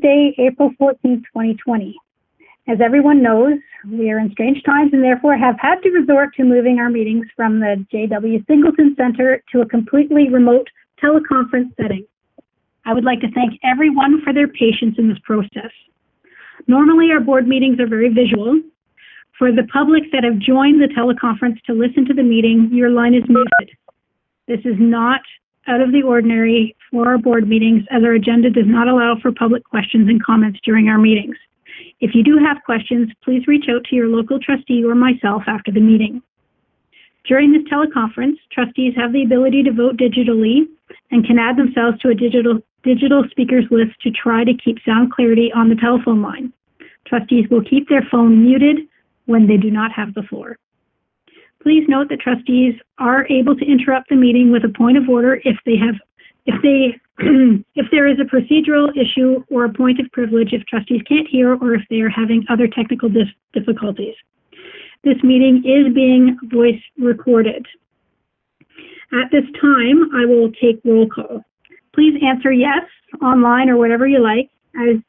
Tuesday, April 14th, 2020. As everyone knows, we are in strange times and therefore have had to resort to moving our meetings from the J.W. Singleton Center to a completely remote teleconference setting. I would like to thank everyone for their patience in this process. Normally, our board meetings are very visual. For the public that have joined the teleconference to listen to the meeting, your line is muted. This is not out of the ordinary for our board meetings, as our agenda does not allow for public questions and comments during our meetings. If you do have questions, please reach out to your local trustee or myself after the meeting. During this teleconference, trustees have the ability to vote digitally and can add themselves to a digital speakers list to try to keep sound clarity on the telephone line. Trustees will keep their phone muted when they do not have the floor. Please note that trustees are able to interrupt the meeting with a point of order if there is a procedural issue or a point of privilege if trustees can't hear or if they are having other technical difficulties. This meeting is being voice recorded. At this time, I will take roll call. Please answer yes, online, or whatever you like, as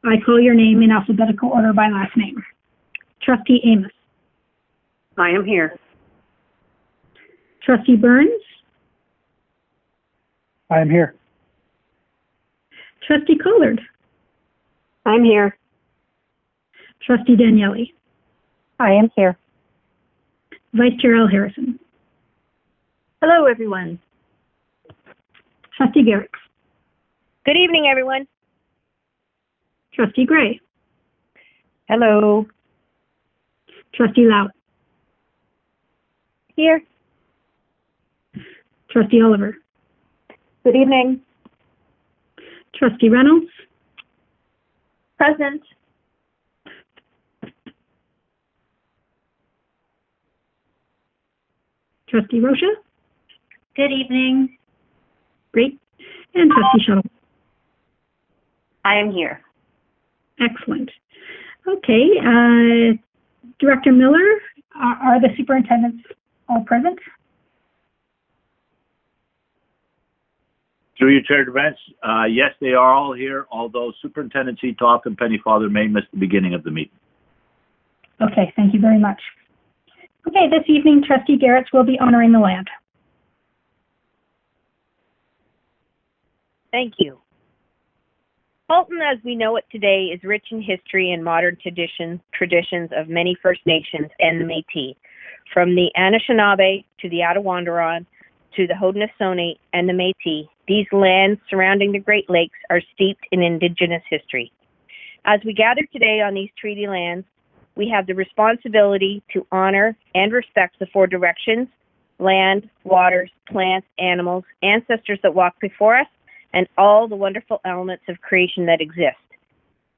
I call your name in alphabetical order by last name. Trustee Amos. I am here. Trustee Burns. I am here. Trustee Collard. I'm here. Trustee Daniele. I am here. Vice Chair Al Harrison. Hello, everyone. Trustee Garrett. Good evening, everyone. Trustee Gray. Hello. Trustee Lau. Here. Trustee Oliver. Good evening. Trustee Reynolds. Present. Trustee Rocha. Good evening. Great. And Trustee Shuttle. I am here. Excellent. Okay. Director Miller, are the superintendents all present? Through your chair of events, yes, they are all here, although Superintendent Seatoff and Penny Father may miss the beginning of the meeting. Okay, thank you very much. Okay, this evening, Trustee Garrett will be honoring the land. Thank you. Halton, as we know it today, is rich in history and modern traditions of many First Nations and the Métis, from the Anishinaabe to the Attawandaron to the Haudenosaunee and the Métis. These lands surrounding the Great Lakes are steeped in Indigenous history. As we gather today on these treaty lands, we have the responsibility to honor and respect the four directions: land, waters, plants, animals, ancestors that walk before us, and all the wonderful elements of creation that exist.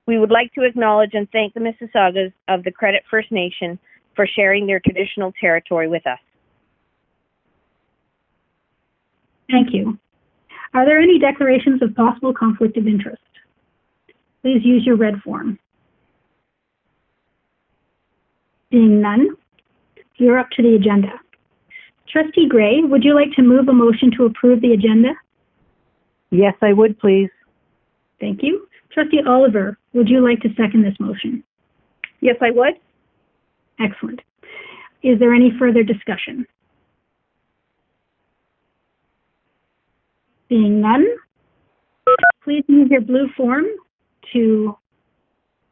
We would like to acknowledge and thank the Mississaugas of the Credit First Nation for sharing their traditional territory with us. Thank you. Are there any declarations of possible conflict of interest? Please use your red form. Seeing none, you're up to the agenda. Trustee Gray, would you like to move a motion to approve the agenda? Yes, I would, please. Thank you. Trustee Oliver, would you like to second this motion? Yes, I would. Excellent. Is there any further discussion? Seeing none, please use your blue form to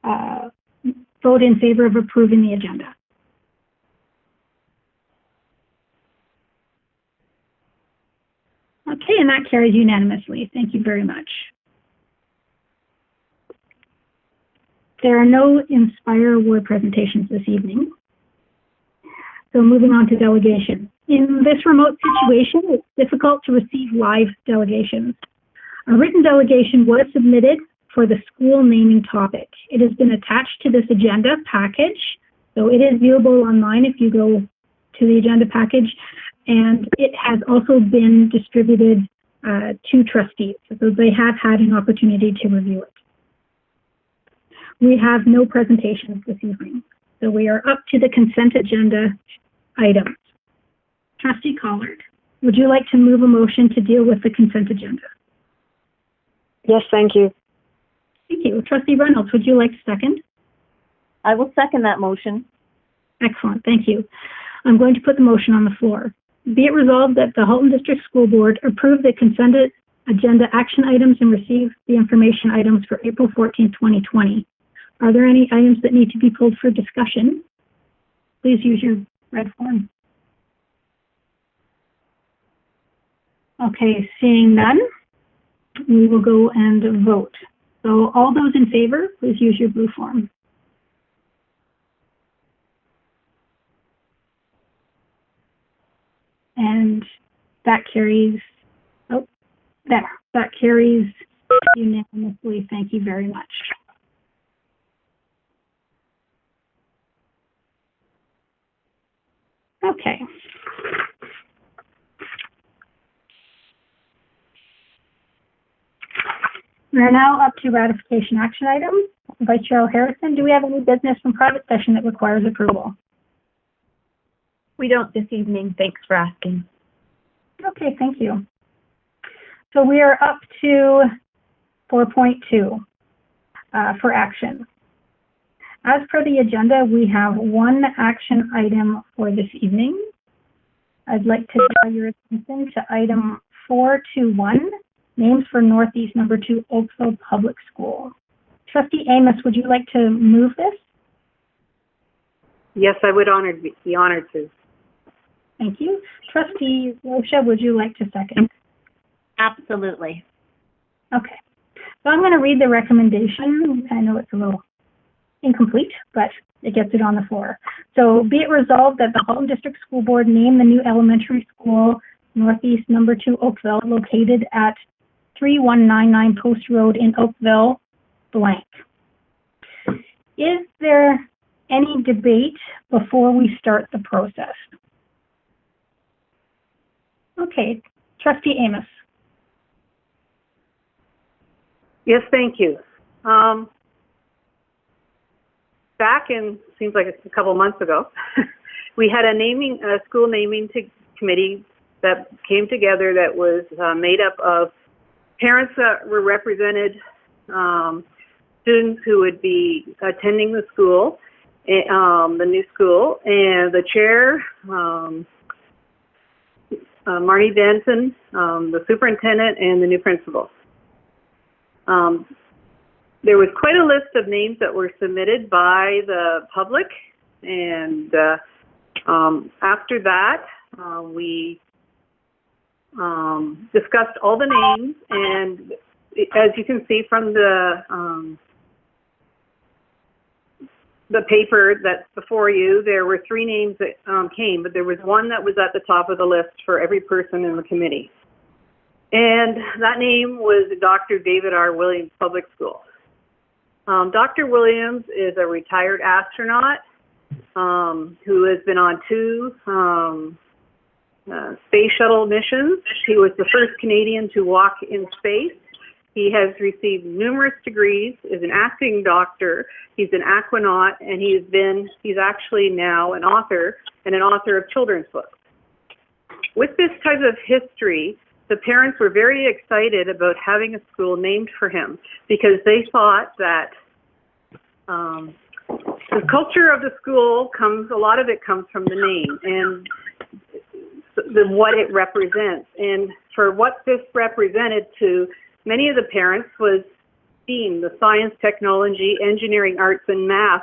vote in favor of approving the agenda. Okay, and that carries unanimously. Thank you very much. There are no Inspire Award presentations this evening. So moving on to delegation. In this remote situation, it's difficult to receive live delegations. A written delegation was submitted for the school naming topic. It has been attached to this agenda package, so it is viewable online if you go to the agenda package, and it has also been distributed to trustees, so they have had an opportunity to review it. We have no presentations this evening, so we are up to the consent agenda items. Trustee Collard, would you like to move a motion to deal with the consent agenda? Yes, thank you. Thank you. Trustee Reynolds, would you like to second? I will second that motion. Excellent, thank you. I'm going to put the motion on the floor. Be it resolved that the Halton District School Board approve the consent agenda action items and receive the information items for April 14, 2020. Are there any items that need to be pulled for discussion? Please use your red form. Okay, seeing none, we will go and vote. So all those in favor, please use your blue form. And that carries, that carries unanimously. Thank you very much. Okay. We are now up to ratification action items. Vice Chair Harrison, do we have any business from private session that requires approval? We don't this evening. Thanks for asking. Okay, thank you. So we are up to 4.2 for action. As per the agenda, we have one action item for this evening. I'd like to draw your attention to item 421, names for Northeast Number 2 Oakville Public School. Trustee Amos, would you like to move this? Yes, I would be honored to. Thank you. Trustee Rosha, would you like to second? Absolutely. Okay. So I'm going to read the recommendation. I know it's a little incomplete, but it gets it on the floor. So be it resolved that the Halton District School Board name the new elementary school Northeast Number 2 Oakville, located at 3199 Post Road in Oakville, blank. Is there any debate before we start the process? Okay, Trustee Amos. Yes, thank you. Back in, seems like it's a couple months ago, we had a school naming committee that came together that was made up of parents that were represented, students who would be attending the school, the new school, and the chair, Marnie Denton, the superintendent, and the new principal. There was quite a list of names that were submitted by the public, and after that, we discussed all the names, and as you can see from the paper that's before you, there were 3 names that came, but there was one that was at the top of the list for every person in the committee. And that name was Dr. David R. Williams Public School. Dr. Williams is a retired astronaut who has been on 2 space shuttle missions. He was the first Canadian to walk in space. He has received numerous degrees, is an acting doctor, he's an aquanaut, and he's actually now an author, and an author of children's books. With this type of history, the parents were very excited about having a school named for him because they thought that the culture of the school a lot of it comes from the name and what it represents. And for what this represented to many of the parents was STEAM, the science, technology, engineering, arts, and math,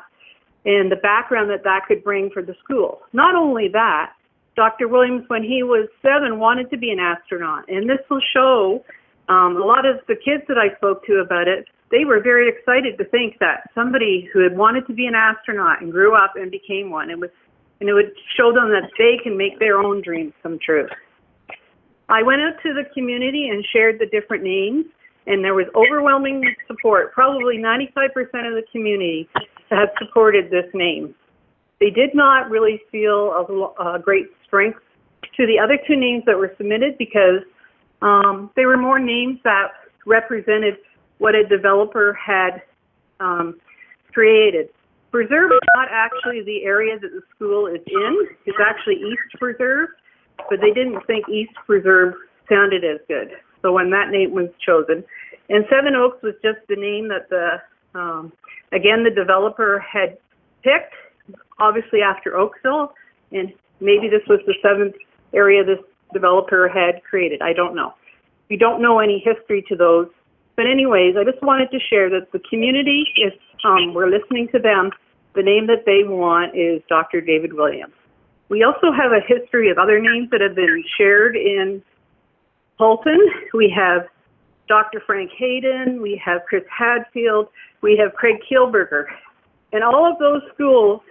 and the background that could bring for the school. Not only that, Dr. Williams, when he was 7, wanted to be an astronaut. And this will show a lot of the kids that I spoke to about it, they were very excited to think that somebody who had wanted to be an astronaut and grew up and became one, it would show them that they can make their own dreams come true. I went out to the community and shared the different names, and there was overwhelming support. Probably 95% of the community have supported this name. They did not really feel a great strength to the other 2 names that were submitted because they were more names that represented what a developer had created. Preserve is not actually the area that the school is in. It's actually East Preserve, but they didn't think East Preserve sounded as good. So when that name was chosen, and Seven Oaks was just the name that again, the developer had picked, obviously after Oakville, and maybe this was the seventh area this developer had created. I don't know. We don't know any history to those. But anyways, I just wanted to share that the community, if we're listening to them, the name that they want is Dr. David Williams. We also have a history of other names that have been shared in Fulton. We have Dr. Frank Hayden, we have Chris Hadfield, we have Craig Kielberger. And all of those schools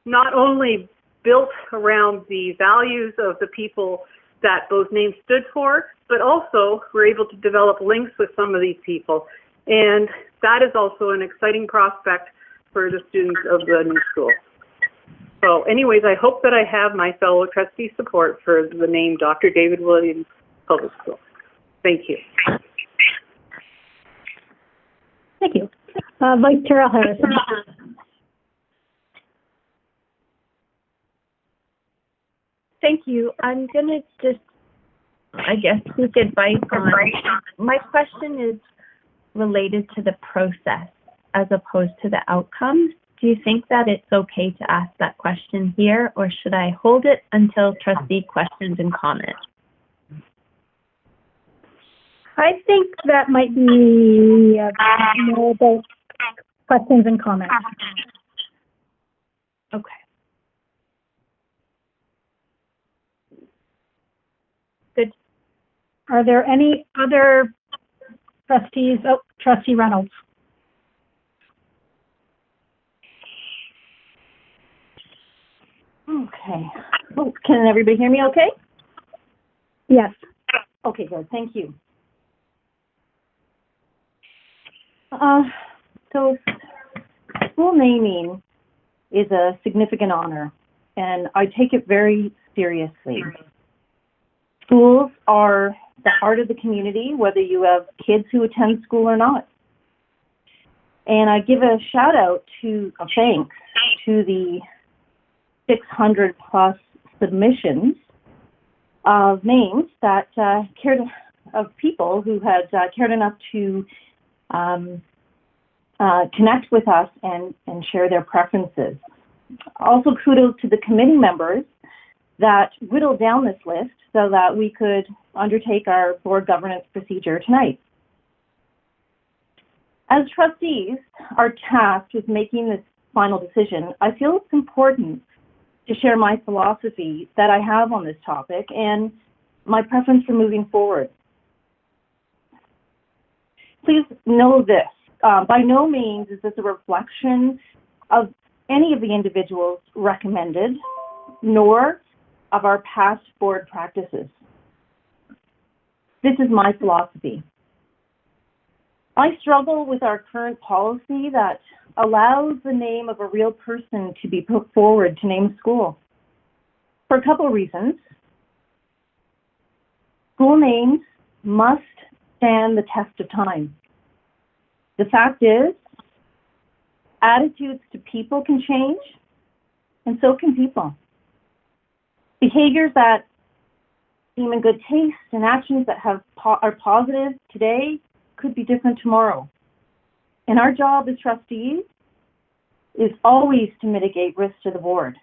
not only built around the values of the people that those names stood for, but also we're able to develop links with some of these people. And that is also an exciting prospect for the students of the new school. So anyways, I hope that I have my fellow trustee support for the name Dr. David Williams Public School. Thank you. Thank you. Vice Chair Harrison. Thank you. I'm going to just, I guess, seek advice on, my question is related to the process as opposed to the outcomes. Do you think that it's okay to ask that question here, or should I hold it until trustee questions and comments? I think that might be more about questions and comments. Okay. Good. Are there any other trustees? Oh, Trustee Reynolds. Okay. Oh, can everybody hear me okay? Yes. Okay, good. Thank you. So school naming is a significant honor, and I take it very seriously. Schools are the heart of the community, whether you have kids who attend school or not. And I give a shout out to thanks to the 600 plus submissions of names that of people who had cared enough to connect with us and share their preferences. Also, kudos to the committee members that whittled down this list so that we could undertake our board governance procedure tonight. As trustees are tasked with making this final decision, I feel it's important to share my philosophy that I have on this topic and my preference for moving forward. Please know this, by no means is this a reflection of any of the individuals recommended, nor of our past board practices. This is my philosophy. I struggle with our current policy that allows the name of a real person to be put forward to name a school. For a couple of reasons. School names must stand the test of time. The fact is, attitudes to people can change, and so can people. Behaviors that seem in good taste and actions that are positive today could be different tomorrow. And our job as trustees is always to mitigate risk to the board.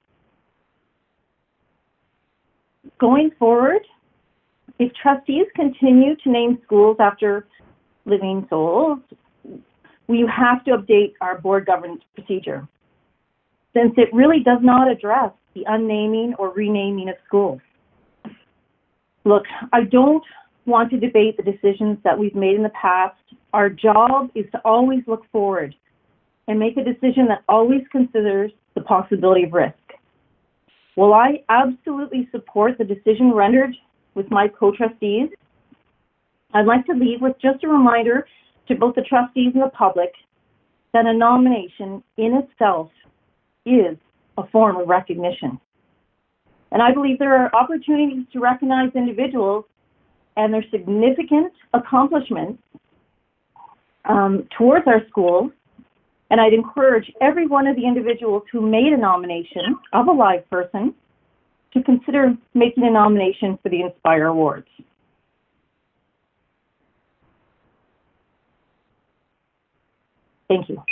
Going forward, if trustees continue to name schools after living souls, we have to update our board governance procedure, since it really does not address the unnaming or renaming of schools. Look, I don't want to debate the decisions that we've made in the past. Our job is to always look forward and make a decision that always considers the possibility of risk. While I absolutely support the decision rendered with my co-trustees, I'd like to leave with just a reminder to both the trustees and the public that a nomination in itself is a form of recognition. And I believe there are opportunities to recognize individuals and their significant accomplishments towards our schools. And I'd encourage every one of the individuals who made a nomination of a live person to consider making a nomination for the Inspire Awards. Thank you.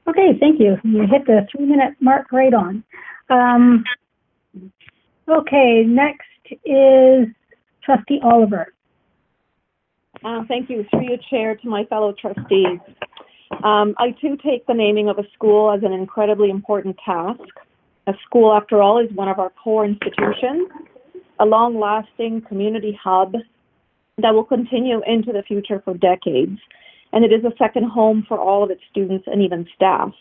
Okay, thank you. You hit the 3-minute mark right on. Okay, next is Trustee Oliver. Thank you. Through your chair to my fellow trustees. I too take the naming of a school as an incredibly important task. A school, after all, is one of our core institutions, a long-lasting community hub that will continue into the future for decades, and it is a second home for all of its students and even staff.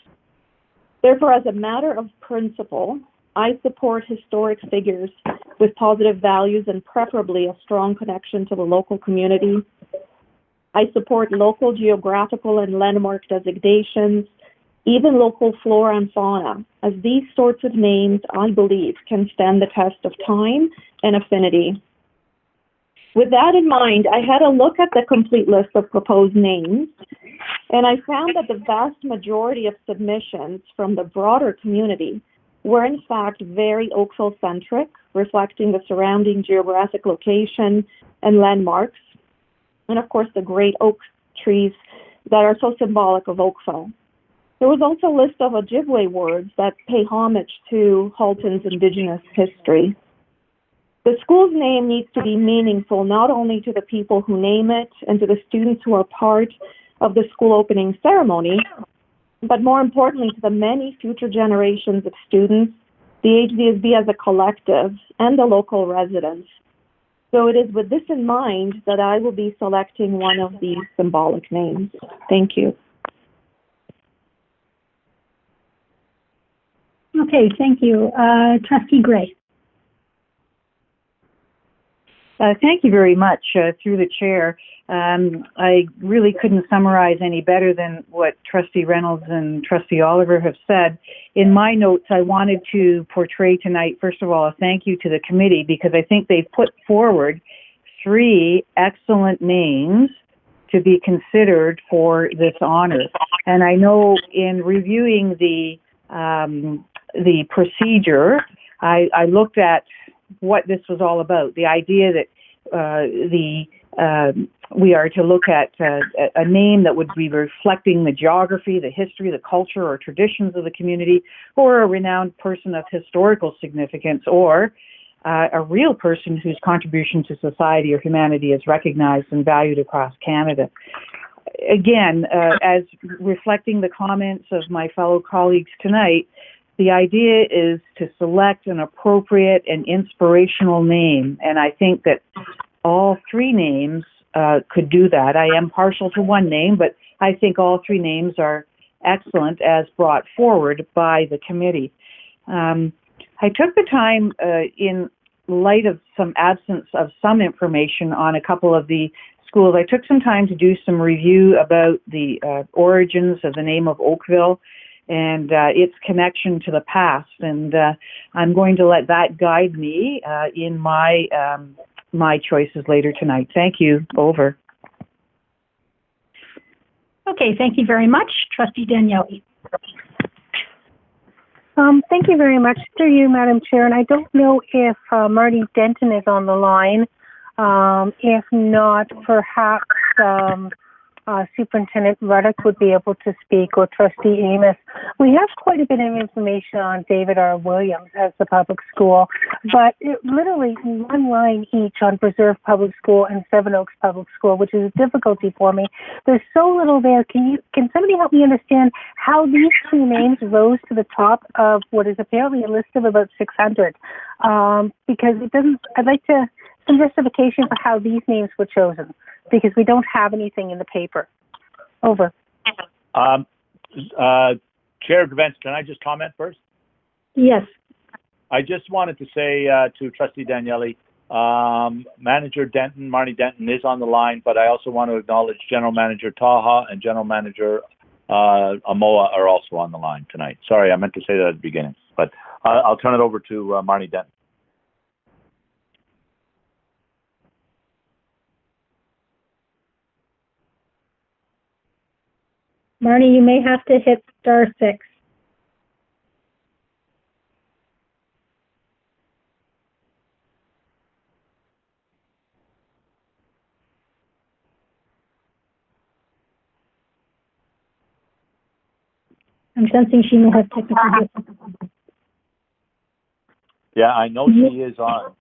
Therefore, as a matter of principle, I support historic figures with positive values and preferably a strong connection to the local community. I support local geographical and landmark designations, even local flora and fauna, as these sorts of names, I believe, can stand the test of time and affinity. With that in mind, I had a look at the complete list of proposed names, and I found that the vast majority of submissions from the broader community were in fact very Oakville-centric, reflecting the surrounding geographic location and landmarks, and of course the great oak trees that are so symbolic of Oakville. There was also a list of Ojibwe words that pay homage to Halton's Indigenous history. The school's name needs to be meaningful not only to the people who name it and to the students who are part of the school opening ceremony, but more importantly to the many future generations of students, the HDSB as a collective, and the local residents. So it is with this in mind that I will be selecting one of these symbolic names. Thank you. Okay, thank you. Trustee Gray. Thank you very much, through the chair. I really couldn't summarize any better than what Trustee Reynolds and Trustee Oliver have said. In my notes, I wanted to portray tonight, first of all, a thank you to the committee, because I think they've put forward 3 excellent names to be considered for this honor. And I know in reviewing the procedure, I looked at what this was all about. The idea that we are to look at a name that would be reflecting the geography, the history, the culture, or traditions of the community, or a renowned person of historical significance, or a real person whose contribution to society or humanity is recognized and valued across Canada. Again, as reflecting the comments of my fellow colleagues tonight, the idea is to select an appropriate and inspirational name, and I think that all 3 names could do that. I am partial to one name, but I think all 3 names are excellent as brought forward by the committee. I took the time, in light of some absence of some information on a couple of the schools, I took some time to do some review about the origins of the name of Oakville and its connection to the past. And I'm going to let that guide me in my my choices later tonight. Thank you. Over. Okay, thank you very much. Trustee Danielle. Thank you very much. Through you, Madam Chair. And I don't know if Marty Denton is on the line. If not, perhaps Superintendent Ruddock would be able to speak, or Trustee Amos. We have quite a bit of information on David R. Williams as the public school, but it literally 1 line each on Preserve Public School and Seven Oaks Public School, which is a difficulty for me. There's so little there. Can somebody help me understand how these 2 names rose to the top of what is apparently a list of about 600? Because it doesn't. I'd like some justification for how these names were chosen, because we don't have anything in the paper. Over. Chair Vance, can I just comment first? Yes. I just wanted to say to Trustee Daniele, Manager Denton, Marnie Denton is on the line, but I also want to acknowledge General Manager Taha and General Manager Amoa are also on the line tonight. Sorry, I meant to say that at the beginning, but I'll turn it over to Marnie Denton. Marnie, you may have to hit *6. I'm sensing she may have technical difficulties. Yeah, I know she is on.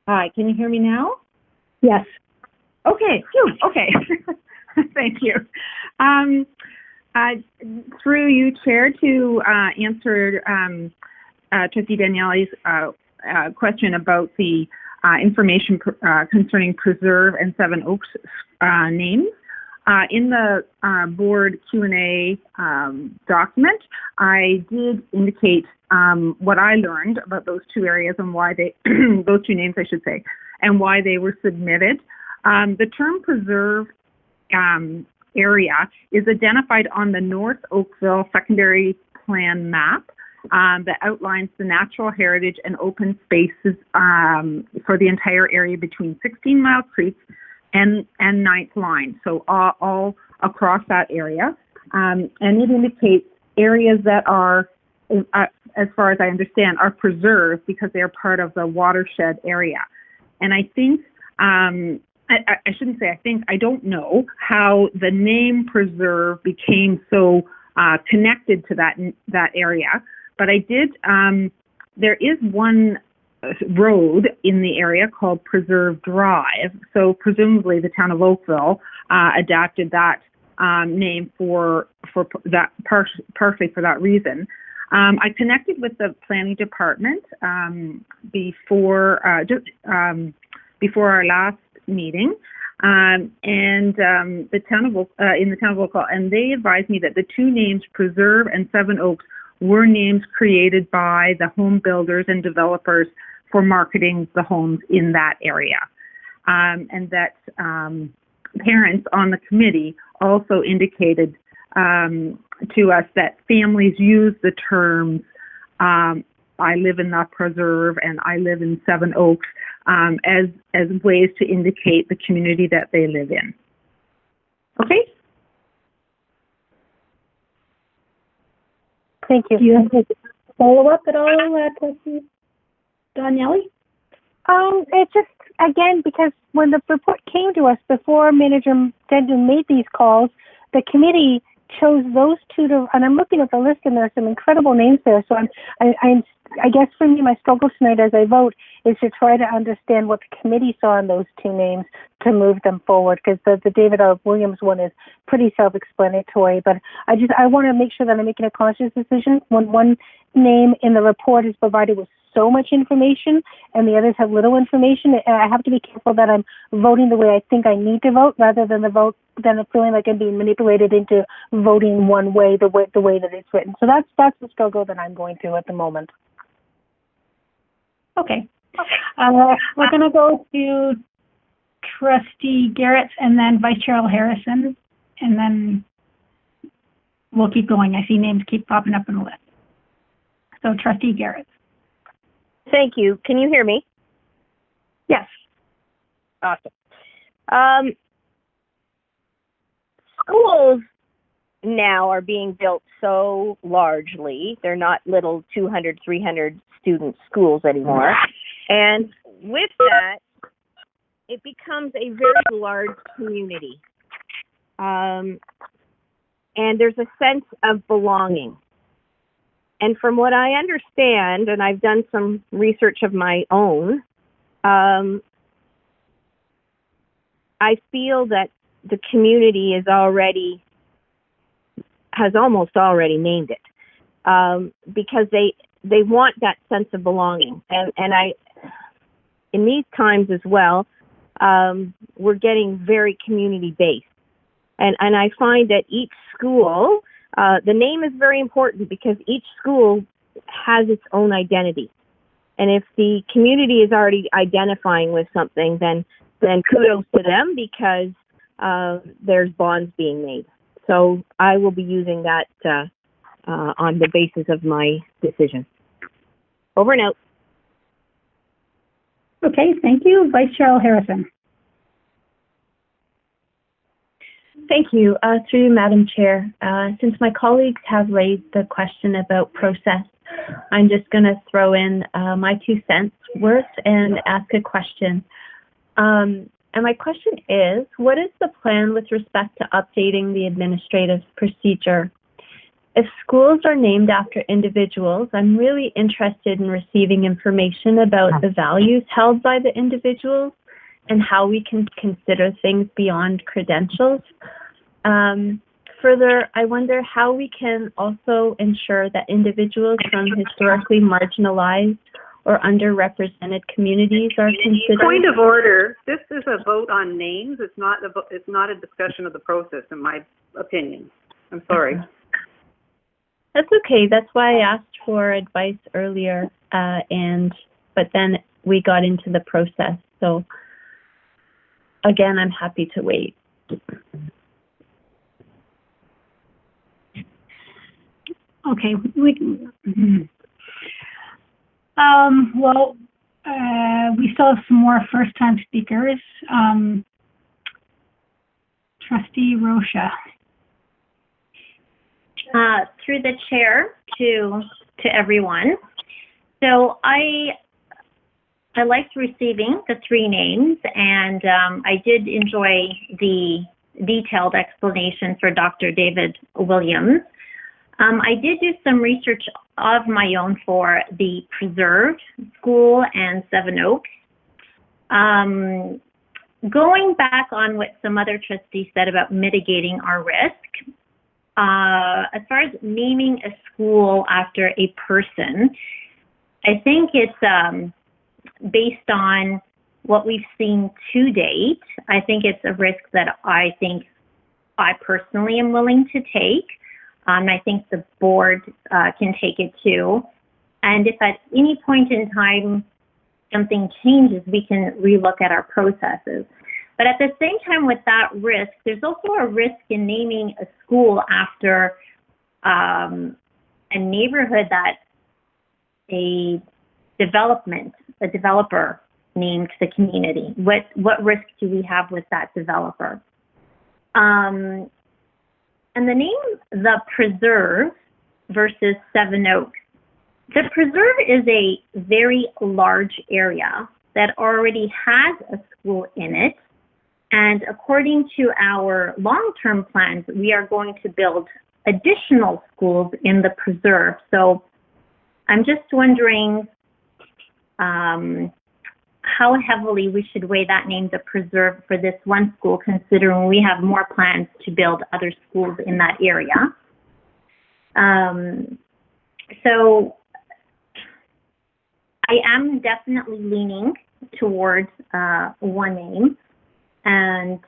Hi, can you hear me now? Yes. Okay, phew, okay. Thank you. Through you, Chair, to answer Trustee Daniele's question about the information concerning Preserve and Seven Oaks names. In the board Q&A document, I did indicate what I learned about those two areas and why they, those two names I should say, and why they were submitted. The term Preserve area is identified on the North Oakville Secondary Plan map that outlines the natural heritage and open spaces for the entire area between 16 Mile Creek and 9th Line, so all across that area. And it indicates areas that are, as far as I understand, are preserved because they are part of the watershed area. And I think, I shouldn't say I think, I don't know how the name Preserve became so connected to that area, but I did, there is one road in the area called Preserve Drive, so presumably the town of Oakville adapted that name for that, partially for that reason. I connected with the planning department before our last meeting, and the town of in the town of Oakville, and they advised me that the two names Preserve and Seven Oaks were names created by the home builders and developers for marketing the homes in that area, and that parents on the committee also indicated to us that families use the terms I live in the Preserve and I live in Seven Oaks as ways to indicate the community that they live in. Okay? Thank you. Do you have a follow-up at all, Trustee Daniele? It's just, again, because when the report came to us before Manager Denton made these calls, the committee chose those two to, and I'm looking at the list and there's some incredible names there. So I guess for me, my struggle tonight as I vote is to try to understand what the committee saw in those two names to move them forward, because the David R. Williams one is pretty self-explanatory, but I want to make sure that I'm making a conscious decision when one name in the report is provided with so much information and the others have little information. I have to be careful that I'm voting the way I think I need to vote, rather than feeling like I'm being manipulated into voting one way, the way that it's written. So that's the struggle that I'm going through at the moment. Okay. We're going to go to Trustee Garrett and then Vice Chair Harrison, and then we'll keep going. I see names keep popping up in the list. So Trustee Garrett. Thank you. Can you hear me? Yes. Awesome. Schools now are being built so largely. They're not little 200, 300 student schools anymore. And with that, it becomes a very large community. And there's a sense of belonging. And from what I understand, and I've done some research of my own, I feel that the community has almost already named it, because they want that sense of belonging. And I, in these times as well, we're getting very community based. And I find that each school, the name is very important because each school has its own identity. And if the community is already identifying with something, then kudos to them, because there's bonds being made. So I will be using that on the basis of my decision. Over and out. Okay, thank you. Vice Chair Harrison. Thank you. Through you, Madam Chair, since my colleagues have raised the question about process, I'm just going to throw in my 2 cents worth and ask a question. And And my question is, what is the plan with respect to updating the administrative procedure? If schools are named after individuals, I'm really interested in receiving information about the values held by the individuals and how we can consider things beyond credentials. Further, I wonder how we can also ensure that individuals from historically marginalized or underrepresented communities are considered. Point of order. This is a vote on names. It's not a discussion of the process, in my opinion. I'm sorry. That's okay. That's why I asked for advice earlier, but then we got into the process. So again, I'm happy to wait. Okay. We still have some more first-time speakers. Trustee Rocha. Through the chair to everyone. So I liked receiving the 3 names, and I did enjoy the detailed explanation for Dr. David Williams. I did do some research of my own for the Preserved School and Seven Oaks. Going back on what some other trustees said about mitigating our risk, as far as naming a school after a person, I think it's based on what we've seen to date. I think it's a risk that I think I personally am willing to take. I think the board can take it too. And if at any point in time something changes, we can relook at our processes. But at the same time with that risk, there's also a risk in naming a school after a neighborhood that a developer named the community. What risk do we have with that developer? And the name, the Preserve versus Seven Oaks. The Preserve is a very large area that already has a school in it. And according to our long-term plans, we are going to build additional schools in the Preserve. So I'm just wondering how heavily we should weigh that name, the Preserve, for this one school, considering we have more plans to build other schools in that area. So I am definitely leaning towards one name. And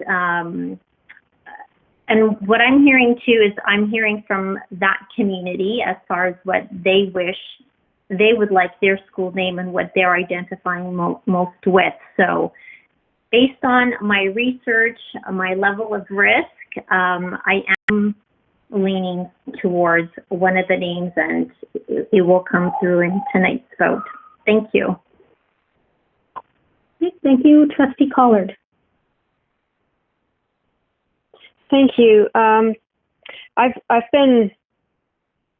what I'm hearing too is I'm hearing from that community as far as what they wish they would like their school name and what they're identifying most with. So based on my research, my level of risk, I am leaning towards one of the names, and it will come through in tonight's vote. Thank you. Thank you, Trustee Collard. Thank you. I've been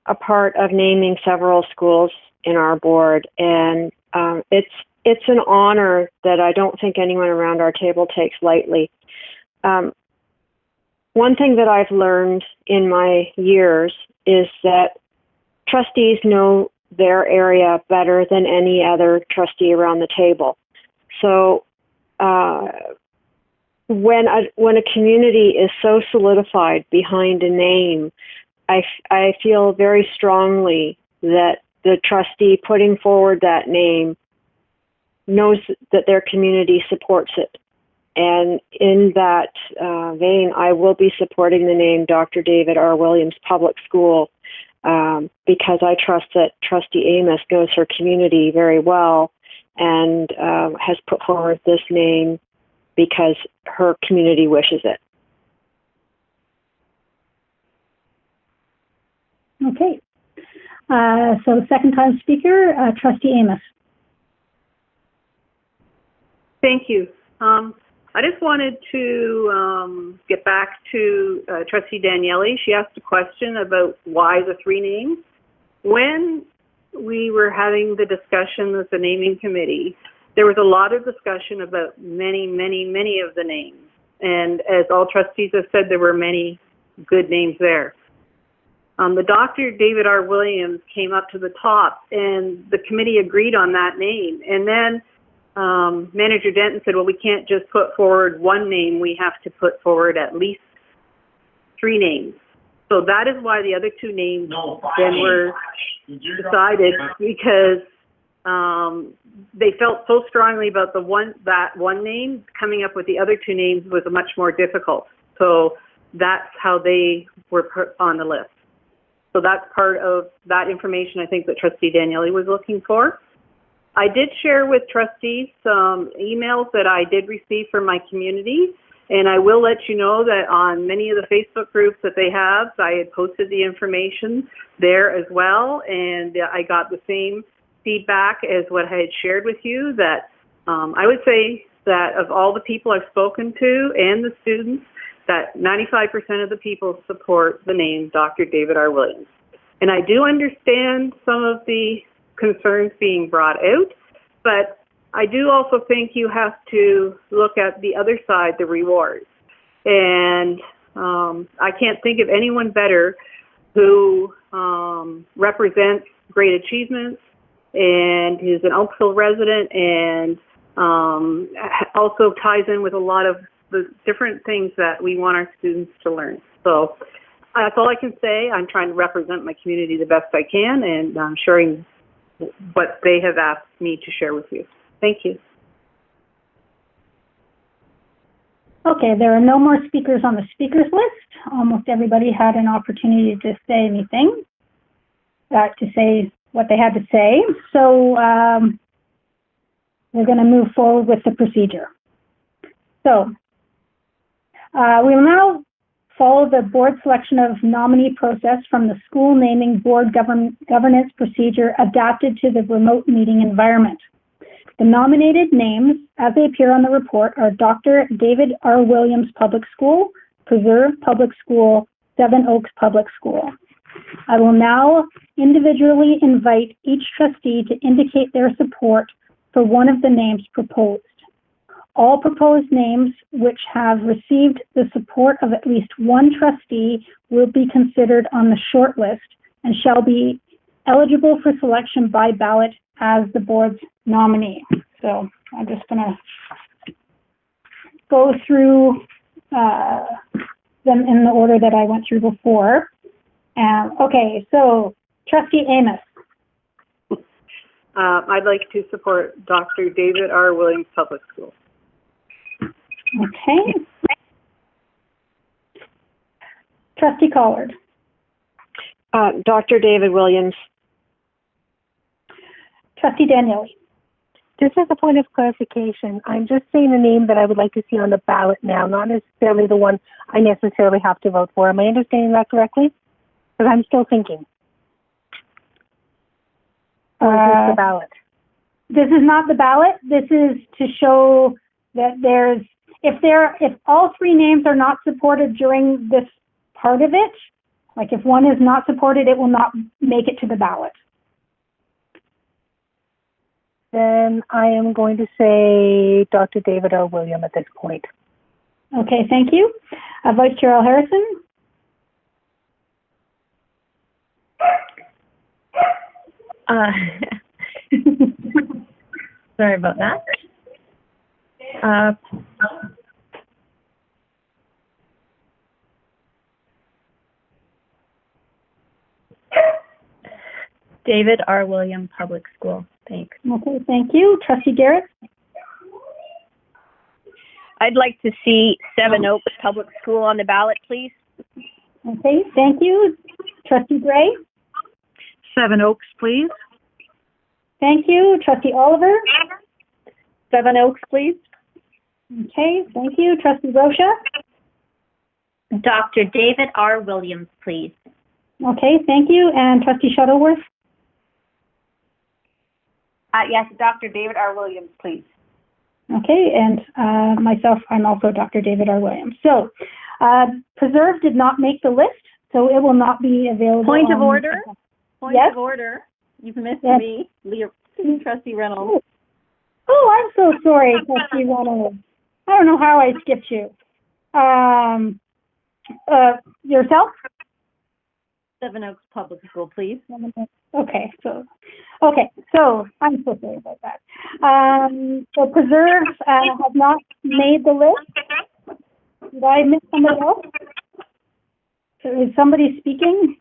a part of naming several schools in our board, and it's an honor that I don't think anyone around our table takes lightly. One thing that I've learned in my years is that trustees know their area better than any other trustee around the table. So when a community is so solidified behind a name, I feel very strongly that the trustee putting forward that name knows that their community supports it. And in that vein, I will be supporting the name Dr. David R. Williams Public School because I trust that Trustee Amos knows her community very well and has put forward this name because her community wishes it. Okay. So second time speaker, Trustee Amos. Thank you. I just wanted to get back to Trustee Daniele. She asked a question about why the 3 names. When we were having the discussion with the naming committee, there was a lot of discussion about many, many, many of the names. And as all trustees have said, there were many good names there. The Dr. David R. Williams came up to the top, and the committee agreed on that name. And then Manager Denton said, well, we can't just put forward one name. We have to put forward at least 3 names. So that is why the other 2 names then were decided, because they felt so strongly about that one name. Coming up with the other 2 names was much more difficult. So that's how they were put on the list. So that's part of that information, I think, that Trustee Daniele was looking for. I did share with trustees some emails that I did receive from my community, and I will let you know that on many of the Facebook groups that they have, I had posted the information there as well, and I got the same feedback as what I had shared with you, that I would say that of all the people I've spoken to and the students, that 95% of the people support the name Dr. David R. Williams. And I do understand some of the concerns being brought out, but I do also think you have to look at the other side, the rewards. And I can't think of anyone better who represents great achievements and is an Oakville resident, and also ties in with a lot of the different things that we want our students to learn. So that's all I can say. I'm trying to represent my community the best I can, and I'm sharing what they have asked me to share with you. Thank you. Okay, there are no more speakers on the speakers list. Almost everybody had an opportunity to say anything, to say what they had to say. So we're going to move forward with the procedure. So we will now follow the board selection of nominee process from the school naming board governance procedure adapted to the remote meeting environment. The nominated names, as they appear on the report, are Dr. David R. Williams Public School, Preserve Public School, Seven Oaks Public School. I will now individually invite each trustee to indicate their support for one of the names proposed. All proposed names which have received the support of at least one trustee will be considered on the short list and shall be eligible for selection by ballot as the board's nominee. So I'm just going to go through them in the order that I went through before. Okay, so Trustee Amos. I'd like to support Dr. David R. Williams Public School. Okay. Trustee Collard. Dr. David Williams. Trustee Daniele. Just as a point of clarification, I'm just saying the name that I would like to see on the ballot now, not necessarily the one I necessarily have to vote for. Am I understanding that correctly? Because I'm still thinking. Or is this the ballot? This is not the ballot. This is to show that there's, if all 3 names are not supported during this part of it, like if one is not supported, it will not make it to the ballot. Then I am going to say Dr. David R. Williams at this point. Okay, thank you. Vice Chair Al Harrison. Sorry about that. David R. Williams Public School. Thanks. Okay, thank you. Trustee Garrett? I'd like to see Seven Oaks Public School on the ballot, please. Okay, thank you. Trustee Gray? Seven Oaks, please. Thank you. Trustee Oliver? Seven Oaks, please. Okay, thank you. Trustee Rocha? Dr. David R. Williams, please. Okay, thank you. And Trustee Shuttleworth? Yes, Dr. David R. Williams, please. Okay, and myself, I'm also Dr. David R. Williams. So, Preserve did not make the list, so it will not be available. Point of order. Point Yes? of order. You've missed Yes. me, Trustee Reynolds. Oh, I'm so sorry, Trustee Reynolds. I don't know how I skipped you. Yourself? Seven Oaks Public School, please. Okay, so I'm so sorry about that. So Preserve has not made the list. Did I miss somebody else? Is somebody speaking?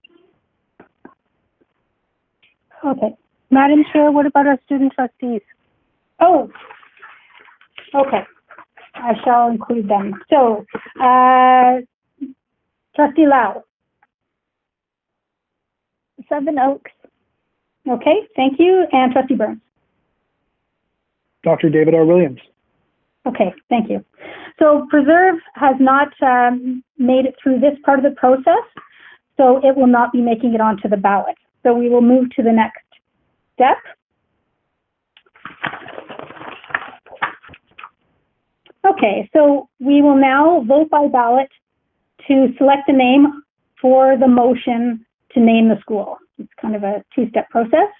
Okay. Madam Chair, what about our student trustees? Oh, okay. I shall include them. So, Trustee Lau. Seven Oaks. Okay, thank you. And Trustee Burns. Dr. David R. Williams. Okay, thank you. So Preserve has not made it through this part of the process, so it will not be making it onto the ballot. So we will move to the next step. Okay, so we will now vote by ballot to select a name for the motion to name the school. It's kind of a two-step process.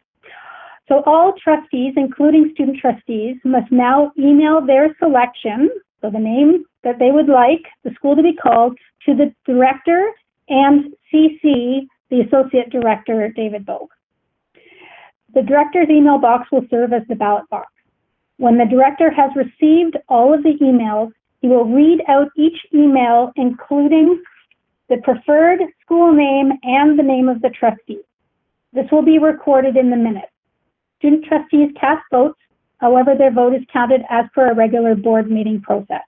So all trustees, including student trustees, must now email their selection, so the name that they would like the school to be called, to the director and CC the associate director, David Bogue. The director's email box will serve as the ballot box. When the director has received all of the emails, he will read out each email, including the preferred school name and the name of the trustee. This will be recorded in the minutes. Student trustees cast votes, however, their vote is counted as per a regular board meeting process.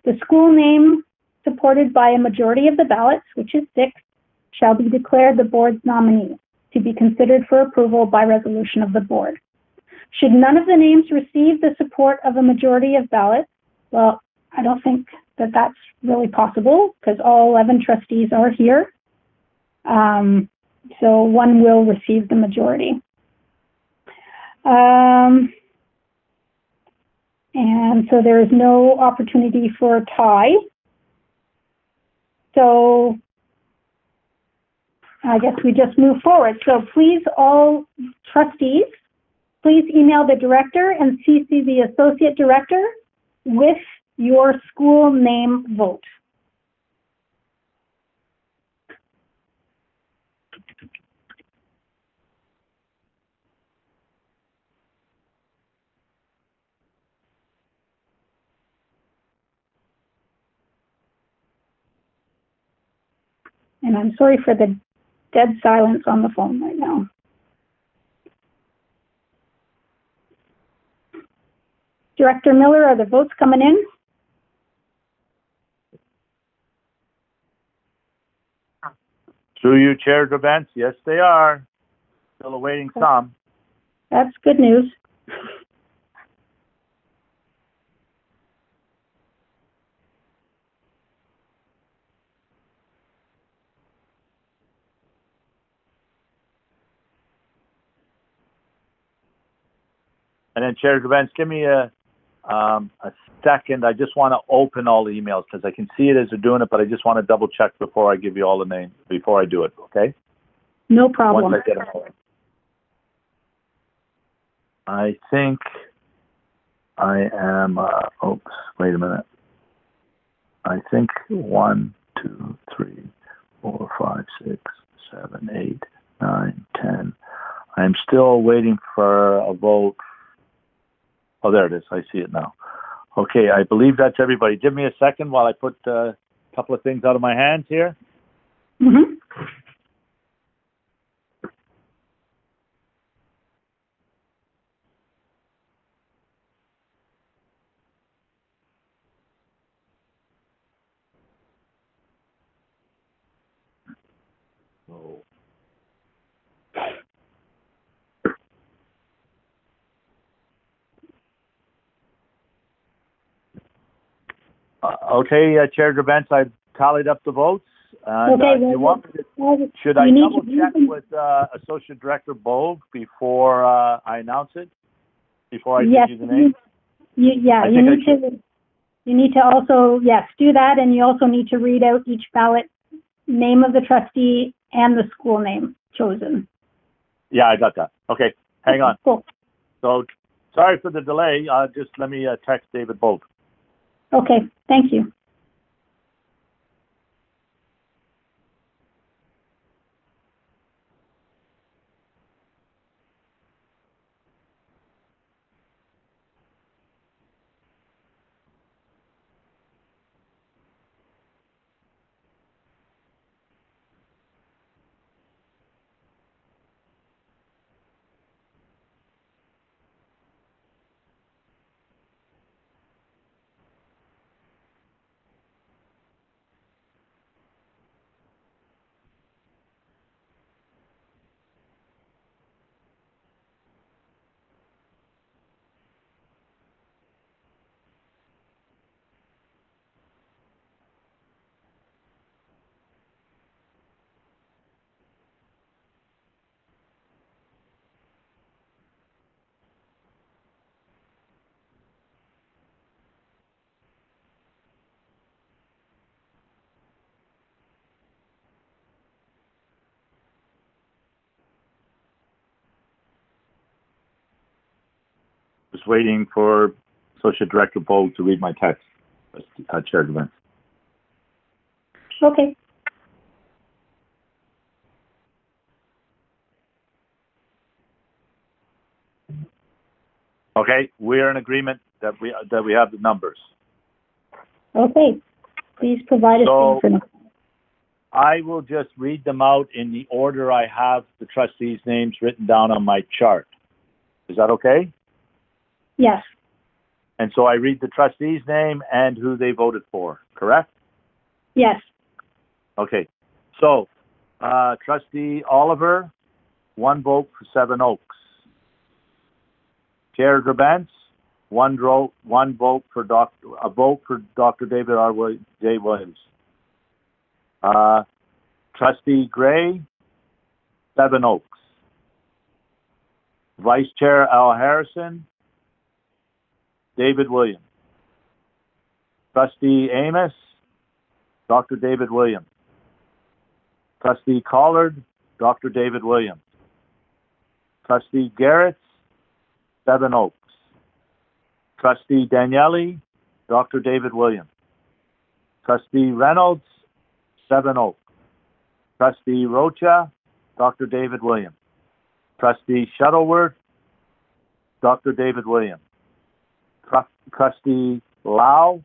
The school name supported by a majority of the ballots, which is 6, shall be declared the board's nominee to be considered for approval by resolution of the board. Should none of the names receive the support of a majority of ballots, well, I don't think that that's really possible because all 11 trustees are here. So one will receive the majority. And so there is no opportunity for a tie. So I guess we just move forward. So please, all trustees, please email the director and CC the associate director with your school name vote. And I'm sorry for the dead silence on the phone right now. Director Miller, are the votes coming in? Through you, Chair Drabens, yes, they are. Still awaiting some. That's good news. And then Chair Drabens, give me a second. I just want to open all the emails because I can see it as they're doing it, but I just want to double check before I give you all the names, before I do it, okay? No problem. Once I get them all. I think I am, oops, wait a minute. I think 1, 2, 3, 4, 5, 6, 7, 8, 9, 10. I'm still waiting for a vote. Oh, there it is. I see it now. Okay, I believe that's everybody. Give me a second while I put a couple of things out of my hands here. Mm-hmm. Oh. Okay, Chair Drabens, I've tallied up the votes. And, okay, you want me to, should I double check with Associate Director Bogue before I announce it? Before I give you the name? You need to also, yes, do that, and you also need to read out each ballot name of the trustee and the school name chosen. Yeah, I got that. Okay, hang on. Cool. So Sorry for the delay. Just let me text David Bolt. Okay, thank you. Just waiting for Associate Director Bolt to read my text. Chair Devine. Okay. Okay, we're in agreement that we have the numbers. Okay. Please provide us the information. I will just read them out in the order I have the trustees' names written down on my chart. Is that okay? Yes. And so I read the trustee's name and who they voted for, correct? Yes. Okay. So, Trustee Oliver, 1 vote for Seven Oaks. Chair Grabantz, one vote for Dr. David R. J. Williams. Trustee Gray, Seven Oaks. Vice Chair Al Harrison, David Williams. Trustee Amos, Dr. David Williams. Trustee Collard, Dr. David Williams. Trustee Garrett, Seven Oaks. Trustee Daniele, Dr. David Williams. Trustee Reynolds, Seven Oaks. Trustee Rocha, Dr. David Williams. Trustee Shuttleworth, Dr. David Williams. Trustee Lau,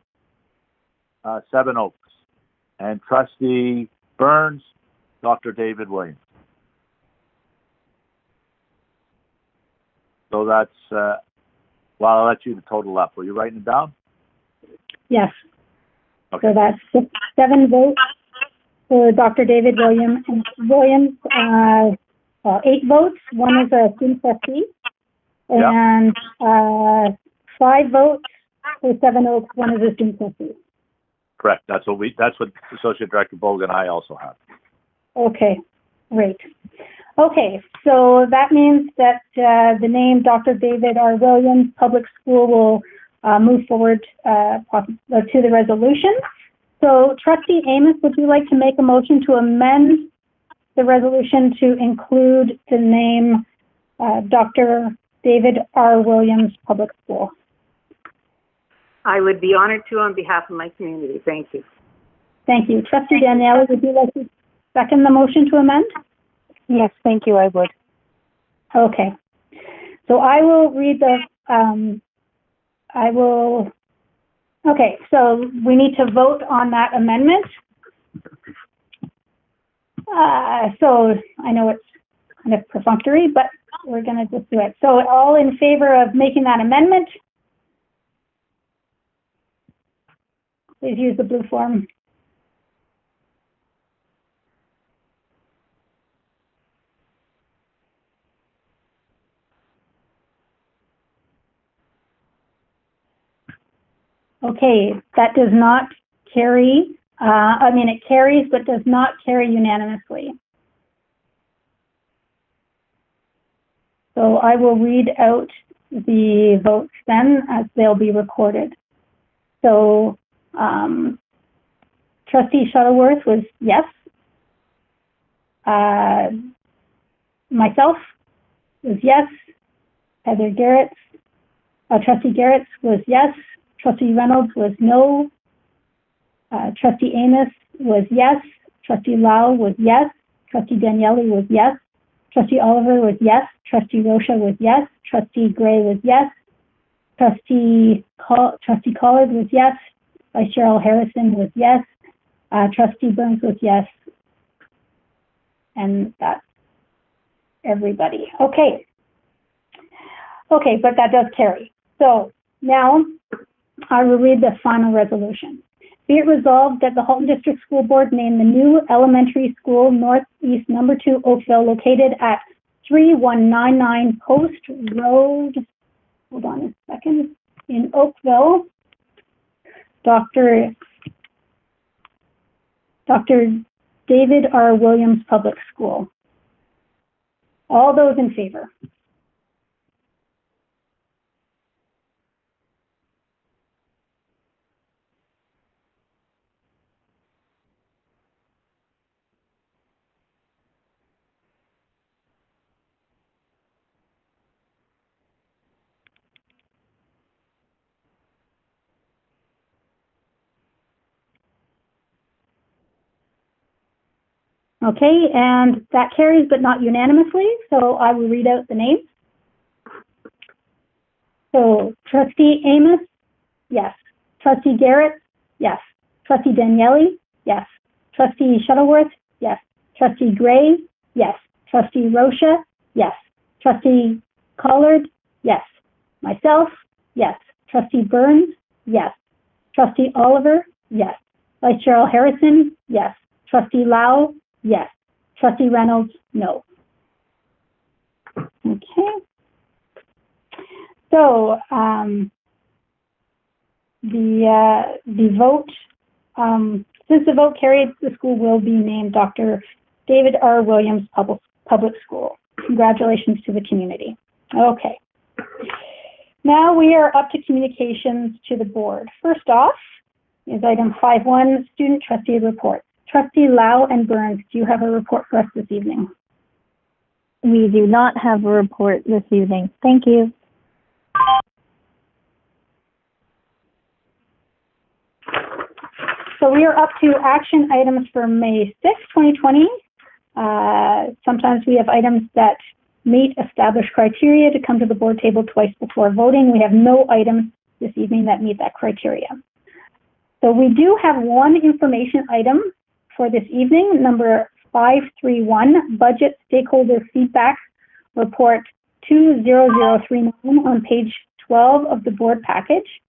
Seven Oaks. And Trustee Burns, Dr. David Williams. So that's, well, I'll let you total up. Were you writing it down? Yes. Okay. So that's 7 votes for Dr. David Williams. 8 votes. 1 is a student trustee. And 5 votes for Seven Oaks. 1 is a student trustee. Correct. That's what Associate Director Bolt and I also have. Okay, great. Okay, so that means that the name Dr. David R. Williams Public School will move forward to the resolution. So Trustee Amos, would you like to make a motion to amend the resolution to include the name Dr. David R. Williams Public School? I would be honored to on behalf of my community. Thank you. Thank you. Trustee Daniele, would you like to second the motion to amend? Yes, thank you, I would. Okay. So I will read the, okay, so we need to vote on that amendment. So I know it's kind of perfunctory, but we're going to just do it. So all in favor of making that amendment, please use the blue form. Okay, that does not carry, it carries, but does not carry unanimously. So I will read out the votes then as they'll be recorded. So Trustee Shuttleworth was yes. Myself was yes. Heather Garrett Trustee Garrett was yes. Trustee Reynolds was no. Trustee Amos was yes. Trustee Lau was yes. Trustee Daniele was yes. Trustee Oliver was yes. Trustee Rocha was yes. Trustee Gray was yes. Trustee Collard was yes. Vice Chair Harrison was yes. Trustee Burns was yes. And that's everybody. Okay. Okay, but that does carry. So now I will read the final resolution. Be it resolved that the Halton District School Board name the new elementary school Northeast Number 2 Oakville, located at 3199 Post Road, hold on a second, in Oakville, Dr. David R. Williams Public School. All those in favor? Okay, and that carries, but not unanimously, so I will read out the names. So, Trustee Amos, yes. Trustee Garrett, yes. Trustee Daniele, yes. Trustee Shuttleworth, yes. Trustee Gray, yes. Trustee Rocha, yes. Trustee Collard, yes. Myself, yes. Trustee Burns, yes. Trustee Oliver, yes. Vice Chair Harrison, yes. Trustee Lau, yes. Trustee Reynolds, no. Okay. So the vote, since the vote carried, the school will be named Dr. David R. Williams Public School. Congratulations to the community. Okay. Now we are up to communications to the board. First off is item 5.1, student trustee report. Trustee Lau and Burns, do you have a report for us this evening? We do not have a report this evening. Thank you. So we are up to action items for May 6, 2020. Sometimes we have items that meet established criteria to come to the board table twice before voting. We have no items this evening that meet that criteria. So we do have one information item for this evening, number 531, Budget Stakeholder Feedback Report 20039 on page 12 of the board package.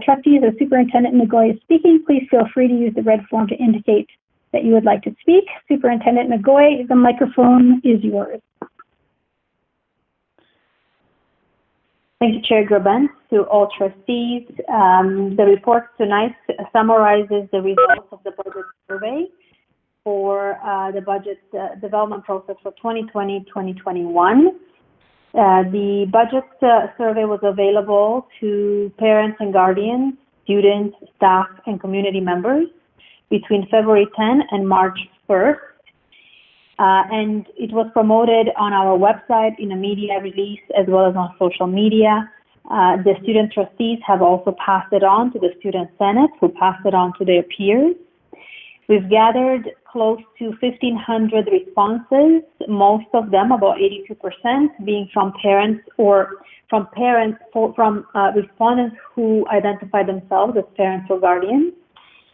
Trustees, as Superintendent Nagoy is speaking, please feel free to use the red form to indicate that you would like to speak. Superintendent Nagoy, the microphone is yours. Thank you, Chair Graben. To all trustees, the report tonight summarizes the results of the budget survey for the budget development process for 2020-2021. The budget survey was available to parents and guardians, students, staff, and community members between February 10 and March 1st. And it was promoted on our website in a media release as well as on social media. The student trustees have also passed it on to the student senate, who passed it on to their peers. We've gathered close to 1,500 responses, most of them, about 82%, being from parents or from respondents who identify themselves as parents or guardians.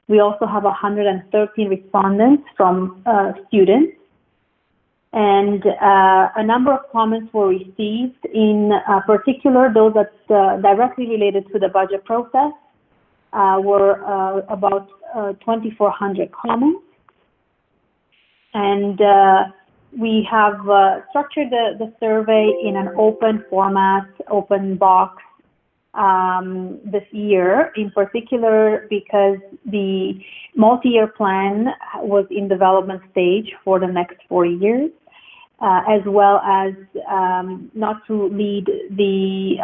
We also have 113 respondents from students. And a number of comments were received, in particular those that directly related to the budget process were about 2,400 comments. And we have structured the survey in an open format, open box this year, in particular because the multi-year plan was in development stage for the next 4 years. As well as not to lead the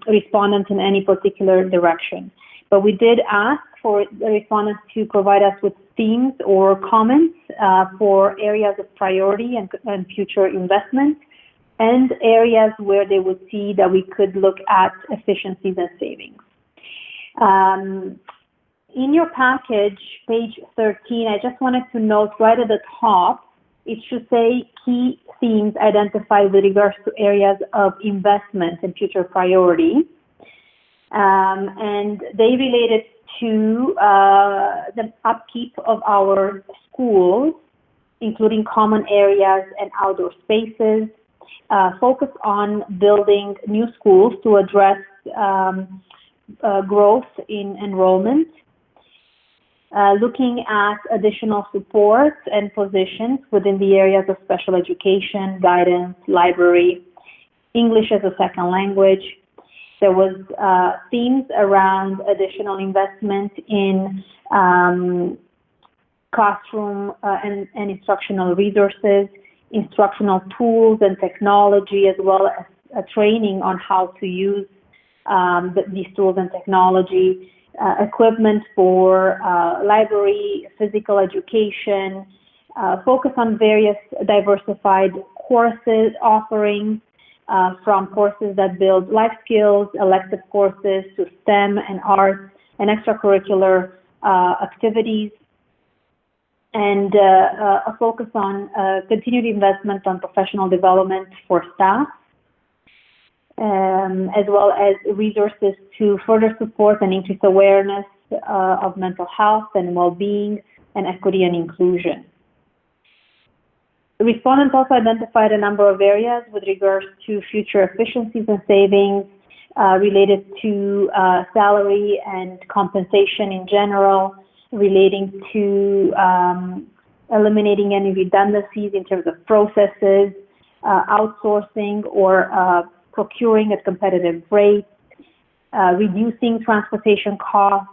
respondents in any particular direction. But we did ask for the respondents to provide us with themes or comments for areas of priority and future investment, and areas where they would see that we could look at efficiencies and savings. In your package, page 13, I just wanted to note right at the top, it should say key themes identified with regards to areas of investment and future priority. And they related to the upkeep of our schools, including common areas and outdoor spaces, focus on building new schools to address growth in enrollment, looking at additional support and positions within the areas of special education, guidance, library, English as a second language. There was themes around additional investment in classroom and instructional resources, instructional tools and technology, as well as training on how to use these tools and technology, equipment for library, physical education, focus on various diversified courses offerings, from courses that build life skills, elective courses, to STEM and arts and extracurricular activities, and a focus on continued investment on professional development for staff, as well as resources to further support and increase awareness of mental health and well-being and equity and inclusion. The respondents also identified a number of areas with regards to future efficiencies and savings related to salary and compensation in general, relating to eliminating any redundancies in terms of processes, outsourcing or procuring at competitive rates, reducing transportation costs,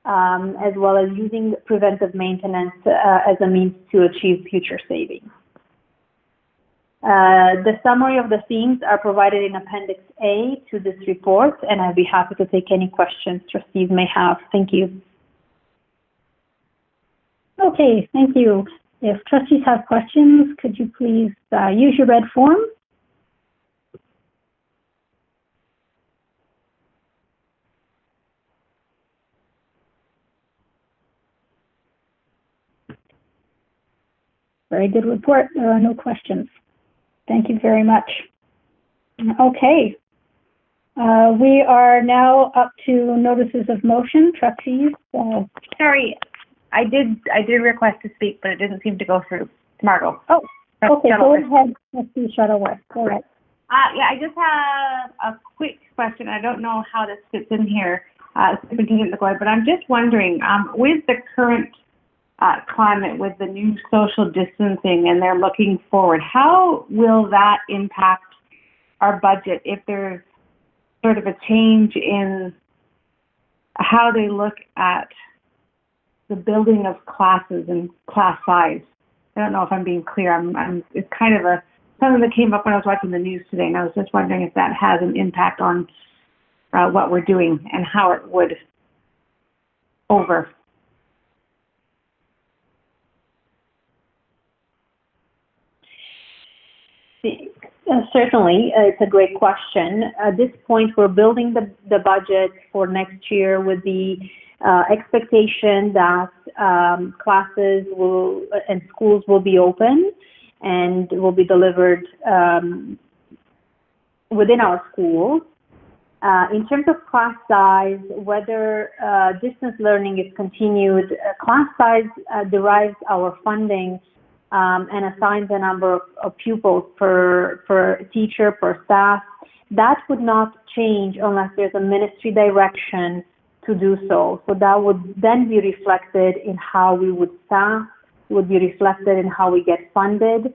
as well as using preventive maintenance as a means to achieve future savings. The summary of the themes are provided in Appendix A to this report, and I'd be happy to take any questions trustees may have. Thank you. Okay, thank you. If trustees have questions, could you please use your red form? Very good report. There are no questions. Thank you very much. Okay. We are now up to notices of motion. Trustees. Sorry, I did request to speak, but it didn't seem to go through. Margot. Oh, okay. Go ahead, Trustee Shuttleworth. Go ahead. Yeah, I just have a quick question. I don't know how this fits in here, Superintendent LeGoy, but I'm just wondering, with the current climate, with the new social distancing, and they're looking forward, how will that impact our budget if there's sort of a change in how they look at the building of classes and class size? I don't know if I'm being clear. It's kind of something that came up when I was watching the news today, and I was just wondering if that has an impact on what we're doing and how it would over. Certainly, it's a great question. At this point, we're building the budget for next year with the expectation that classes and schools will be open and will be delivered within our schools. In terms of class size, whether distance learning is continued, class size derives our funding and assigns a number of pupils per teacher, per staff. That would not change unless there's a ministry direction to do so. So that would then be reflected in how we would staff, would be reflected in how we get funded.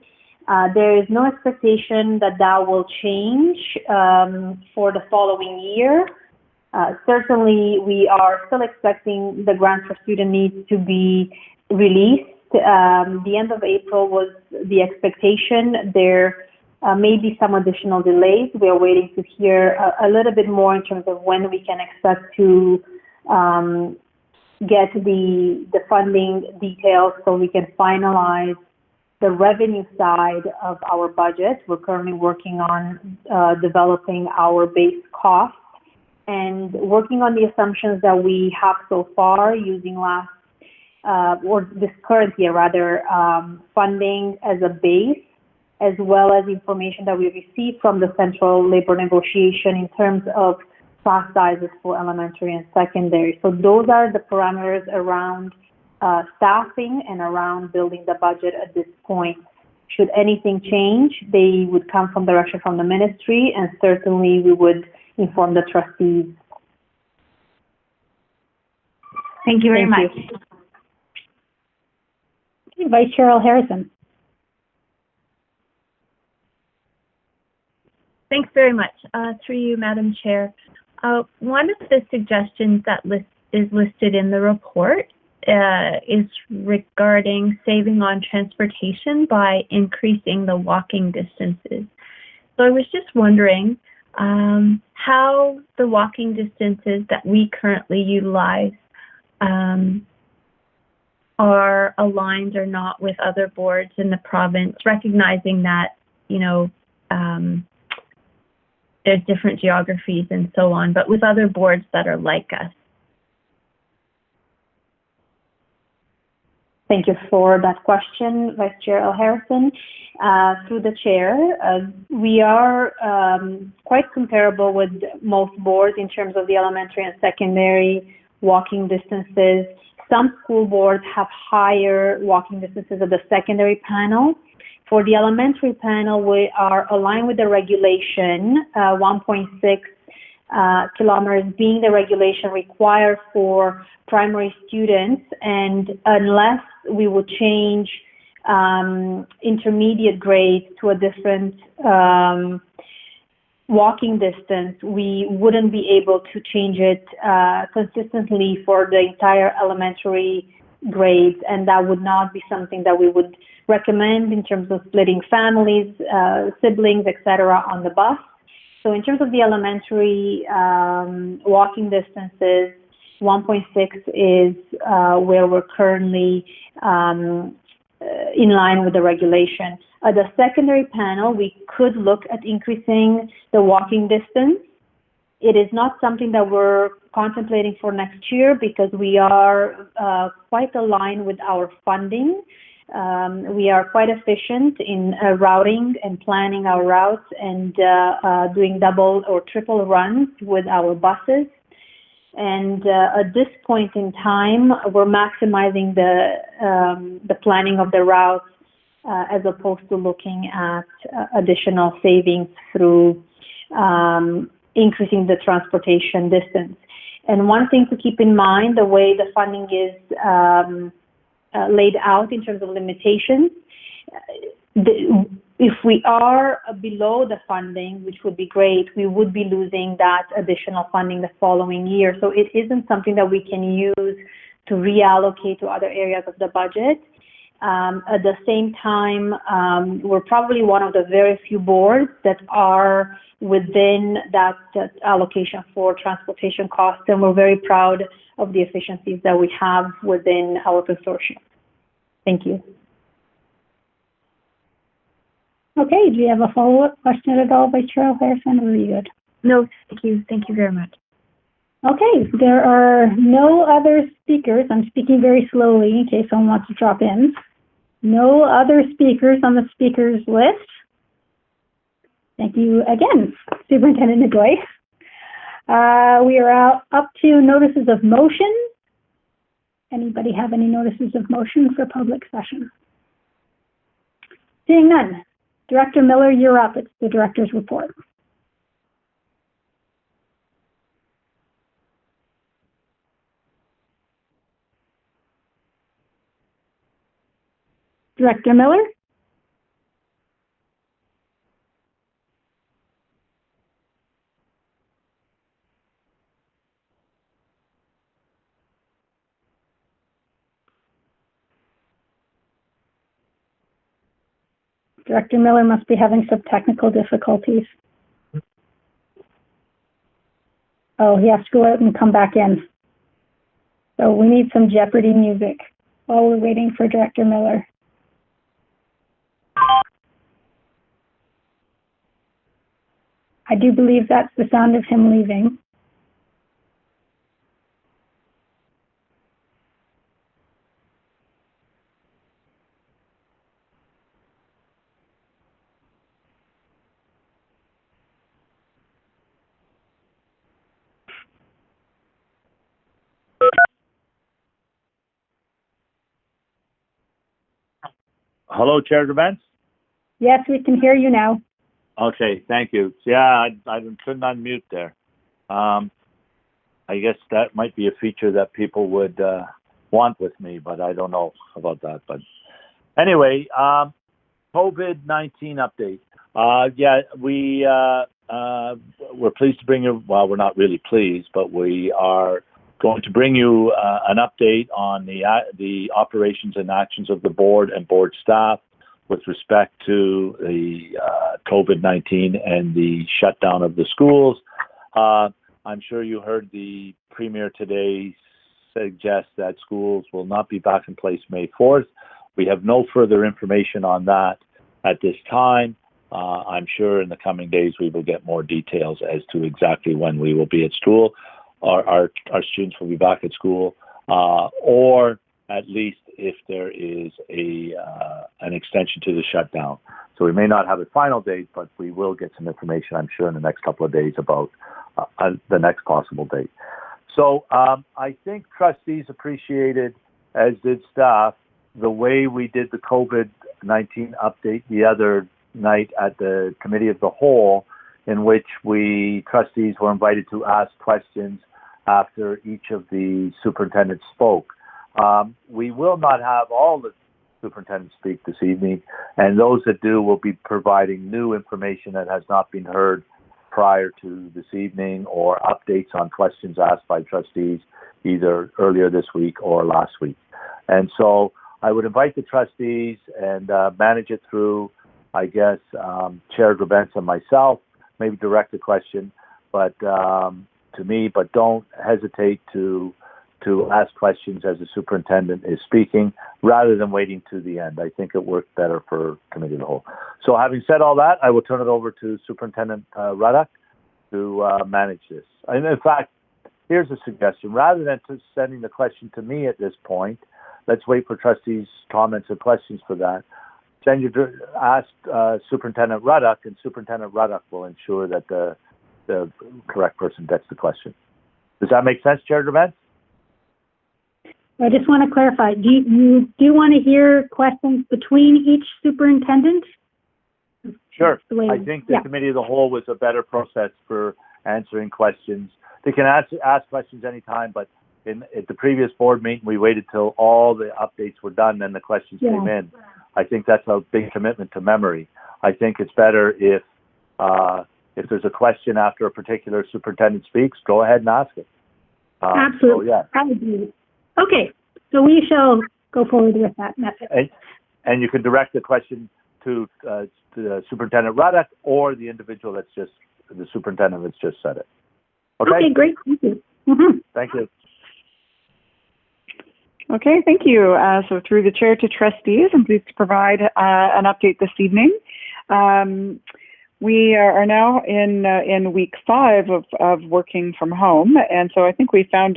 There is no expectation that will change for the following year. Certainly, we are still expecting the grant for student needs to be released. The end of April was the expectation. There may be some additional delays. We are waiting to hear a little bit more in terms of when we can expect to get the funding details so we can finalize the revenue side of our budget. We're currently working on developing our base costs and working on the assumptions that we have so far using this current year rather, funding as a base, as well as information that we received from the Central Labor Negotiation in terms of class sizes for elementary and secondary. So those are the parameters around staffing and around building the budget at this point. Should anything change, they would come from direction from the ministry, and certainly we would inform the trustees. Thank you very much. Vice Chair Harrison. Thanks very much. Through you, Madam Chair. One of the suggestions that is listed in the report is regarding saving on transportation by increasing the walking distances. So I was just wondering how the walking distances that we currently utilize are aligned or not with other boards in the province, recognizing that, there's different geographies and so on, but with other boards that are like us. Thank you for that question, Vice Chair Harrison. Through the chair, we are quite comparable with most boards in terms of the elementary and secondary walking distances. Some school boards have higher walking distances at the secondary panel. For the elementary panel, we are aligned with the regulation, 1.6 kilometers being the regulation required for primary students, and unless we would change intermediate grades to a different walking distance, we wouldn't be able to change it consistently for the entire elementary grades, and that would not be something that we would recommend in terms of splitting families, siblings, etc. on the bus. So in terms of the elementary walking distances, 1.6 is where we're currently in line with the regulation. At the secondary panel, we could look at increasing the walking distance. It is not something that we're contemplating for next year because we are quite aligned with our funding. We are quite efficient in routing and planning our routes and doing double or triple runs with our buses. And at this point in time, we're maximizing the planning of the routes as opposed to looking at additional savings through increasing the transportation distance. And one thing to keep in mind, the way the funding is laid out in terms of limitations, if we are below the funding, which would be great, we would be losing that additional funding the following year. So it isn't something that we can use to reallocate to other areas of the budget. At the same time, we're probably one of the very few boards that are within that allocation for transportation costs, and we're very proud of the efficiencies that we have within our consortium. Thank you. Okay, do you have a follow-up question at all, Vice Chair Harrison, or are you good? No, thank you. Thank you very much. Okay, there are no other speakers. I'm speaking very slowly in case someone wants to drop in. No other speakers on the speakers list. Thank you again, Superintendent Nagoy. We are up to notices of motion. Anybody have any notices of motion for public session? Seeing none. Director Miller, you're up. It's the director's report. Director Miller? Director Miller must be having some technical difficulties. Oh, he has to go out and come back in. So we need some Jeopardy music while we're waiting for Director Miller. I do believe that's the sound of him leaving. Hello, Chair Grabens? Yes, we can hear you now. Okay, thank you. Yeah, I couldn't unmute there. I guess that might be a feature that people would want with me, but I don't know about that. But anyway, COVID-19 update. Yeah, we're pleased to bring you, well, we're not really pleased, but we are going to bring you an update on the operations and actions of the board and board staff with respect to the COVID-19 and the shutdown of the schools. I'm sure you heard the Premier today suggest that schools will not be back in place May 4th. We have no further information on that at this time. I'm sure in the coming days we will get more details as to exactly when we will be at school. Our students will be back at school, or at least if there is an extension to the shutdown. So we may not have a final date, but we will get some information, I'm sure, in the next couple of days about the next possible date. So I think trustees appreciated, as did staff, the way we did the COVID-19 update the other night at the Committee of the Whole, in which we trustees were invited to ask questions after each of the superintendents spoke. We will not have all the superintendents speak this evening, and those that do will be providing new information that has not been heard prior to this evening, or updates on questions asked by trustees either earlier this week or last week. And so I would invite the trustees and manage it through, I guess, Chair Grabens and myself, maybe direct the question, but to me, but don't hesitate to ask questions as the superintendent is speaking, rather than waiting to the end. I think it worked better for Committee of the Whole. So having said all that, I will turn it over to Superintendent Ruddock to manage this. And in fact, here's a suggestion. Rather than sending the question to me at this point, let's wait for trustees' comments and questions for that. Ask Superintendent Ruddock, and Superintendent Ruddock will ensure that the correct person gets the question. Does that make sense, Chair Grabens? I just want to clarify, do you want to hear questions between each superintendent? Sure. I think the Committee of the Whole was a better process for answering questions. They can ask questions anytime, but at the previous board meeting, we waited till all the updates were done, then the questions came in. I think that's a big commitment to memory. I think it's better if there's a question after a particular superintendent speaks, go ahead and ask it. Absolutely. So, yeah. I agree. Okay, so we shall go forward with that method. And you can direct the question to Superintendent Ruddock or the individual the superintendent that's just said it. Okay, great. Thank you. Thank you. Okay, thank you. So through the chair to trustees, I'm pleased to provide an update this evening. We are now in week 5 of working from home, and so I think we found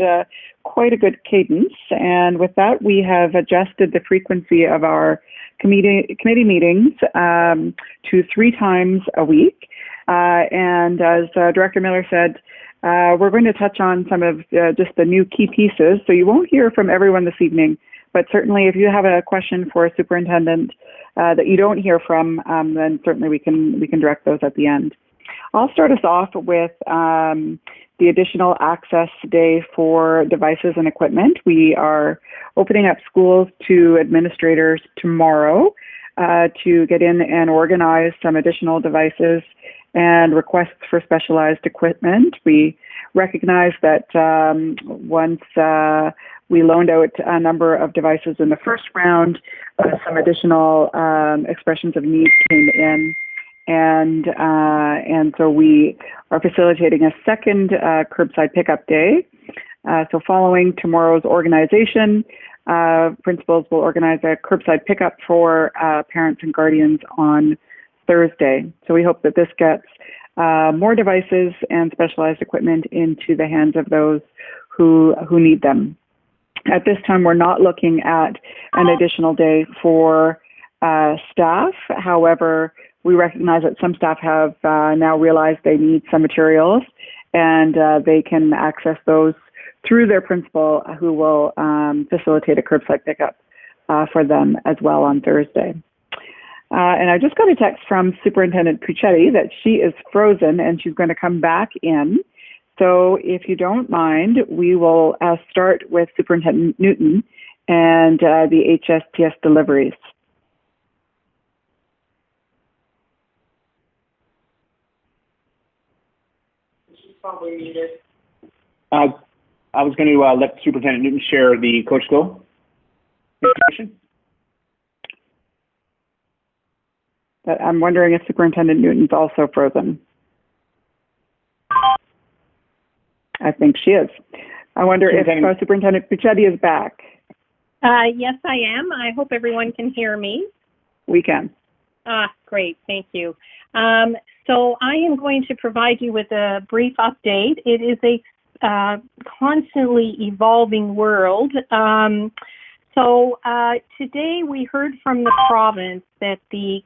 quite a good cadence. And with that, we have adjusted the frequency of our committee meetings to 3 times a week. And as Director Miller said, we're going to touch on some of just the new key pieces. So you won't hear from everyone this evening, but certainly if you have a question for a superintendent that you don't hear from, then certainly we can direct those at the end. I'll start us off with the additional access day for devices and equipment. We are opening up schools to administrators tomorrow to get in and organize some additional devices and requests for specialized equipment. We recognize that once we loaned out a number of devices in the first round, some additional expressions of need came in, and so we are facilitating a second curbside pickup day. So following tomorrow's organization, principals will organize a curbside pickup for parents and guardians on Thursday. So we hope that this gets more devices and specialized equipment into the hands of those who need them. At this time, we're not looking at an additional day for staff. However, we recognize that some staff have now realized they need some materials, and they can access those through their principal, who will facilitate a curbside pickup for them as well on Thursday. And I just got a text from Superintendent Puccetti that she is frozen and she's going to come back in. So if you don't mind, we will start with Superintendent Newton and the HSTS deliveries. Probably needed. I was going to let Superintendent Newton share the Coach Go information. But I'm wondering if Superintendent Newton's also frozen. I think she is. I wonder if Superintendent Puccetti is back. Yes, I am. I hope everyone can hear me. We can. Great. Thank you. So I am going to provide you with a brief update. It is a constantly evolving world. Today we heard from the province that the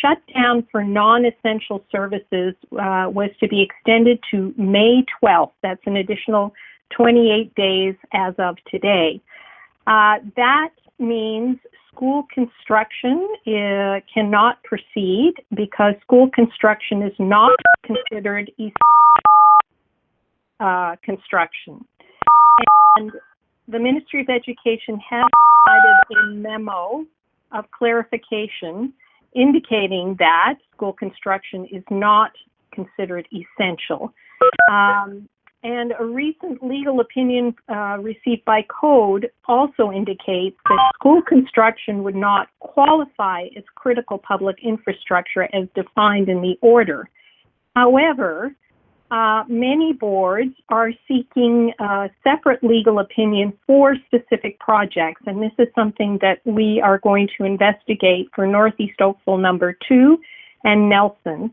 shutdown for non-essential services was to be extended to May 12th. That's an additional 28 days as of today. That means school construction cannot proceed because school construction is not considered construction. And the Ministry of Education has provided a memo of clarification indicating that school construction is not considered essential. And a recent legal opinion received by Code also indicates that school construction would not qualify as critical public infrastructure as defined in the order. However, many boards are seeking a separate legal opinion for specific projects, and this is something that we are going to investigate for Northeast Oakville number 2 and Nelson.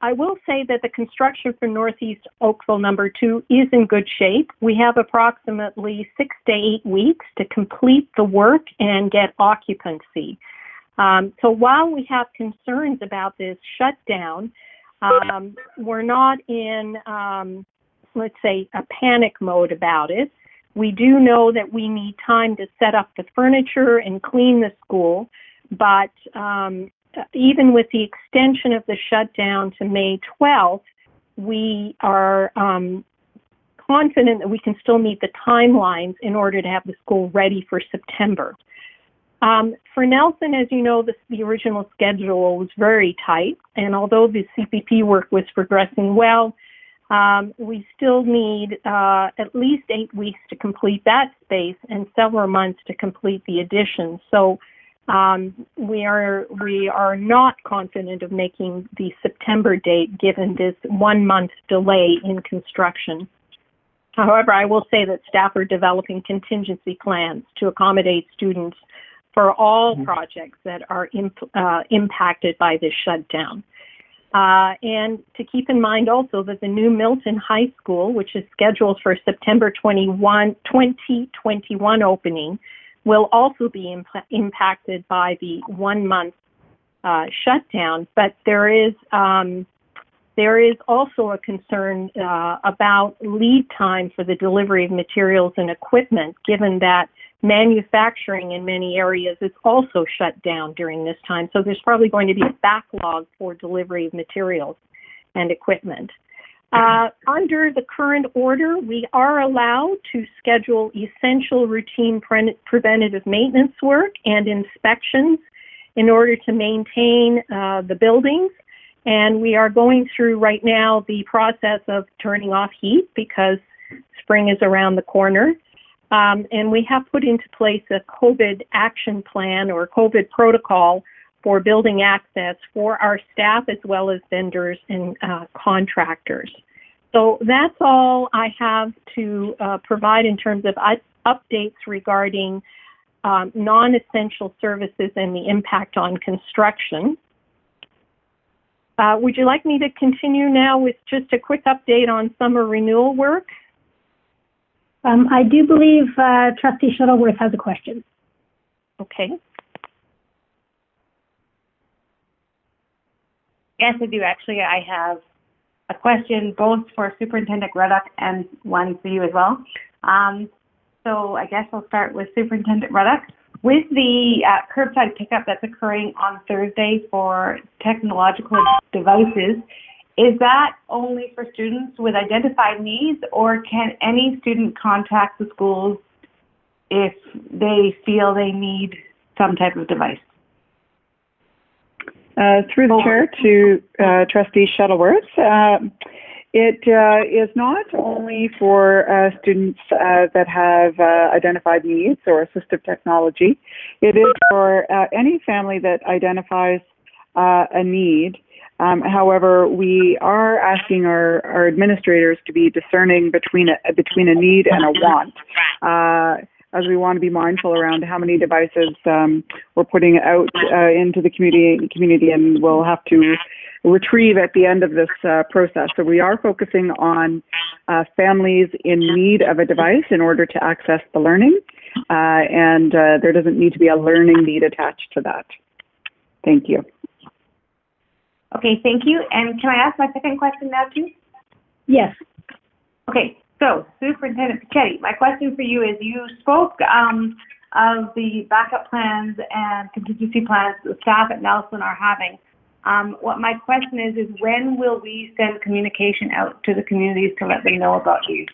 I will say that the construction for Northeast Oakville number 2 is in good shape. We have approximately 6 to 8 weeks to complete the work and get occupancy. So while we have concerns about this shutdown, we're not in, let's say, a panic mode about it. We do know that we need time to set up the furniture and clean the school, but even with the extension of the shutdown to May 12th, we are confident that we can still meet the timelines in order to have the school ready for September. For Nelson, as you know, the original schedule was very tight, and although the CPP work was progressing well, we still need at least 8 weeks to complete that space and several months to complete the addition. So we are not confident of making the September date given this 1 month delay in construction. However, I will say that staff are developing contingency plans to accommodate students for all projects that are impacted by this shutdown. And to keep in mind also that the new Milton High School, which is scheduled for September 2021 opening, will also be impacted by the 1 month shutdown. But there is also a concern about lead time for the delivery of materials and equipment, given that manufacturing in many areas is also shut down during this time. So there's probably going to be a backlog for delivery of materials and equipment. Under the current order, we are allowed to schedule essential routine preventative maintenance work and inspections in order to maintain the buildings. And we are going through right now the process of turning off heat because spring is around the corner. And we have put into place a COVID action plan or COVID protocol for building access for our staff as well as vendors and contractors. So that's all I have to provide in terms of updates regarding non-essential services and the impact on construction. Would you like me to continue now with just a quick update on summer renewal work? I do believe Trustee Shuttleworth has a question. Okay. Yes, I do. Actually, I have a question both for Superintendent Ruddock and one for you as well. So I guess I'll start with Superintendent Ruddock. With the curbside pickup that's occurring on Thursday for technological devices, is that only for students with identified needs, or can any student contact the schools if they feel they need some type of device? Through the chair to Trustee Shuttleworth, it is not only for students that have identified needs or assistive technology. It is for any family that identifies a need. However, we are asking our administrators to be discerning between a need and a want, as we want to be mindful around how many devices we're putting out into the community, and we'll have to retrieve at the end of this process. So we are focusing on families in need of a device in order to access the learning, and there doesn't need to be a learning need attached to that. Thank you. Okay, thank you. And can I ask my second question now, too? Yes. Okay, so Superintendent Pichetti, my question for you is, you spoke of the backup plans and contingency plans the staff at Nelson are having. What my question is when will we send communication out to the communities to let them know about these?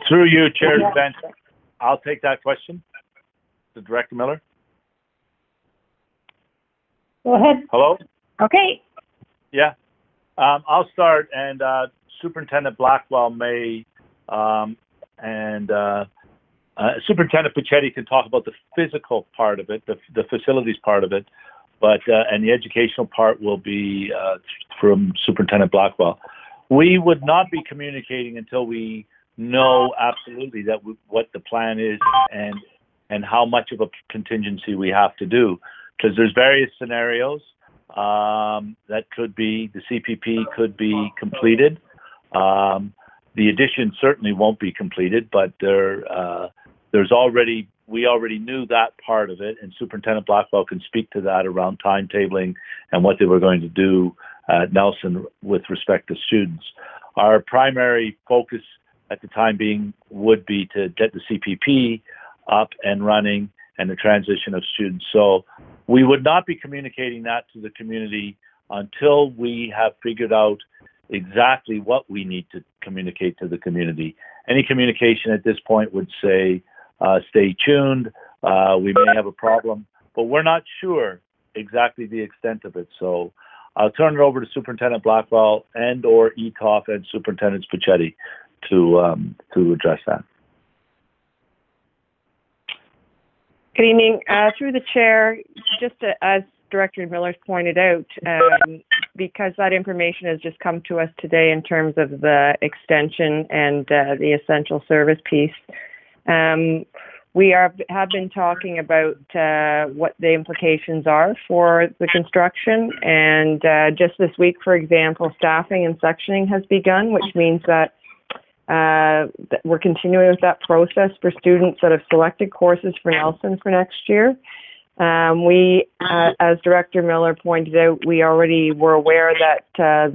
Through you, Chair Benson, I'll take that question. To Director Miller. Go ahead. Hello? Okay. Yeah. I'll start, and Superintendent Blackwell may, and Superintendent Pichetti can talk about the physical part of it, the facilities part of it, but and the educational part will be from Superintendent Blackwell. We would not be communicating until we know absolutely that what the plan is and how much of a contingency we have to do, because there's various scenarios that could be, the CPP could be completed. The addition certainly won't be completed, but there's already, we already knew that part of it, and Superintendent Blackwell can speak to that around timetabling and what they were going to do at Nelson with respect to students. Our primary focus at the time being would be to get the CPP up and running and the transition of students. So we would not be communicating that to the community until we have figured out exactly what we need to communicate to the community. Any communication at this point would say, stay tuned, we may have a problem, but we're not sure exactly the extent of it. So I'll turn it over to Superintendent Blackwell and or ETOF and Superintendent Pichetti to address that. Good evening. Through the chair, just as Director Miller's pointed out, because that information has just come to us today in terms of the extension and the essential service piece, we have been talking about what the implications are for the construction. And just this week, for example, staffing and sectioning has begun, which means that we're continuing with that process for students that have selected courses for Nelson for next year. We, as Director Miller pointed out, we already were aware that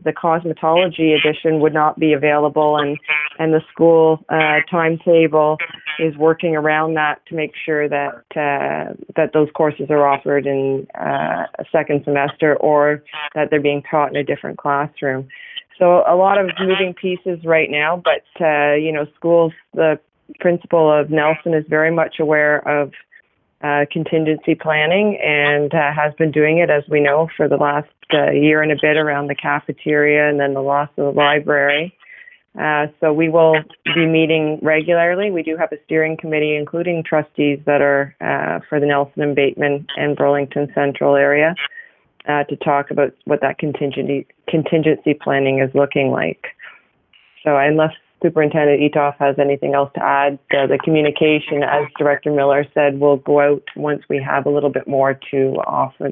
the cosmetology edition would not be available, and the school timetable is working around that to make sure that that those courses are offered in a second semester, or that they're being taught in a different classroom. So a lot of moving pieces right now, but schools, the principal of Nelson is very much aware of contingency planning and has been doing it, as we know, for the last year and a bit around the cafeteria and then the loss of the library. So we will be meeting regularly. We do have a steering committee, including trustees that are for the Nelson and Bateman and Burlington Central area, to talk about what that contingency planning is looking like. So unless Superintendent Etoff has anything else to add, the communication, as Director Miller said, will go out once we have a little bit more to offer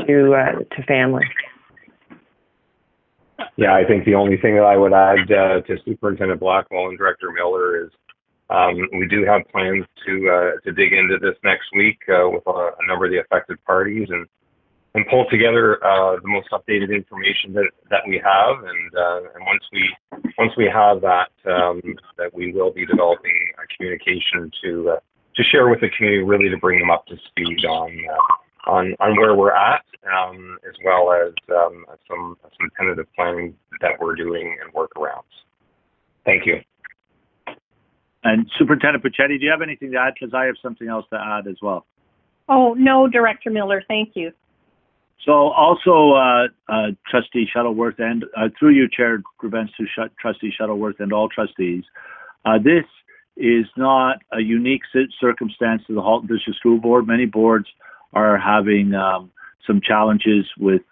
to families. Yeah, I think the only thing that I would add to Superintendent Blackwell and Director Miller is we do have plans to dig into this next week with a number of the affected parties and pull together the most updated information that we have, and once we have that, that we will be developing a communication to share with the community, really to bring them up to speed on where we're at, as well as some tentative planning that we're doing and workarounds. Thank you. And Superintendent Puccetti, do you have anything to add? Because I have something else to add as well. Oh, no, Director Miller, thank you. So also, Trustee Shuttleworth, and through you, Chair Grubens, to Trustee Shuttleworth and all trustees, this is not a unique circumstance to the Halton District School Board. Many boards are having some challenges with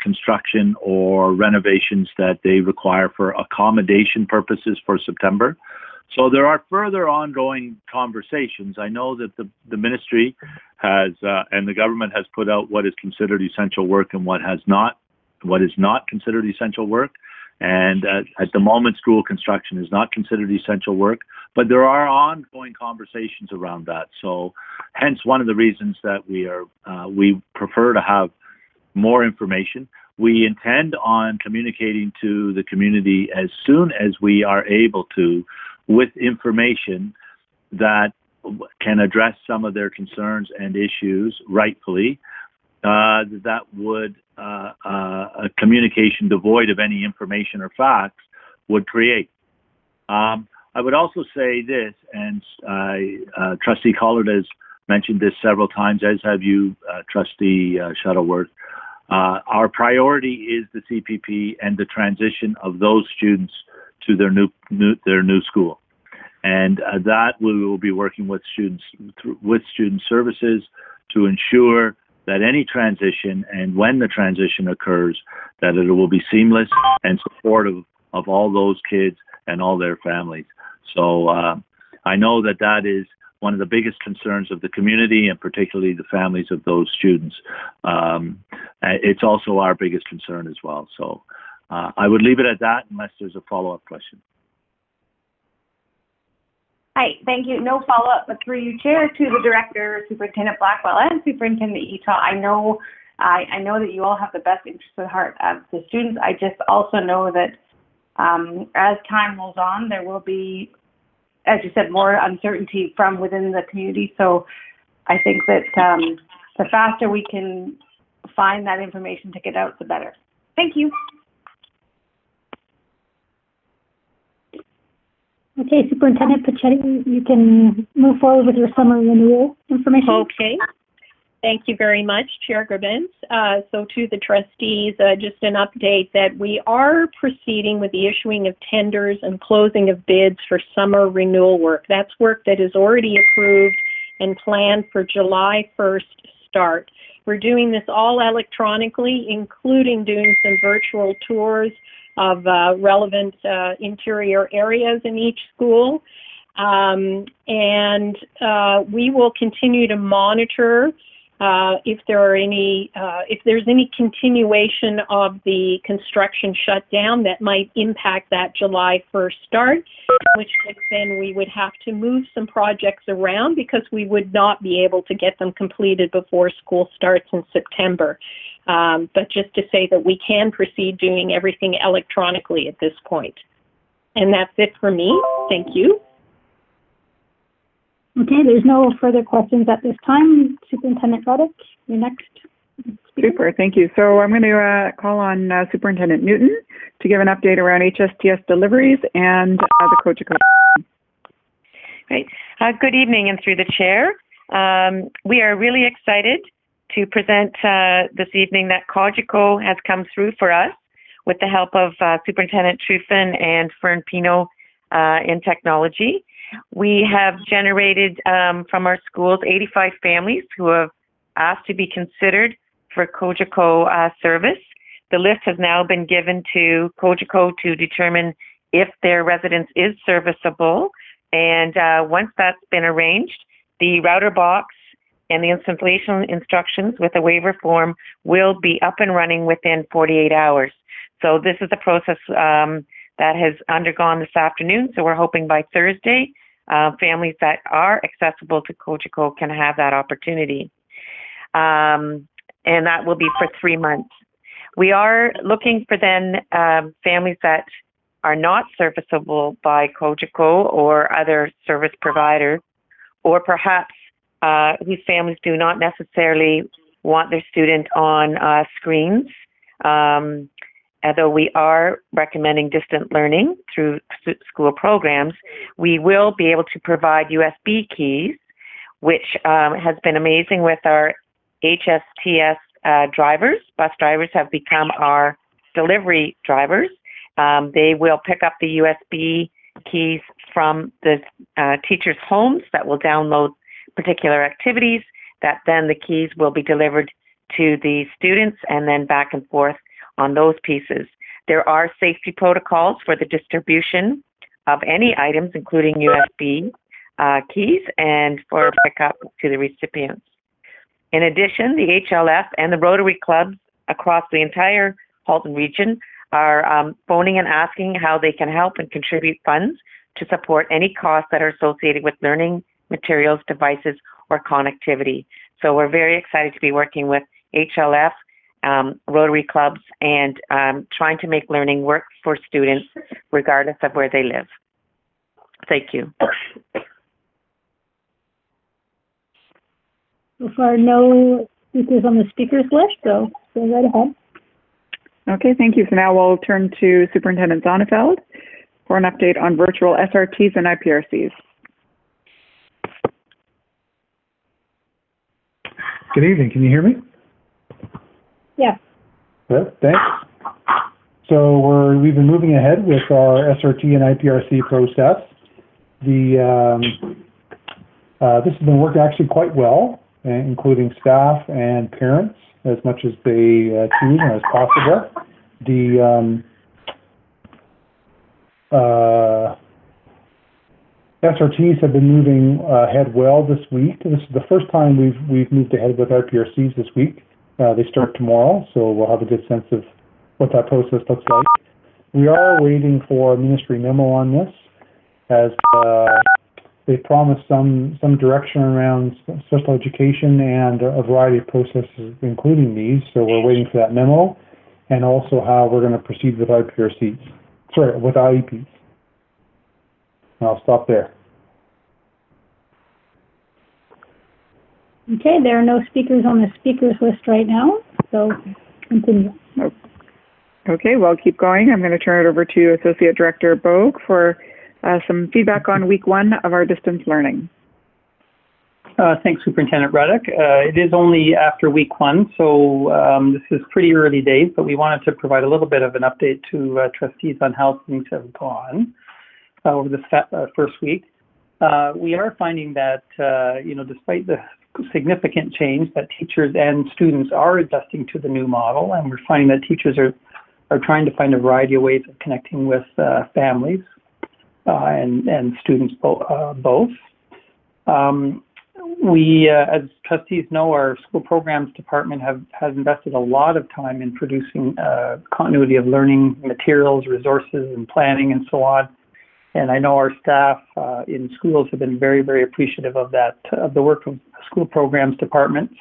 construction or renovations that they require for accommodation purposes for September. So there are further ongoing conversations. I know that the ministry has and the government has put out what is considered essential work and what is not considered essential work. And at the moment, school construction is not considered essential work, but there are ongoing conversations around that. So hence one of the reasons that we prefer to have more information. We intend on communicating to the community as soon as we are able to, with information that can address some of their concerns and issues rightfully, that would a communication devoid of any information or facts would create. I would also say this, and Trustee Collard has mentioned this several times, as have you, Trustee Shuttleworth. Our priority is the CPP and the transition of those students to their new school, and that we will be working with student services to ensure that any transition, and when the transition occurs, that it will be seamless and supportive of all those kids and all their families. So I know that is one of the biggest concerns of the community, and particularly the families of those students. It's also our biggest concern as well. So I would leave it at that unless there's a follow-up question. Hi, thank you. No follow-up, but through you, Chair, to the Director, Superintendent Blackwell, and Superintendent Ito. I know that you all have the best interests at heart of the students. I just also know that as time rolls on, there will be, as you said, more uncertainty from within the community. So I think that the faster we can find that information to get out, the better. Thank you. Okay, Superintendent Puccetti, you can move forward with your summer renewal information. Okay. Thank you very much, Chair Grubens. So to the trustees, just an update that we are proceeding with the issuing of tenders and closing of bids for summer renewal work. That's work that is already approved and planned for July 1st start. We're doing this all electronically, including doing some virtual tours of relevant interior areas in each school. And we will continue to monitor if there's any continuation of the construction shutdown that might impact that July 1st start, which then we would have to move some projects around because we would not be able to get them completed before school starts in September. But just to say that we can proceed doing everything electronically at this point. And that's it for me. Thank you. Okay, there's no further questions at this time. Superintendent Roddick, you're next. Super, thank you. So I'm going to call on Superintendent Newton to give an update around HSTS deliveries and the Cogeco. Great. Good evening, and through the chair. We are really excited to present this evening that Cogeco has come through for us with the help of Superintendent Truffin and Fern Pino in technology. We have generated from our schools 85 families who have asked to be considered for Cogeco service. The list has now been given to Cogeco to determine if their residence is serviceable. And once that's been arranged, the router box and the installation instructions with a waiver form will be up and running within 48 hours. So this is the process that has undergone this afternoon. So we're hoping by Thursday, families that are accessible to Cogeco can have that opportunity. And that will be for 3 months. We are looking for then families that are not serviceable by Cogeco or other service providers, or perhaps whose families do not necessarily want their student on screens. Although we are recommending distant learning through school programs, we will be able to provide USB keys, which has been amazing with our HSTS drivers. Bus drivers have become our delivery drivers. They will pick up the USB keys from the teachers' homes that will download particular activities, that then the keys will be delivered to the students and then back and forth on those pieces. There are safety protocols for the distribution of any items, including USB keys, and for pickup to the recipients. In addition, the HLF and the Rotary clubs across the entire Halton region are phoning and asking how they can help and contribute funds to support any costs that are associated with learning materials, devices, or connectivity. So we're very excited to be working with HLF, Rotary clubs, and trying to make learning work for students regardless of where they live. Thank you. So far, no speakers on the speakers list, so go right ahead. Okay, thank you. So now we'll turn to Superintendent Zonneveld for an update on virtual SRTs and IPRCs. Good evening. Can you hear me? Yeah. Good. Thanks. So we've been moving ahead with our SRT and IPRC process. This has been working actually quite well, including staff and parents as much as they choose and as possible. The SRTs have been moving ahead well this week. This is the first time we've moved ahead with IPRCs this week. They start tomorrow, so we'll have a good sense of what that process looks like. We are waiting for a ministry memo on this, as they promised some direction around special education and a variety of processes, including these. So we're waiting for that memo, and also how we're going to proceed with IPRCs. Sorry, with IEPs. I'll stop there. Okay, there are no speakers on the speakers list right now, so continue. Okay, well, keep going. I'm going to turn it over to Associate Director Bogue for some feedback on week 1 of our distance learning. Thanks, Superintendent Ruddock. It is only after week 1, so this is pretty early days, but we wanted to provide a little bit of an update to trustees on how things have gone over this first week. We are finding that, despite the significant change, that teachers and students are adjusting to the new model, and we're finding that teachers are trying to find a variety of ways of connecting with families and students both. We, as trustees know, our school programs department has invested a lot of time in producing continuity of learning materials, resources, and planning, and so on. And I know our staff in schools have been very, very appreciative of that, of the work of school programs departments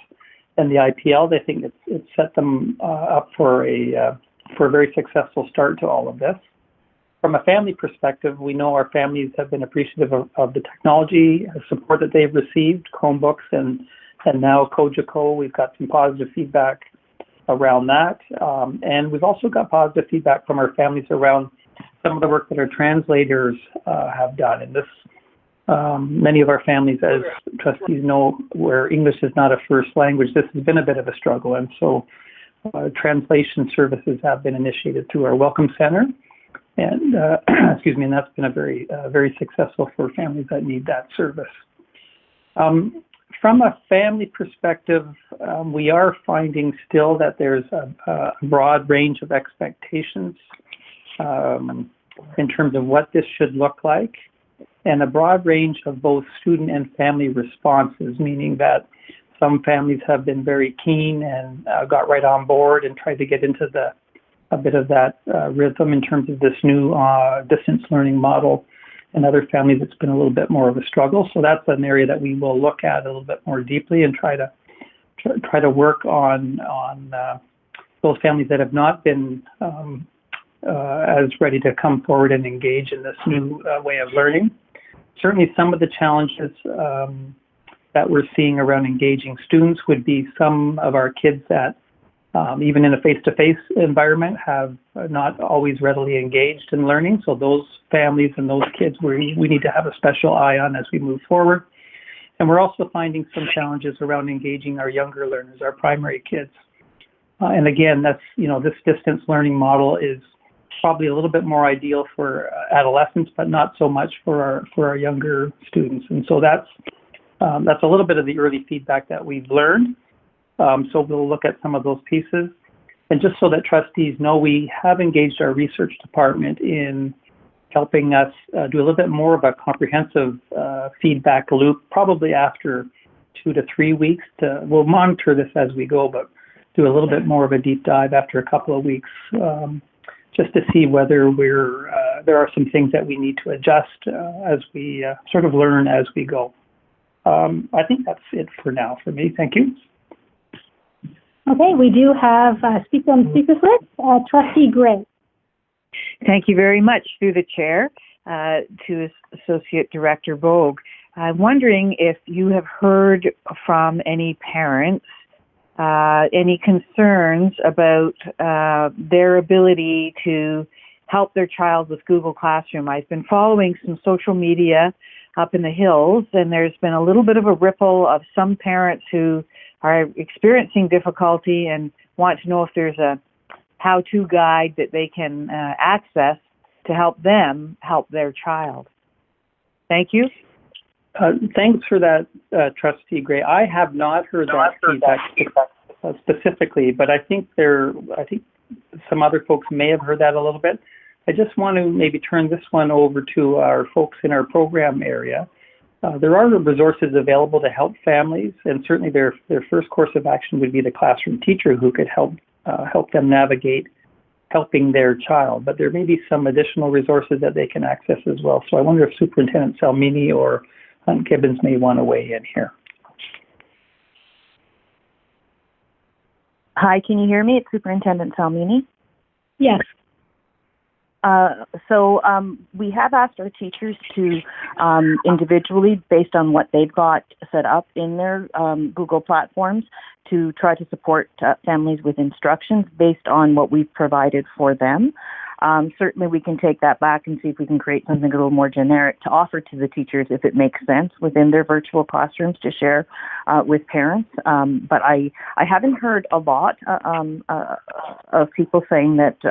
and the IPL. They think it's set them up for a very successful start to all of this. From a family perspective, we know our families have been appreciative of the technology support that they've received, Chromebooks, and now Cogeco. We've got some positive feedback around that. And we've also got positive feedback from our families around some of the work that our translators have done. And this, many of our families, as trustees know, where English is not a first language, this has been a bit of a struggle. And so translation services have been initiated through our Welcome Center. And, and that's been a very successful for families that need that service. From a family perspective, we are finding still that there's a broad range of expectations in terms of what this should look like, and a broad range of both student and family responses, meaning that some families have been very keen and got right on board and tried to get into a bit of that rhythm in terms of this new distance learning model. In other families, it's been a little bit more of a struggle. So that's an area that we will look at a little bit more deeply and try to work on those families that have not been as ready to come forward and engage in this new way of learning. Certainly, some of the challenges that we're seeing around engaging students would be some of our kids that even in a face-to-face environment, have not always readily engaged in learning. So those families and those kids we need to have a special eye on as we move forward. And we're also finding some challenges around engaging our younger learners, our primary kids. And again, that's, this distance learning model is probably a little bit more ideal for adolescents, but not so much for our younger students. And so that's a little bit of the early feedback that we've learned. So we'll look at some of those pieces. And just so that trustees know, we have engaged our research department in helping us do a little bit more of a comprehensive feedback loop, probably after 2 to 3 weeks. We'll monitor this as we go, but do a little bit more of a deep dive after a couple of weeks, just to see whether there are some things that we need to adjust as we sort of learn as we go. I think that's it for now for me. Thank you. Okay, we do have a speaker on the speakers list, Trustee Gray. Thank you very much, through the chair, to Associate Director Bogue. I'm wondering if you have heard from any parents any concerns about their ability to help their child with Google Classroom. I've been following some social media up in the hills, and there's been a little bit of a ripple of some parents who are experiencing difficulty and want to know if there's a how-to guide that they can access to help them help their child. Thank you. Thanks for that, Trustee Gray. I have not heard that feedback specifically, but I think some other folks may have heard that a little bit. I just want to maybe turn this one over to our folks in our program area. There are resources available to help families, and certainly their first course of action would be the classroom teacher who could help them navigate helping their child. But there may be some additional resources that they can access as well. So I wonder if Superintendent Salmini or Hunt Gibbons may want to weigh in here. Hi, can you hear me? It's Superintendent Salmini. Yes. So we have asked our teachers to individually, based on what they've got set up in their Google platforms, to try to support families with instructions based on what we've provided for them. Certainly we can take that back and see if we can create something a little more generic to offer to the teachers if it makes sense within their virtual classrooms to share with parents. But I haven't heard a lot of people saying that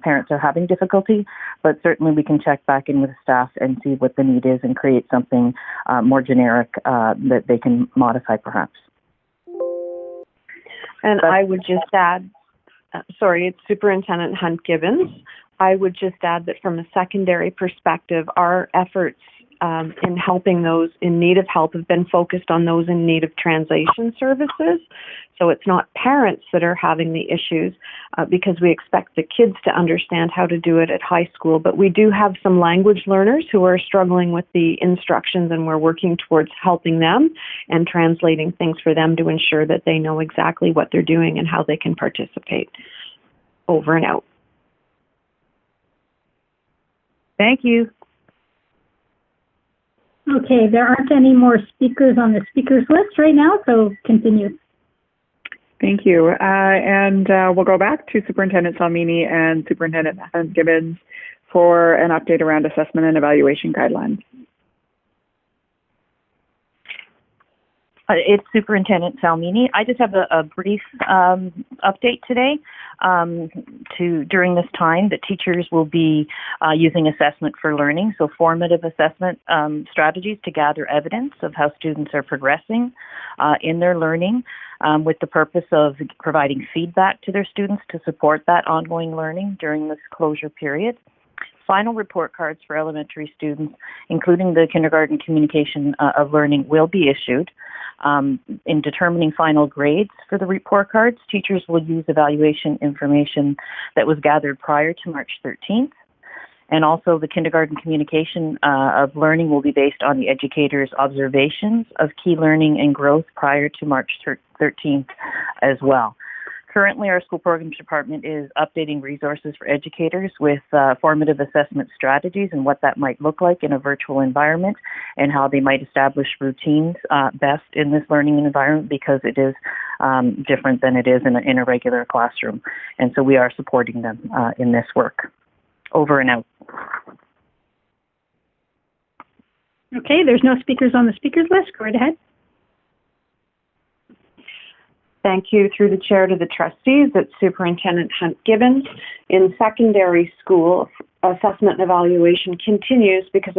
parents are having difficulty, but certainly we can check back in with staff and see what the need is and create something more generic that they can modify perhaps. And I would just add, it's Superintendent Hunt Gibbons. I would just add that from a secondary perspective, our efforts in helping those in need of help have been focused on those in need of translation services. So it's not parents that are having the issues because we expect the kids to understand how to do it at high school. But we do have some language learners who are struggling with the instructions, and we're working towards helping them and translating things for them to ensure that they know exactly what they're doing and how they can participate. Over and out. Thank you. Okay, there aren't any more speakers on the speakers list right now, so continue. Thank you. And we'll go back to Superintendent Salmini and Superintendent Gibbons for an update around assessment and evaluation guidelines. It's Superintendent Salmini. I just have a brief update today. During this time, the teachers will be using assessment for learning, so formative assessment strategies to gather evidence of how students are progressing in their learning, with the purpose of providing feedback to their students to support that ongoing learning during this closure period. final report cards for elementary students, including the kindergarten communication of learning, will be issued. In determining final grades for the report cards, teachers will use evaluation information that was gathered prior to March 13th. And also the kindergarten communication of learning will be based on the educator's observations of key learning and growth prior to March 13th as well. Currently, our school programs department is updating resources for educators with formative assessment strategies and what that might look like in a virtual environment and how they might establish routines best in this learning environment, because it is different than it is in a regular classroom. And so we are supporting them in this work. Over and out. Okay, there's no speakers on the speakers list. Go right ahead. Thank you. Through the chair to the trustees, that's Superintendent Hunt-Gibbons. In secondary school, assessment and evaluation continues because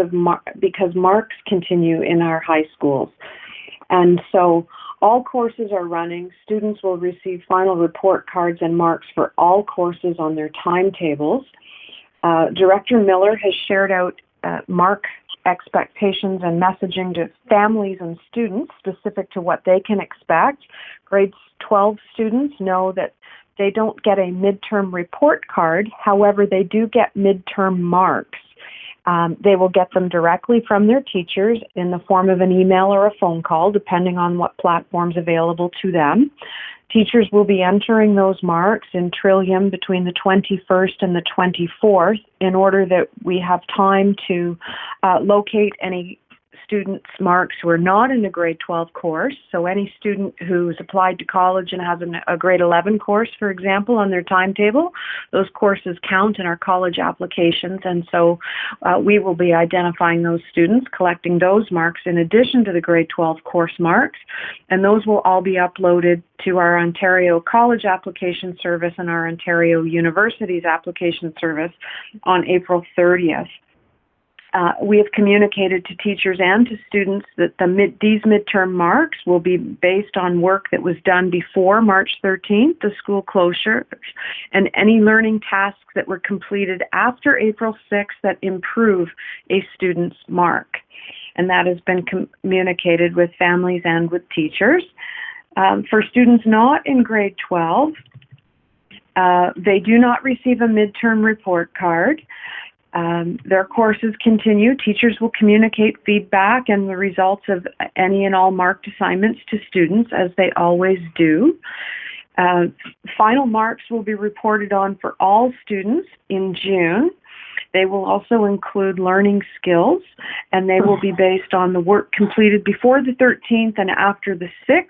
marks continue in our high schools. And so all courses are running. Students will receive final report cards and marks for all courses on their timetables. Director Miller has shared out mark expectations and messaging to families and students specific to what they can expect. Grades 12 students know that they don't get a midterm report card. However, they do get midterm marks. They will get them directly from their teachers in the form of an email or a phone call, depending on what platform's available to them. Teachers will be entering those marks in Trillium between the 21st and the 24th in order that we have time to locate any students' marks who are not in a grade 12 course. So any student who's applied to college and has a grade 11 course, for example, on their timetable, those courses count in our college applications. And so we will be identifying those students, collecting those marks in addition to the grade 12 course marks. And those will all be uploaded to our Ontario College Application Service and our Ontario Universities Application Service on April 30th. We have communicated to teachers and to students that these midterm marks will be based on work that was done before March 13th, the school closure, and any learning tasks that were completed after April 6th that improve a student's mark. And that has been communicated with families and with teachers. For students not in grade 12, they do not receive a midterm report card. Their courses continue. Teachers will communicate feedback and the results of any and all marked assignments to students, as they always do. Final marks will be reported on for all students in June. They will also include learning skills, and they will be based on the work completed before the 13th and after the 6th.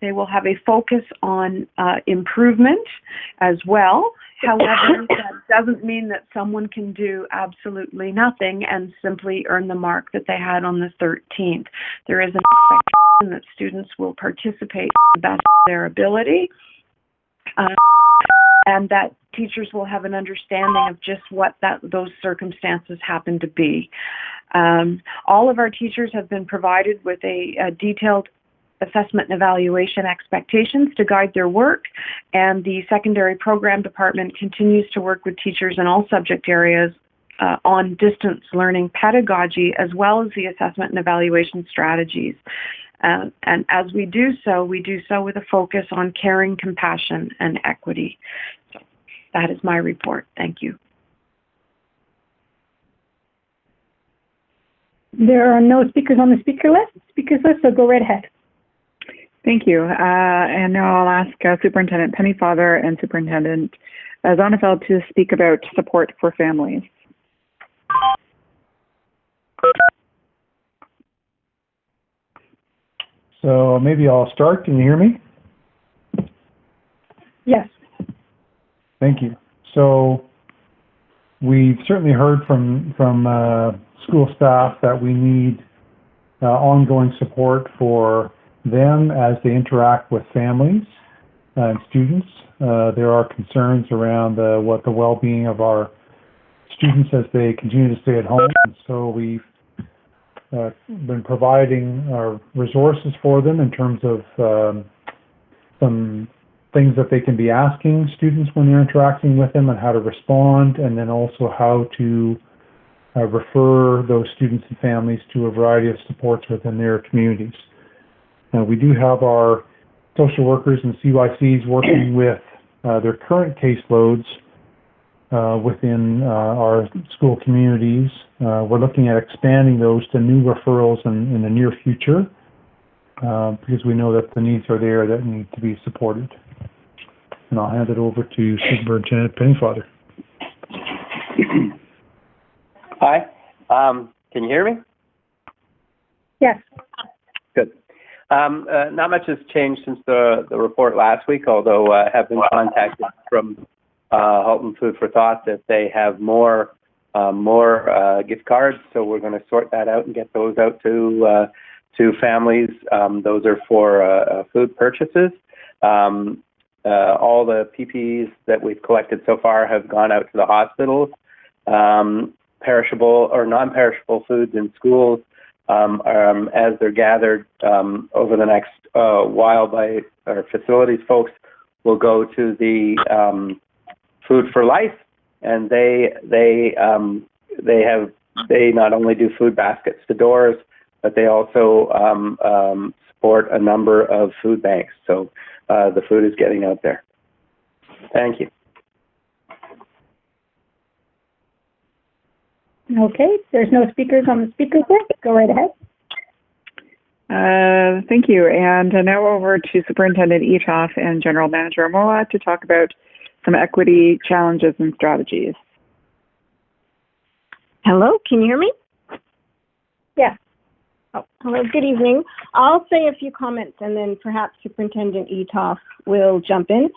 They will have a focus on improvement as well. However, that doesn't mean that someone can do absolutely nothing and simply earn the mark that they had on the 13th. There is an expectation that students will participate to the best of their ability, and that teachers will have an understanding of just what those circumstances happen to be. All of our teachers have been provided with a detailed assessment and evaluation expectations to guide their work, and the secondary program department continues to work with teachers in all subject areas on distance learning pedagogy, as well as the assessment and evaluation strategies. And as we do so with a focus on caring, compassion, and equity. So that is my report. Thank you. There are no speakers on the speakers list, so go right ahead. Thank you. And now I'll ask Superintendent Pennyfather and Superintendent Zonefeld to speak about support for families. So maybe I'll start. Can you hear me? Yes. Thank you. So we've certainly heard from school staff that we need ongoing support for them as they interact with families and students. There are concerns around what the well-being of our students as they continue to stay at home. And so we've been providing our resources for them in terms of some things that they can be asking students when they're interacting with them and how to respond, and then also how to refer those students and families to a variety of supports within their communities. We do have our social workers and CYCs working with their current caseloads within our school communities. We're looking at expanding those to new referrals in the near future because we know that the needs are there that need to be supported. And I'll hand it over to Superintendent Pennyfather. Hi. Can you hear me? Yes. Good. Not much has changed since the report last week, although I have been contacted from Halton Food for Thought that they have more gift cards, so we're going to sort that out and get those out to families. Those are for food purchases. All the PPEs that we've collected so far have gone out to the hospitals. Perishable or non-perishable foods in schools, as they're gathered over the next while by our facilities folks, will go to the Food for Life, and they not only do food baskets to doors, but they also support a number of food banks. So the food is getting out there. Thank you. Okay, there's no speakers on the speaker list. Go right ahead. Thank you. And now over to Superintendent Etoff and General Manager Moa to talk about some equity challenges and strategies. Hello, can you hear me? Yes. Oh, hello, good evening. I'll say a few comments and then perhaps Superintendent Etoff will jump in.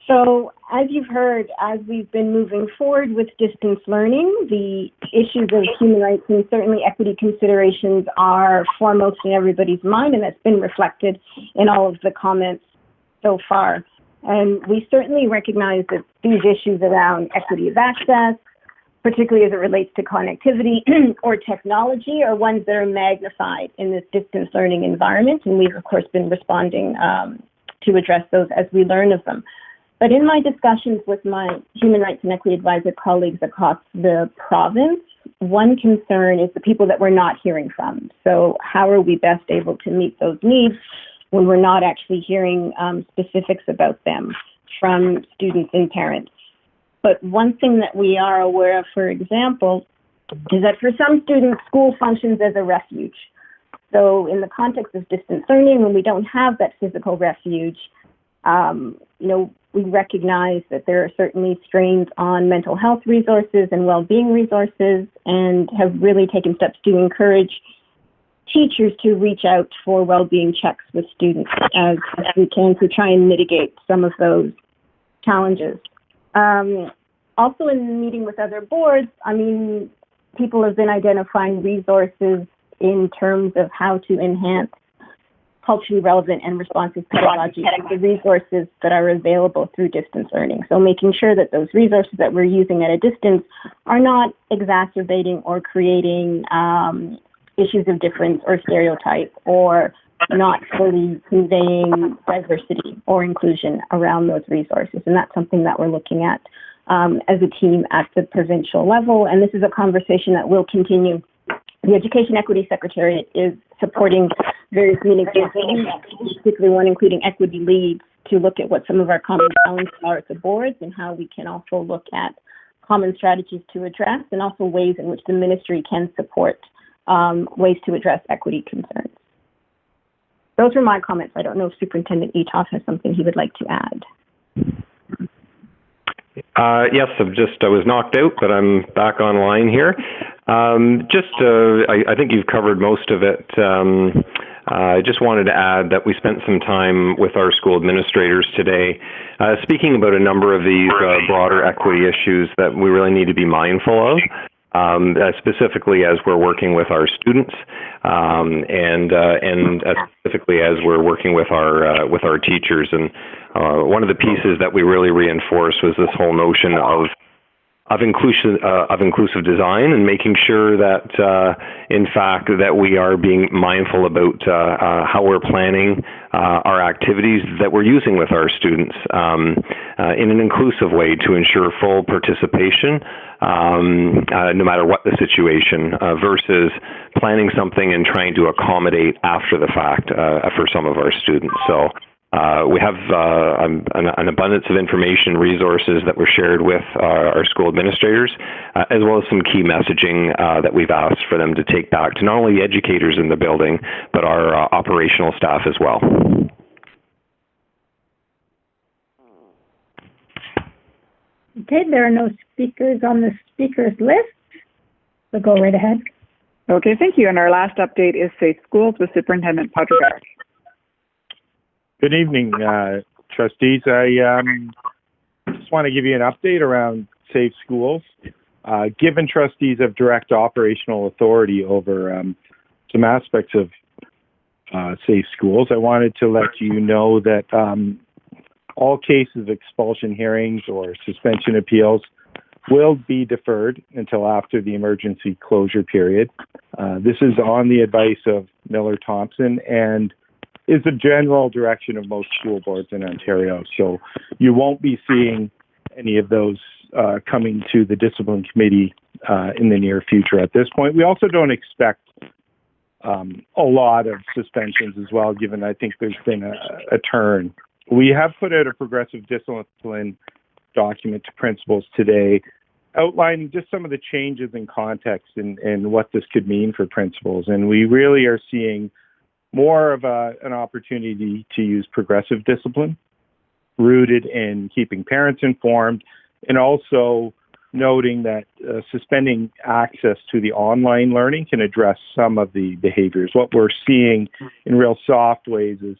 So as you've heard, as we've been moving forward with distance learning, the issues of human rights and certainly equity considerations are foremost in everybody's mind, and that's been reflected in all of the comments so far. And we certainly recognize that these issues around equity of access, particularly as it relates to connectivity or technology, are ones that are magnified in this distance learning environment, and we've of course been responding to address those as we learn of them. But in my discussions with my Human Rights and Equity Advisor colleagues across the province, one concern is the people that we're not hearing from. So how are we best able to meet those needs when we're not actually hearing specifics about them from students and parents? But one thing that we are aware of, for example, is that for some students, school functions as a refuge. So in the context of distance learning, when we don't have that physical refuge, we recognize that there are certainly strains on mental health resources and well-being resources, and have really taken steps to encourage teachers to reach out for well-being checks with students as we can to try and mitigate some of those challenges. Also in meeting with other boards, people have been identifying resources in terms of how to enhance culturally relevant and responsive pedagogy and the resources that are available through distance learning. So making sure that those resources that we're using at a distance are not exacerbating or creating issues of difference or stereotype, or not fully conveying diversity or inclusion around those resources. And that's something that we're looking at as a team at the provincial level. And this is a conversation that will continue. The Education Equity Secretariat is supporting various meetings, particularly one including equity leads, to look at what some of our common challenges are at the boards and how we can also look at common strategies to address, and also ways in which the ministry can support ways to address equity concerns. Those are my comments. I don't know if Superintendent Etoff has something he would like to add. Yes, I was knocked out, but I'm back online here. I think you've covered most of it. I just wanted to add that we spent some time with our school administrators today speaking about a number of these broader equity issues that we really need to be mindful of. Specifically as we're working with our students, and specifically as we're working with our teachers. And one of the pieces that we really reinforced was this whole notion of of inclusive design, and making sure that, in fact, that we are being mindful about how we're planning our activities that we're using with our students in an inclusive way to ensure full participation, no matter what the situation, versus planning something and trying to accommodate after the fact for some of our students. So we have an abundance of information, resources that were shared with our school administrators, as well as some key messaging that we've asked for them to take back to not only educators in the building, but our operational staff as well. Okay, there are no speakers on the speakers list, so go right ahead. Okay, thank you. And our last update is Safe Schools with Superintendent Padraig. Good evening, trustees. I just want to give you an update around Safe Schools. Given trustees have direct operational authority over some aspects of Safe Schools, I wanted to let you know that all cases of expulsion hearings or suspension appeals will be deferred until after the emergency closure period. This is on the advice of Miller Thompson and is the general direction of most school boards in Ontario. So you won't be seeing any of those coming to the discipline committee in the near future at this point. We also don't expect a lot of suspensions as well, given I think there's been a turn. We have put out a progressive discipline document to principals today, outlining just some of the changes in context and what this could mean for principals. And we really are seeing more of an opportunity to use progressive discipline, rooted in keeping parents informed, and also noting that suspending access to the online learning can address some of the behaviors. What we're seeing in real soft ways is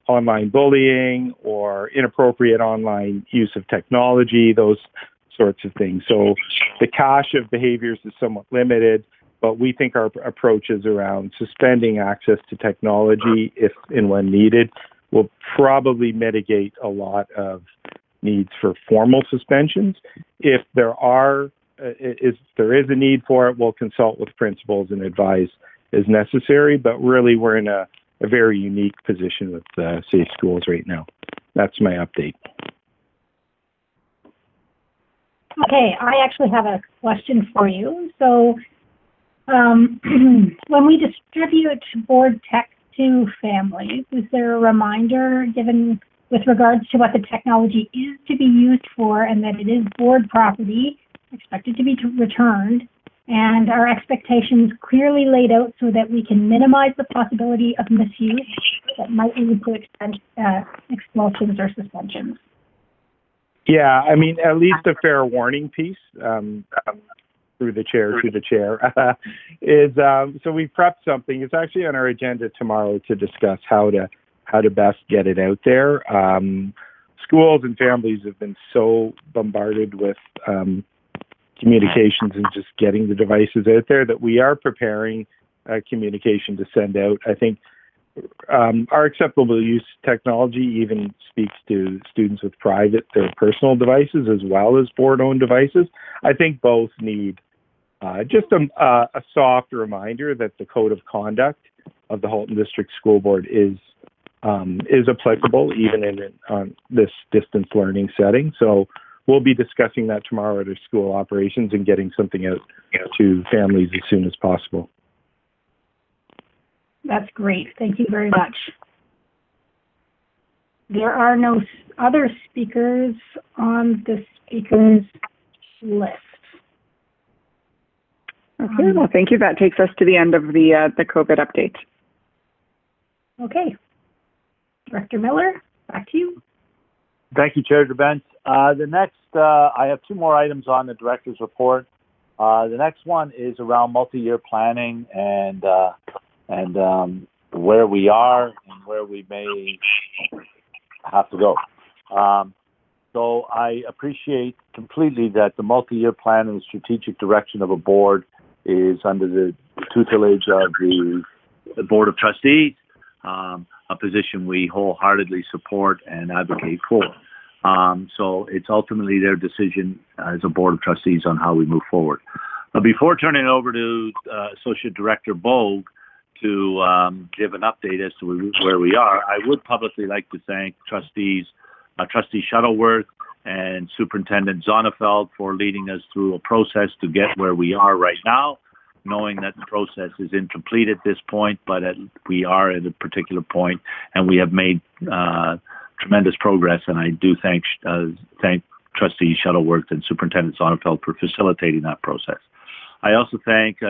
online bullying or inappropriate online use of technology, those sorts of things. So the cache of behaviors is somewhat limited, but we think our approaches around suspending access to technology, if and when needed, will probably mitigate a lot of needs for formal suspensions. If there is a need for it, we'll consult with principals and advise as necessary. But really, we're in a very unique position with Safe Schools right now. That's my update. Okay, I actually have a question for you. So when we distribute board text to families, is there a reminder given with regards to what the technology is to be used for and that it is board property, expected to be returned, and our expectations clearly laid out so that we can minimize the possibility of misuse that might lead to expulsions or suspensions? Yeah, I mean, at least a fair warning piece. Through the chair, is so we prepped something. It's actually on our agenda tomorrow to discuss how to best get it out there. Schools and families have been so bombarded with communications and just getting the devices out there that we are preparing communication to send out. I think our acceptable use technology even speaks to students with their personal devices as well as board-owned devices. I think both need just a soft reminder that the code of conduct of the Halton District School Board is applicable even in this distance learning setting. So we'll be discussing that tomorrow at our school operations and getting something out to families as soon as possible. That's great. Thank you very much. There are no other speakers on the speakers list. Okay, well, thank you. That takes us to the end of the COVID update. Okay. Director Miller, back to you. Thank you, Chair DeBent. The next, I have two more items on the director's report. The next one is around multi-year planning and where we are and where we may have to go. So I appreciate completely that the multi-year plan and strategic direction of a board is under the tutelage of the Board of Trustees, a position we wholeheartedly support and advocate for. So it's ultimately their decision as a Board of Trustees on how we move forward. Before turning it over to Associate Director Bogue to give an update as to where we are, I would publicly like to thank Trustee Shuttleworth and Superintendent Zonnefeld for leading us through a process to get where we are right now, knowing that the process is incomplete at this point, but we are at a particular point, and we have made tremendous progress. And I do thank Trustee Shuttleworth and Superintendent Zonnefeld for facilitating that process. I also thank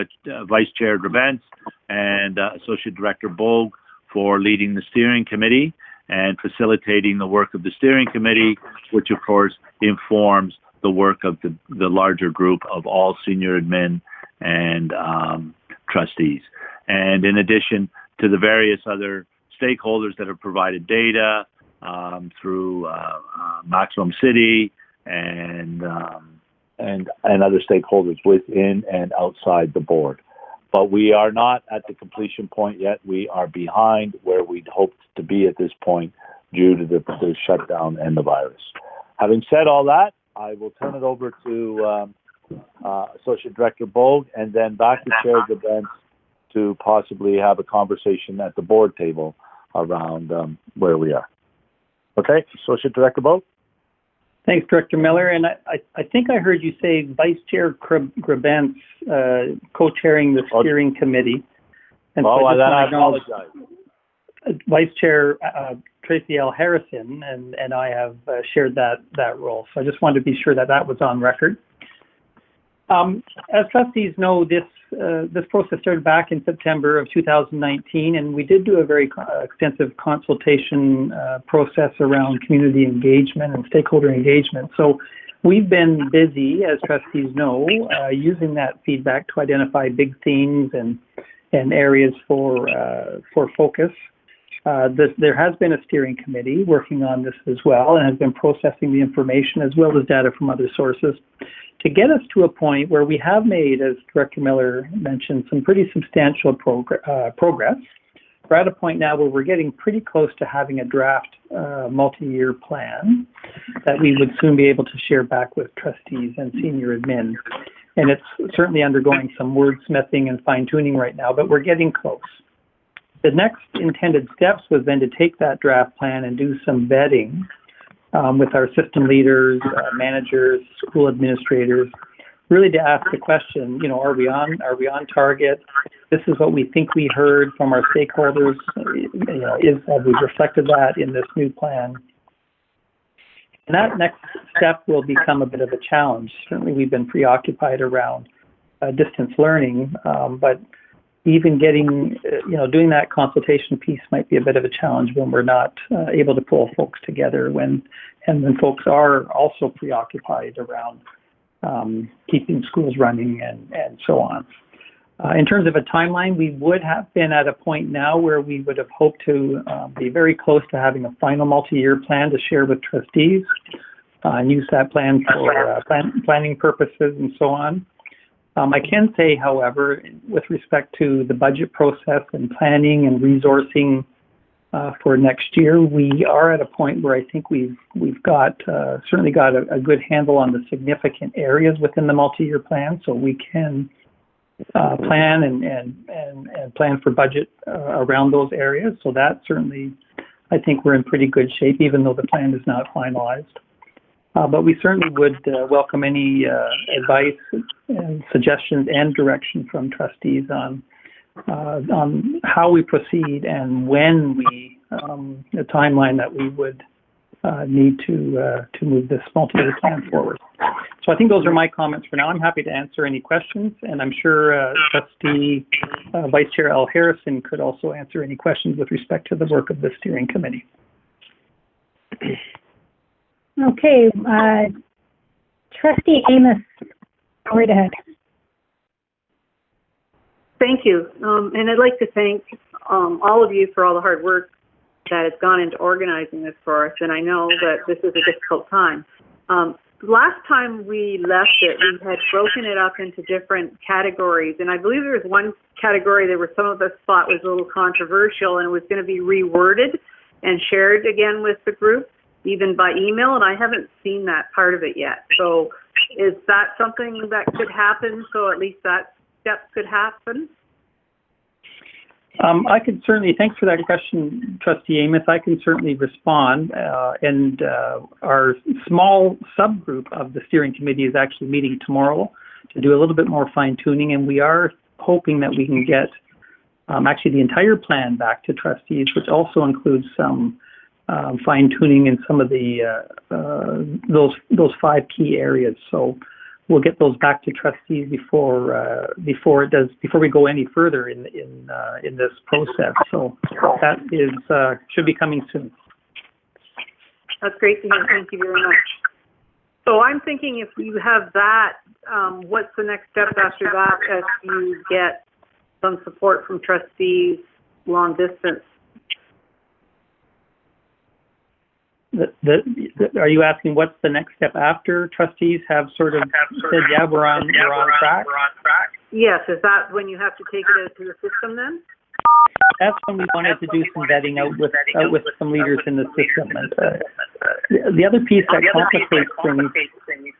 Vice Chair Grabentz and Associate Director Bogue for leading the steering committee and facilitating the work of the steering committee, which of course informs the work of the larger group of all senior admin and trustees. And in addition to the various other stakeholders that have provided data through Maximum City and other stakeholders within and outside the board. But we are not at the completion point yet. We are behind where we'd hoped to be at this point due to the shutdown and the virus. Having said all that, I will turn it over to Associate Director Bogue and then back to Chair Grabentz to possibly have a conversation at the board table around where we are. Okay, Associate Director Bogue? Thanks, Director Miller. And I think I heard you say Vice Chair Grabentz co-chairing the steering committee. And so I apologize. Vice Chair Tracy L. Harrison and I have shared that role. So I just wanted to be sure that was on record. As trustees know, this process started back in September of 2019, and we did do a very extensive consultation process around community engagement and stakeholder engagement. So we've been busy, as trustees know, using that feedback to identify big themes and areas for focus. There has been a steering committee working on this as well and has been processing the information as well as data from other sources to get us to a point where we have made, as Director Miller mentioned, some pretty substantial progress. We're at a point now where we're getting pretty close to having a draft multi-year plan that we would soon be able to share back with trustees and senior admin. And it's certainly undergoing some wordsmithing and fine-tuning right now, but we're getting close. The next intended steps was then to take that draft plan and do some vetting with our system leaders, managers, school administrators, really to ask the question, are we on target? This is what we think we heard from our stakeholders. Have we reflected that in this new plan? And that next step will become a bit of a challenge. Certainly we've been preoccupied around distance learning, but even getting, doing that consultation piece might be a bit of a challenge when we're not able to pull folks together when folks are also preoccupied around keeping schools running and so on. In terms of a timeline, we would have been at a point now where we would have hoped to be very close to having a final multi-year plan to share with trustees and use that plan for planning purposes and so on. I can say, however, with respect to the budget process and planning and resourcing for next year, we are at a point where I think we've got certainly got a good handle on the significant areas within the multi-year plan, so we can plan and plan for budget around those areas. So that certainly, I think we're in pretty good shape, even though the plan is not finalized. But we certainly would welcome any advice and suggestions and direction from trustees on how we proceed and when the timeline that we would need to move this multi-year plan forward. So I think those are my comments for now. I'm happy to answer any questions, and I'm sure Trustee Vice Chair L. Harrison could also answer any questions with respect to the work of the steering committee. Okay, Trustee Amos, go right ahead. Thank you. And I'd like to thank all of you for all the hard work that has gone into organizing this for us. And I know that this is a difficult time. Last time we left it, we had broken it up into different categories. And I believe there was one category that some of us thought was a little controversial and it was going to be reworded and shared again with the group. even by email, and I haven't seen that part of it yet. So is that something that could happen? So at least that step could happen? I could certainly, thanks for that question, Trustee Amos. I can certainly respond. And our small subgroup of the steering committee is actually meeting tomorrow to do a little bit more fine tuning. And we are hoping that we can get actually the entire plan back to trustees, which also includes some fine tuning in some of the those 5 key areas. So we'll get those back to trustees before we go any further in this process. So that is should be coming soon. That's great to hear. Thank you very much. So I'm thinking if you have that, what's the next step after that as you get some support from trustees long distance? Are you asking what's the next step after trustees have sort of said, yeah, we're on track? Yes, is that when you have to take it into the system then? That's when we wanted to do some vetting out with some leaders in the system. And, the other piece that complicates things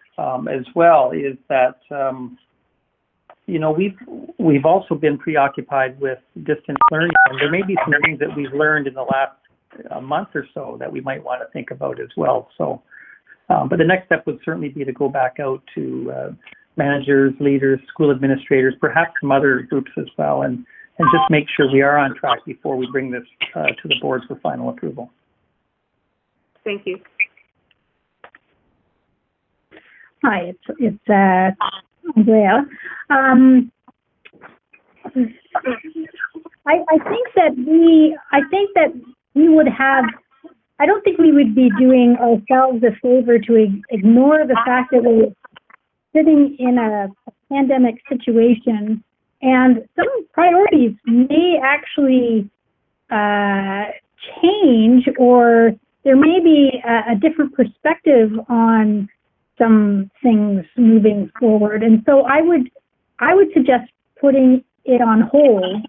as well is that we've also been preoccupied with distance learning, and there may be some things that we've learned in the last a month or so that we might want to think about as well. So, but the next step would certainly be to go back out to managers, leaders, school administrators, perhaps some other groups as well, and just make sure we are on track before we bring this to the board for final approval. Thank you. Hi, it's Andrea. I think that we would have, I don't think we would be doing ourselves a favor to ignore the fact that we're sitting in a pandemic situation, and some priorities may actually change, or there may be a different perspective on some things moving forward. And so I would suggest putting it on hold,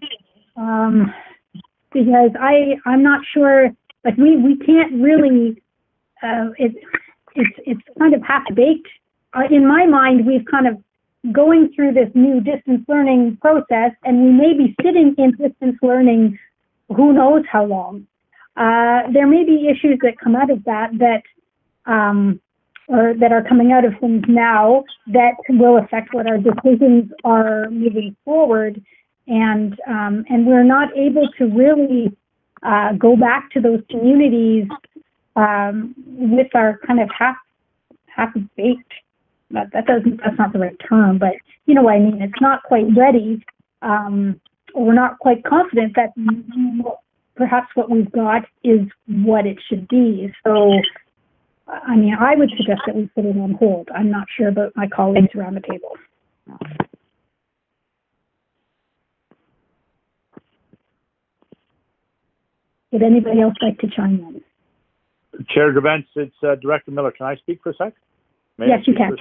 because I'm not sure, like we can't really, it's kind of half-baked. In my mind, we've kind of going through this new distance learning process, and we may be sitting in distance learning who knows how long. There may be issues that come out of that or that are coming out of things now that will affect what our decisions are moving forward. And we're not able to really go back to those communities with our kind of half-baked. That's not the right term, but you know what I mean. It's not quite ready, or we're not quite confident that perhaps what we've got is what it should be. So, I mean, I would suggest that we put it on hold. I'm not sure about my colleagues around the table. Would anybody else like to chime in? Chair Grabentz, it's Director Miller. Can I speak for a sec? Yes, you can.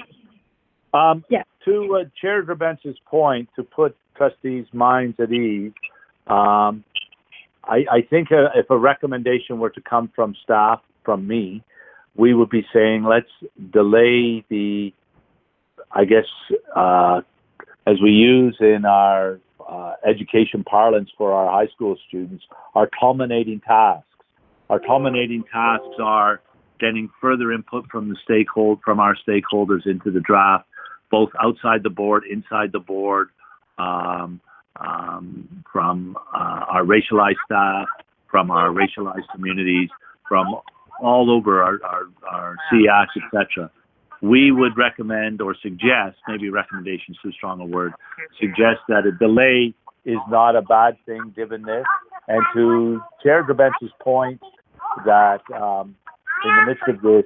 To Chair Grabentz's point, to put trustees' minds at ease, I think if a recommendation were to come from staff, from me, we would be saying let's delay the, I guess, as we use in our education parlance for our high school students, our culminating tasks. Our culminating tasks are getting further input from our stakeholders into the draft, both outside the board, inside the board, from our racialized staff, from our racialized communities, from all over our CIAC, etc. We would recommend or suggest, maybe recommendation is too strong a word, suggest that a delay is not a bad thing given this. And to Chair Grabentz's point that in the midst of this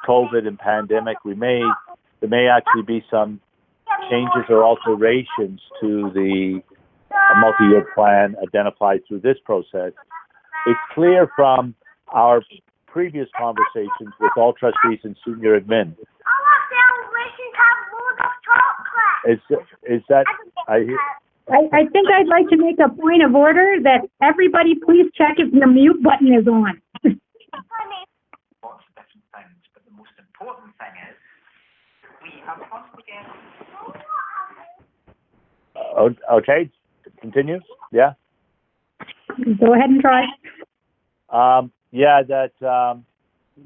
COVID and pandemic, there may actually be some changes or alterations to the multi-year plan identified through this process. It's clear from our previous conversations with all trustees and senior admin. Is that I think I'd like to make a point of order that everybody please check if your mute button is on. Okay, continue. Yeah. Go ahead and try. Yeah, that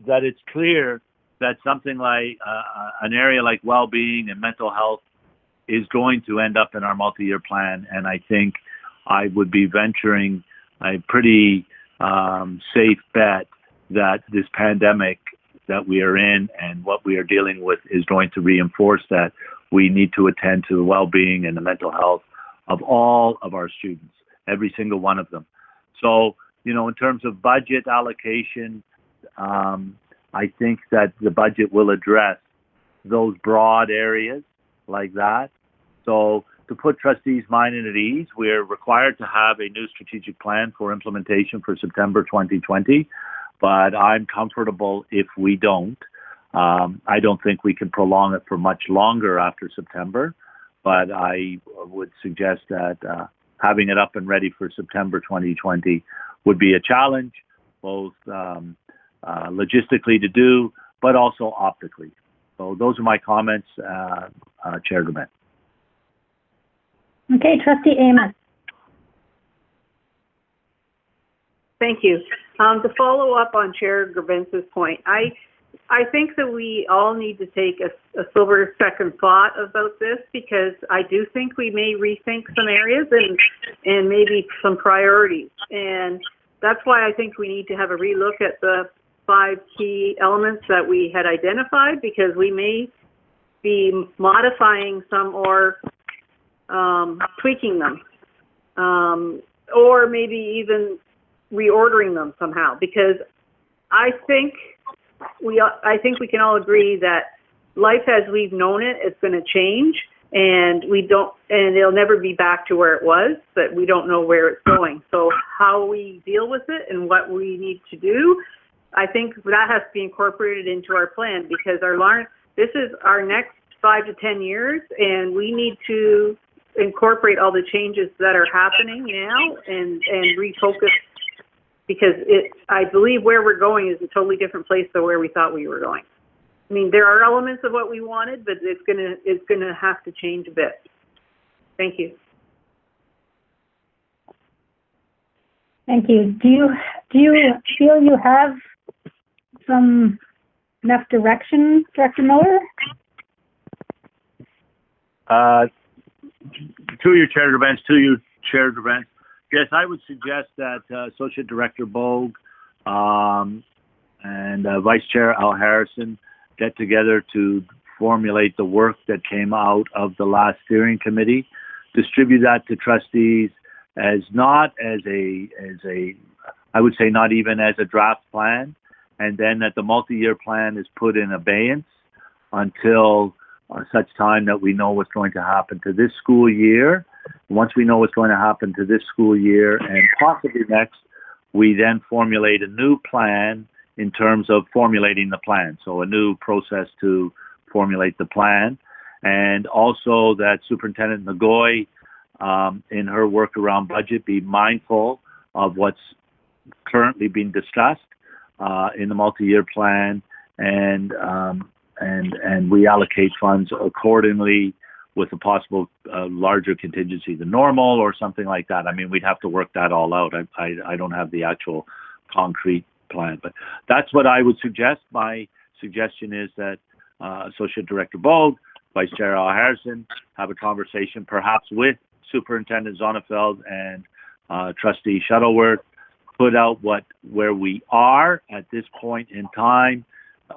it's clear that something like an area like well-being and mental health is going to end up in our multi-year plan, and I think I would be venturing a pretty safe bet that this pandemic that we are in and what we are dealing with is going to reinforce that we need to attend to the well-being and the mental health of all of our students, every single one of them. So, in terms of budget allocation, I think that the budget will address those broad areas like that. So to put trustees' mind at ease, we're required to have a new strategic plan for implementation for September 2020, but I'm comfortable if we don't. I don't think we can prolong it for much longer after September, but I would suggest that having it up and ready for September 2020 would be a challenge, both logistically to do, but also optically. So those are my comments, Chair Grabban. Okay, Trustee Amos. Thank you. To follow up on Chair Grabben's point, I think that we all need to take a sober second thought about this, because I do think we may rethink some areas and maybe some priorities. And that's why I think we need to have a relook at the 5 key elements that we had identified, because we may be modifying some or tweaking them, or maybe even reordering them somehow, because I think we can all agree that life as we've known it is going to change, and it'll never be back to where it was, but we don't know where it's going. So how we deal with it and what we need to do, I think that has to be incorporated into our plan, because this is our next 5 to 10 years, and we need to incorporate all the changes that are happening now and refocus, because I believe where we're going is a totally different place than where we thought we were going. I mean, there are elements of what we wanted, but it's gonna have to change a bit. Thank you. Thank you. Do you feel you have enough direction, Director Miller? To your Chair Grabban, yes, I would suggest that Associate Director Bogue and Vice Chair Al Harrison get together to formulate the work that came out of the last steering committee, distribute that to trustees as not as a I would say not even as a draft plan, and then that the multi-year plan is put in abeyance until such time that we know what's going to happen to this school year. Once we know what's going to happen to this school year and possibly next, we then formulate a new plan in terms of formulating the plan. So a new process to formulate the plan. And also that Superintendent Nagoy, in her work around budget, be mindful of what's currently being discussed in the multi-year plan, and we allocate funds accordingly with a possible larger contingency than normal or something like that. I mean, we'd have to work that all out. I don't have the actual concrete plan, but that's what I would suggest. My suggestion is that Associate Director Bogue, Vice Chair Al Harrison have a conversation perhaps with Superintendent Zonnefeld and Trustee Shuttleworth, put out where we are at this point in time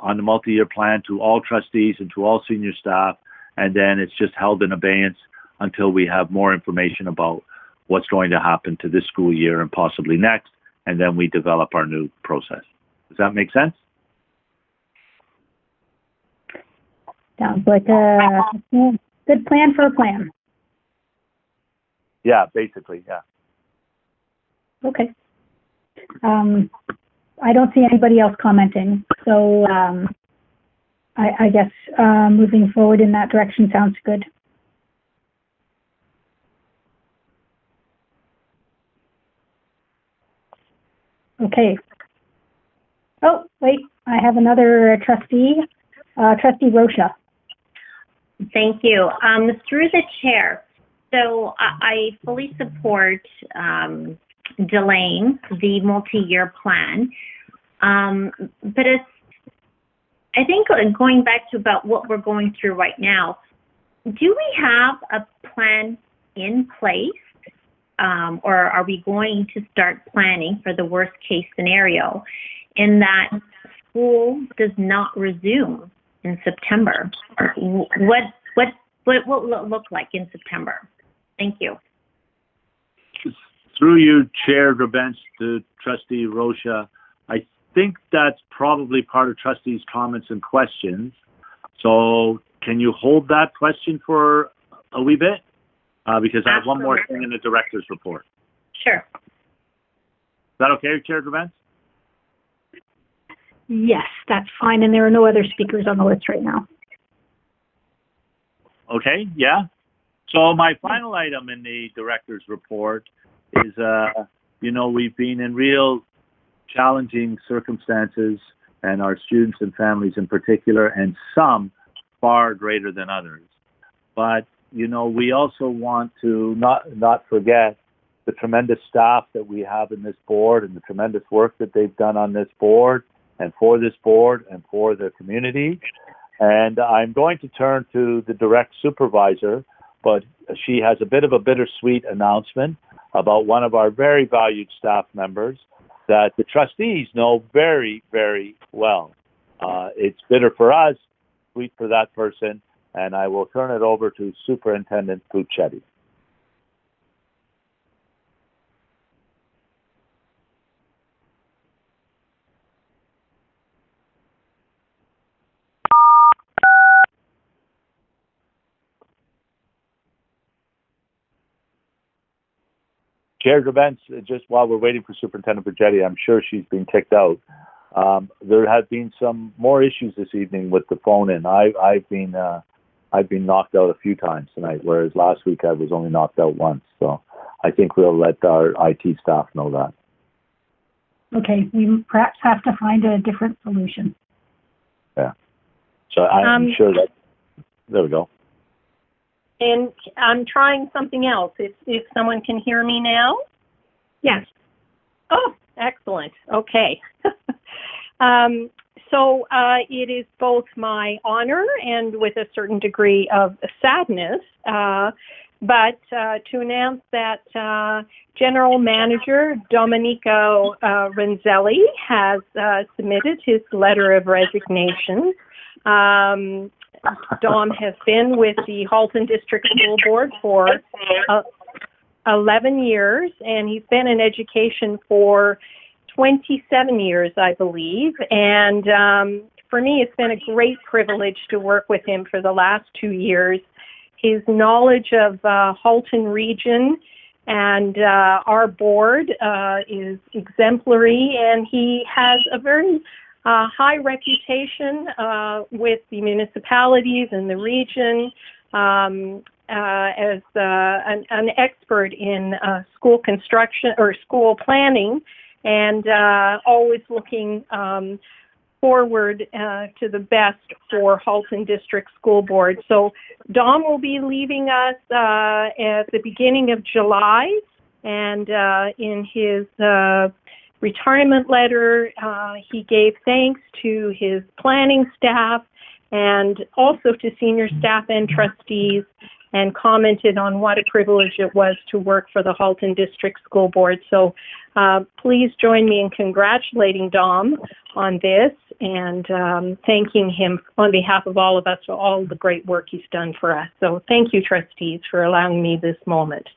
on the multi-year plan to all trustees and to all senior staff, and then it's just held in abeyance until we have more information about what's going to happen to this school year and possibly next, and then we develop our new process. Does that make sense? Sounds like a good plan for a plan. Yeah, basically, yeah. Okay. I don't see anybody else commenting, so I guess moving forward in that direction sounds good. Okay. Oh, wait, I have another trustee, Trustee Rocha. Thank you. Through the chair, So I fully support delaying the multi-year plan. But I think going back to about what we're going through right now, do we have a plan in place, or are we going to start planning for the worst case scenario in that school does not resume in September? What will it look like in September? Thank you. Through you, Chair Grabens, to Trustee Rocha, I think that's probably part of Trustee's comments and questions. So can you hold that question for a wee bit? Because I have one more thing in the director's report. Sure. Is that okay, Chair Grabens? Yes, that's fine. And there are no other speakers on the list right now. Okay, yeah. So my final item in the director's report is, we've been in real challenging circumstances, and our students and families in particular, and some far greater than others. But, we also want to not forget the tremendous staff that we have in this board and the tremendous work that they've done on this board and for this board and for the community. And I'm going to turn to the direct supervisor, but she has a bit of a bittersweet announcement about one of our very valued staff members that the trustees know very, very well. It's bitter for us, sweet for that person, and I will turn it over to Superintendent Puccetti. Chair Grabens, just while we're waiting for Superintendent Puccetti, I'm sure she's been kicked out. There have been some more issues this evening with the phone in. I've been knocked out a few times tonight, whereas last week I was only knocked out once. So I think we'll let our IT staff know that. Okay, we perhaps have to find a different solution. Yeah. So I'm sure that, there we go. And I'm trying something else. If someone can hear me now? Yes. Oh, excellent. Okay. So it is both my honor and with a certain degree of sadness, but to announce that General Manager Domenico Renzelli has submitted his letter of resignation. Dom has been with the Halton District School Board for 11 years, and he's been in education for 27 years, I believe. And for me, it's been a great privilege to work with him for the last 2 years. His knowledge of Halton region and our board is exemplary, and he has a very high reputation with the municipalities and the region as an expert in school construction or school planning, and always looking forward to the best for Halton District School Board. So Dom will be leaving us at the beginning of July, and in his retirement letter, he gave thanks to his planning staff and also to senior staff and trustees, and commented on what a privilege it was to work for the Halton District School Board. So please join me in congratulating Dom on this and thanking him on behalf of all of us for all the great work he's done for us. So thank you, trustees, for allowing me this moment.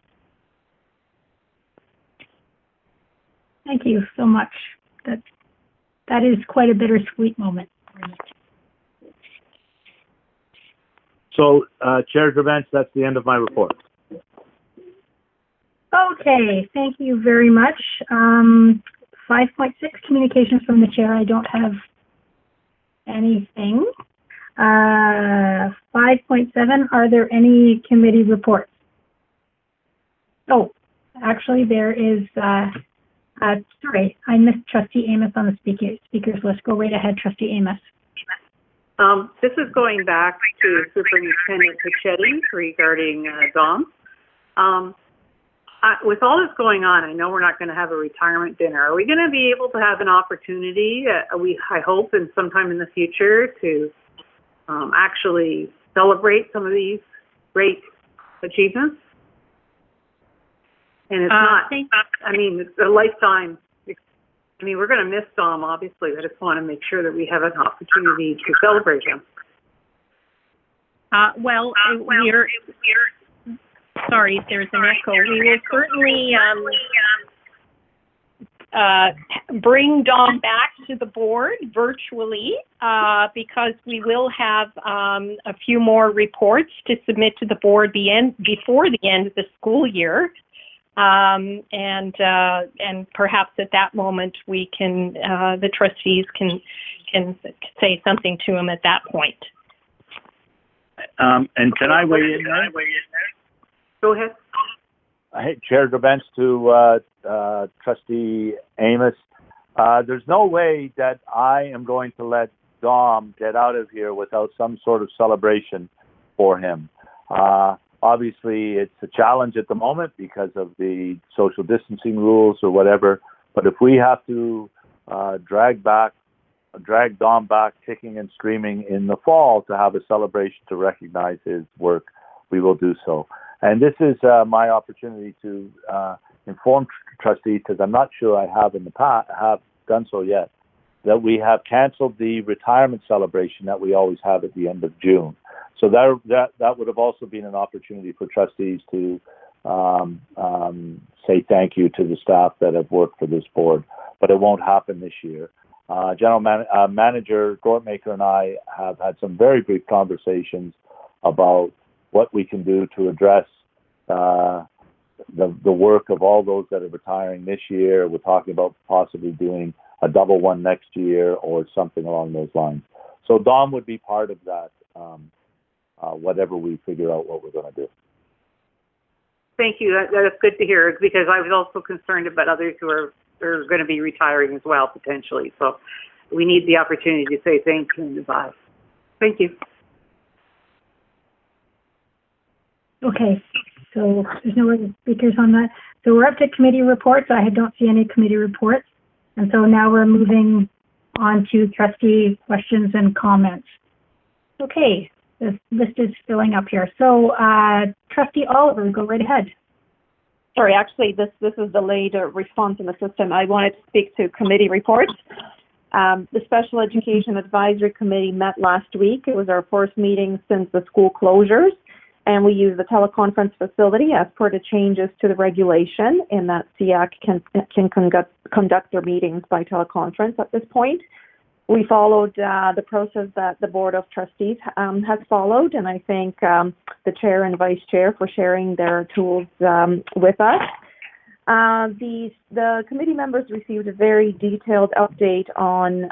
Thank you so much. That is quite a bittersweet moment. So, Chair Grabens, that's the end of my report. Okay, thank you very much. 5.6, communications from the chair. I don't have anything. 5.7, are there any committee reports? Oh, actually there is, sorry, I missed Trustee Amos on the speakers list. Go right ahead, Trustee Amos. This is going back to Superintendent Puccetti regarding Dom. With all this going on, I know we're not going to have a retirement dinner. Are we going to be able to have an opportunity, I hope, and sometime in the future to actually celebrate some of these great achievements? And it's it's a lifetime. I mean, we're going to miss Dom, obviously. I just want to make sure that we have an opportunity to celebrate him. We're sorry if there's an echo. We will certainly bring Dom back to the board virtually because we will have a few more reports to submit to the board before the end of the school year. And perhaps at that moment we can, the trustees can say something to him at that point. And can I weigh in there? Go ahead. Hey, Chair Drabens to Trustee Amos. There's no way that I am going to let Dom get out of here without some sort of celebration for him. Obviously, it's a challenge at the moment because of the social distancing rules or whatever. But if we have to drag Dom back kicking and screaming in the fall to have a celebration to recognize his work, we will do so. And this is my opportunity to inform trustees, because I'm not sure I have in the past have done so yet, that we have canceled the retirement celebration that we always have at the end of June. So that would have also been an opportunity for trustees to say thank you to the staff that have worked for this board, but it won't happen this year. General Manager Gortmaker and I have had some very brief conversations about what we can do to address the work of all those that are retiring this year. We're talking about possibly doing a double one next year or something along those lines. So Dom would be part of that, whatever we figure out what we're going to do. Thank you. That's good to hear, because I was also concerned about others who are going to be retiring as well, potentially. So we need the opportunity to say thank you and goodbye. Thank you. Okay, so there's no other speakers on that. So we're up to committee reports. I don't see any committee reports. And so now we're moving on to trustee questions and comments. Okay, this list is filling up here. So Trustee Oliver, go right ahead. Sorry, actually, this is delayed response in the system. I wanted to speak to committee reports. The Special Education Advisory Committee met last week. It was our first meeting since the school closures, and we used the teleconference facility as per the changes to the regulation, in that SEAC can conduct their meetings by teleconference at this point. We followed the process that the Board of Trustees has followed, and I thank the Chair and Vice Chair for sharing their tools with us. The committee members received a very detailed update on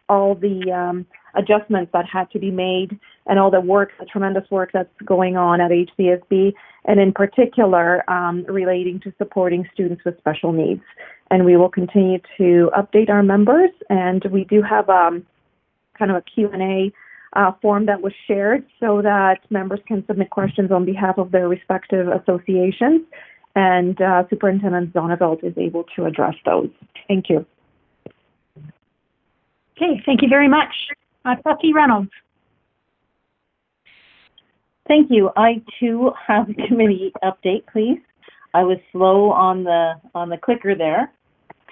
all the adjustments that had to be made and all the work, the tremendous work that's going on at HCSB, and in particular relating to supporting students with special needs. And we will continue to update our members, and we do have kind of a Q&A form that was shared so that members can submit questions on behalf of their respective associations, and Superintendent Zonneveld is able to address those. Thank you. Okay, thank you very much. Trustee Reynolds. Thank you. I too have a committee update, please. I was slow on the clicker there.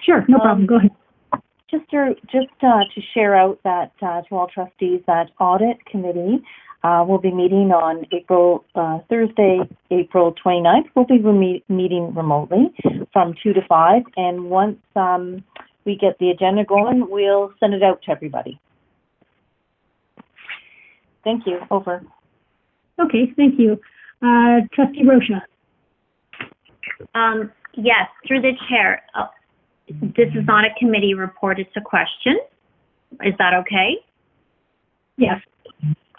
Sure, no problem. Go ahead. Just to share out that to all trustees, that audit committee will be meeting on Thursday, April 29th. We'll be meeting remotely from 2 to 5, and once we get the agenda going, we'll send it out to everybody. Thank you. Over. Okay, thank you. Trustee Rocha. Yes, through the chair. This is not a committee report, it's a question. Is that okay? Yes.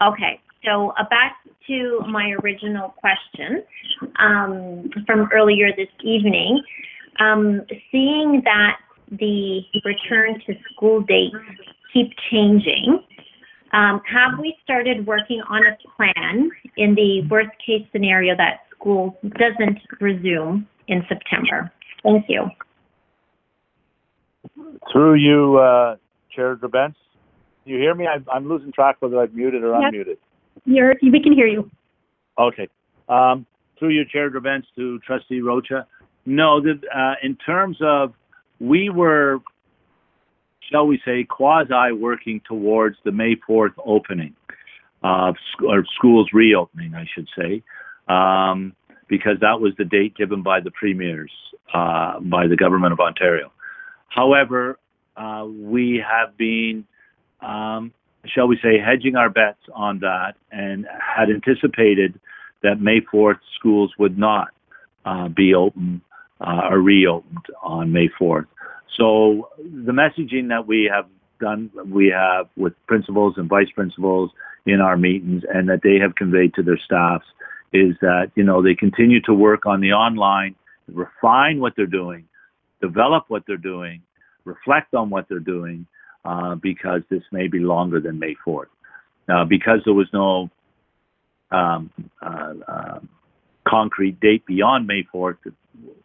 Okay, so back to my original question from earlier this evening. Seeing that the return to school dates keep changing, have we started working on a plan in the worst case scenario that school doesn't resume in September? Thank you. Through you, Chair Drabens. You hear me? I'm losing track whether I've muted or unmuted. We can hear you. Okay. Through you, Chair Drabens, to Trustee Rocha. No, in terms of, we were, shall we say, quasi working towards the May 4th opening of schools reopening, I should say, because that was the date given by the premiers, by the Government of Ontario. However, we have been, shall we say, hedging our bets on that and had anticipated that May 4th schools would not be open or reopened on May 4th. So the messaging that we have done, we have with principals and vice principals in our meetings, and that they have conveyed to their staffs, is that, you know, they continue to work on the online, refine what they're doing, develop what they're doing, reflect on what they're doing, because this may be longer than May 4th. Because there was no concrete date beyond May 4th,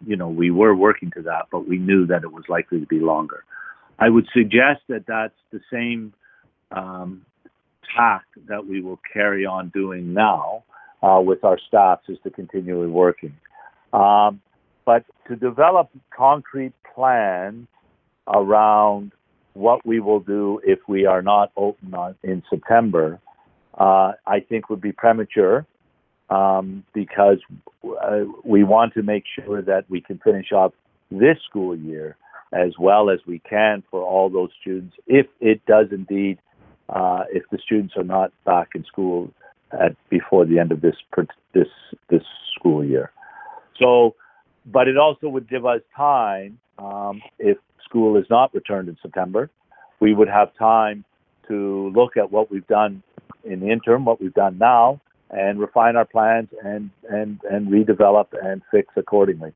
you know, we were working to that, but we knew that it was likely to be longer. I would suggest that that's the same task that we will carry on doing now with our staffs, is to continually working. But to develop concrete plans around what we will do if we are not open in September, I think would be premature, because we want to make sure that we can finish off this school year as well as we can for all those students, if it does indeed, if the students are not back in school before the end of this school year. So, but it also would give us time, if school is not returned in September, we would have time to look at what we've done in the interim, what we've done now, and refine our plans and redevelop and fix accordingly.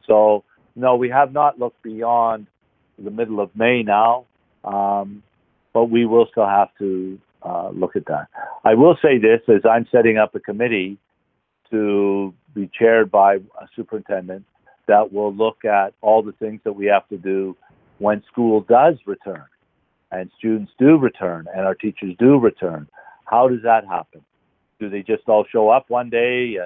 So, no, we have not looked beyond the middle of May now, but we will still have to look at that. I will say this, as I'm setting up a committee to be chaired by a superintendent that will look at all the things that we have to do when school does return and students do return and our teachers do return. How does that happen? Do they just all show up one day?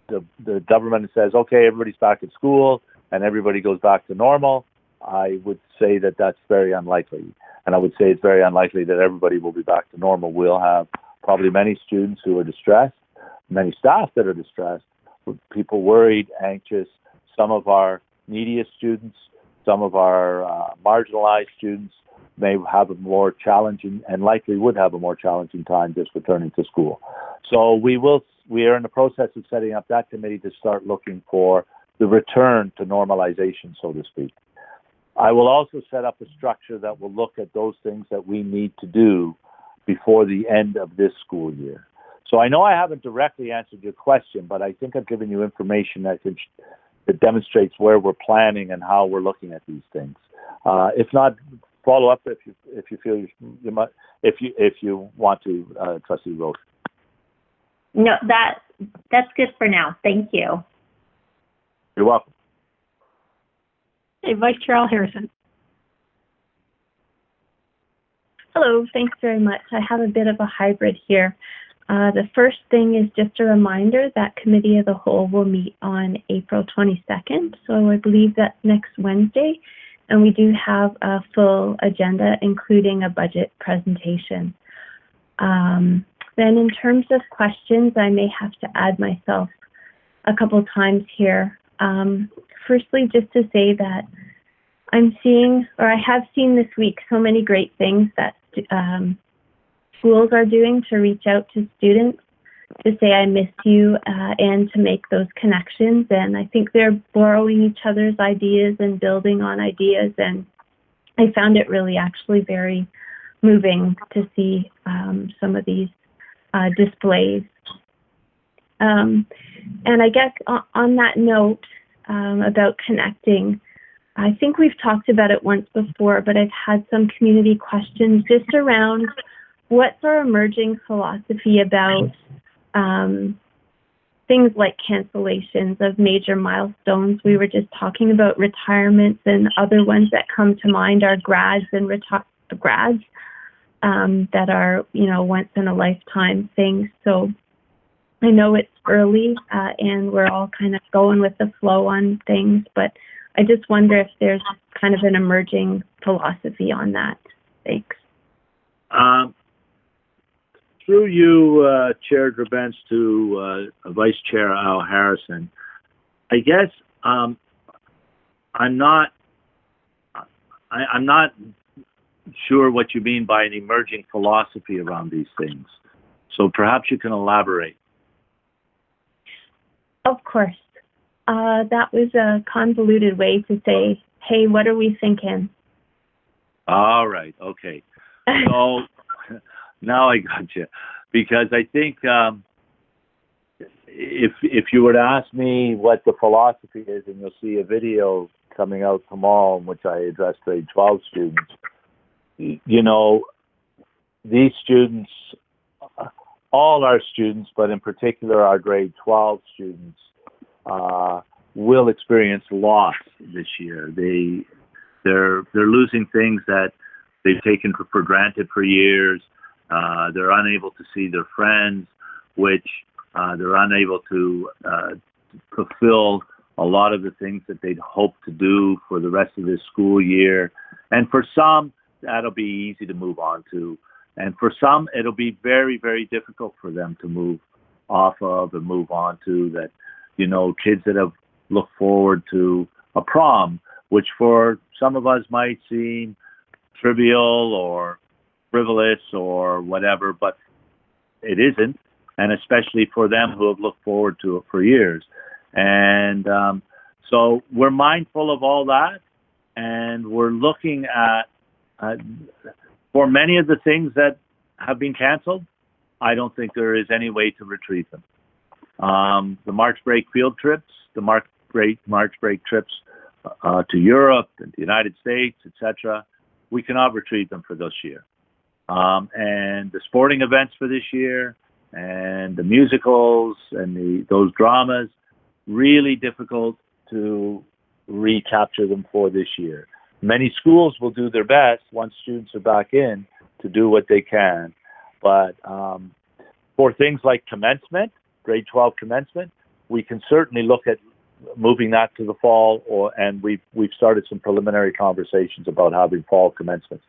The government says, okay, everybody's back at school and everybody goes back to normal. I would say that that's very unlikely. And I would say it's very unlikely that everybody will be back to normal. We'll have probably many students who are distressed, many staff that are distressed, people worried, anxious, some of our neediest students, some of our marginalized students may have a more challenging, and likely would have a more challenging time just returning to school. So we are in the process of setting up that committee to start looking for the return to normalization, so to speak. I will also set up a structure that will look at those things that we need to do before the end of this school year. So I know I haven't directly answered your question, but I think I've given you information that demonstrates where we're planning and how we're looking at these things. If not, follow up if you feel you might, if you want to, Trustee Roche. No, that's good for now. Thank you. You're welcome. Hey, Vice Chair Al Harrison. Hello, thanks very much. I have a bit of a hybrid here. The first thing is just a reminder that Committee of the Whole will meet on April 22nd. So I believe that's next Wednesday. And we do have a full agenda, including a budget presentation. Then in terms of questions, I may have to add myself a couple times here. Firstly, just to say that I'm seeing, or I have seen this week, so many great things that schools are doing to reach out to students, to say I miss you, and to make those connections. And I think they're borrowing each other's ideas and building on ideas. And I found it really actually very moving to see some of these displays. And I guess on that note, about connecting, I think we've talked about it once before, but I've had some community questions just around what's our emerging philosophy about things like cancellations of major milestones. We were just talking about retirements, and other ones that come to mind are grads and grads that are, you know, once in a lifetime things. So I know it's early and we're all kind of going with the flow on things, but I just wonder if there's kind of an emerging philosophy on that. Thanks. Through you, Chair Drabens, to Vice Chair Al Harrison, I guess I'm not sure what you mean by an emerging philosophy around these things. So perhaps you can elaborate. Of course. That was a convoluted way to say, hey, what are we thinking? All right. Okay. So now I got you. Because I think if you were to ask me what the philosophy is, and you'll see a video coming out tomorrow in which I address grade 12 students, you know, these students, all our students, but in particular our grade 12 students, will experience loss this year. They're losing things that they've taken for granted for years. They're unable to see their friends, which they're unable to fulfill a lot of the things that they'd hoped to do for the rest of this school year. And for some, that'll be easy to move on to. And for some, it'll be very, very difficult for them to move off of and move on to. That, you know, kids that have looked forward to a prom, which for some of us might seem trivial or frivolous or whatever, but it isn't. And especially for them who have looked forward to it for years. And so we're mindful of all that. And we're looking at, for many of the things that have been canceled, I don't think there is any way to retrieve them. The March break field trips, the March break trips to Europe and the United States, etc., we cannot retrieve them for this year. And the sporting events for this year and the musicals and those dramas, really difficult to recapture them for this year. Many schools will do their best once students are back in to do what they can. But for things like commencement, grade 12 commencement, we can certainly look at moving that to the fall, and we've started some preliminary conversations about having fall commencements.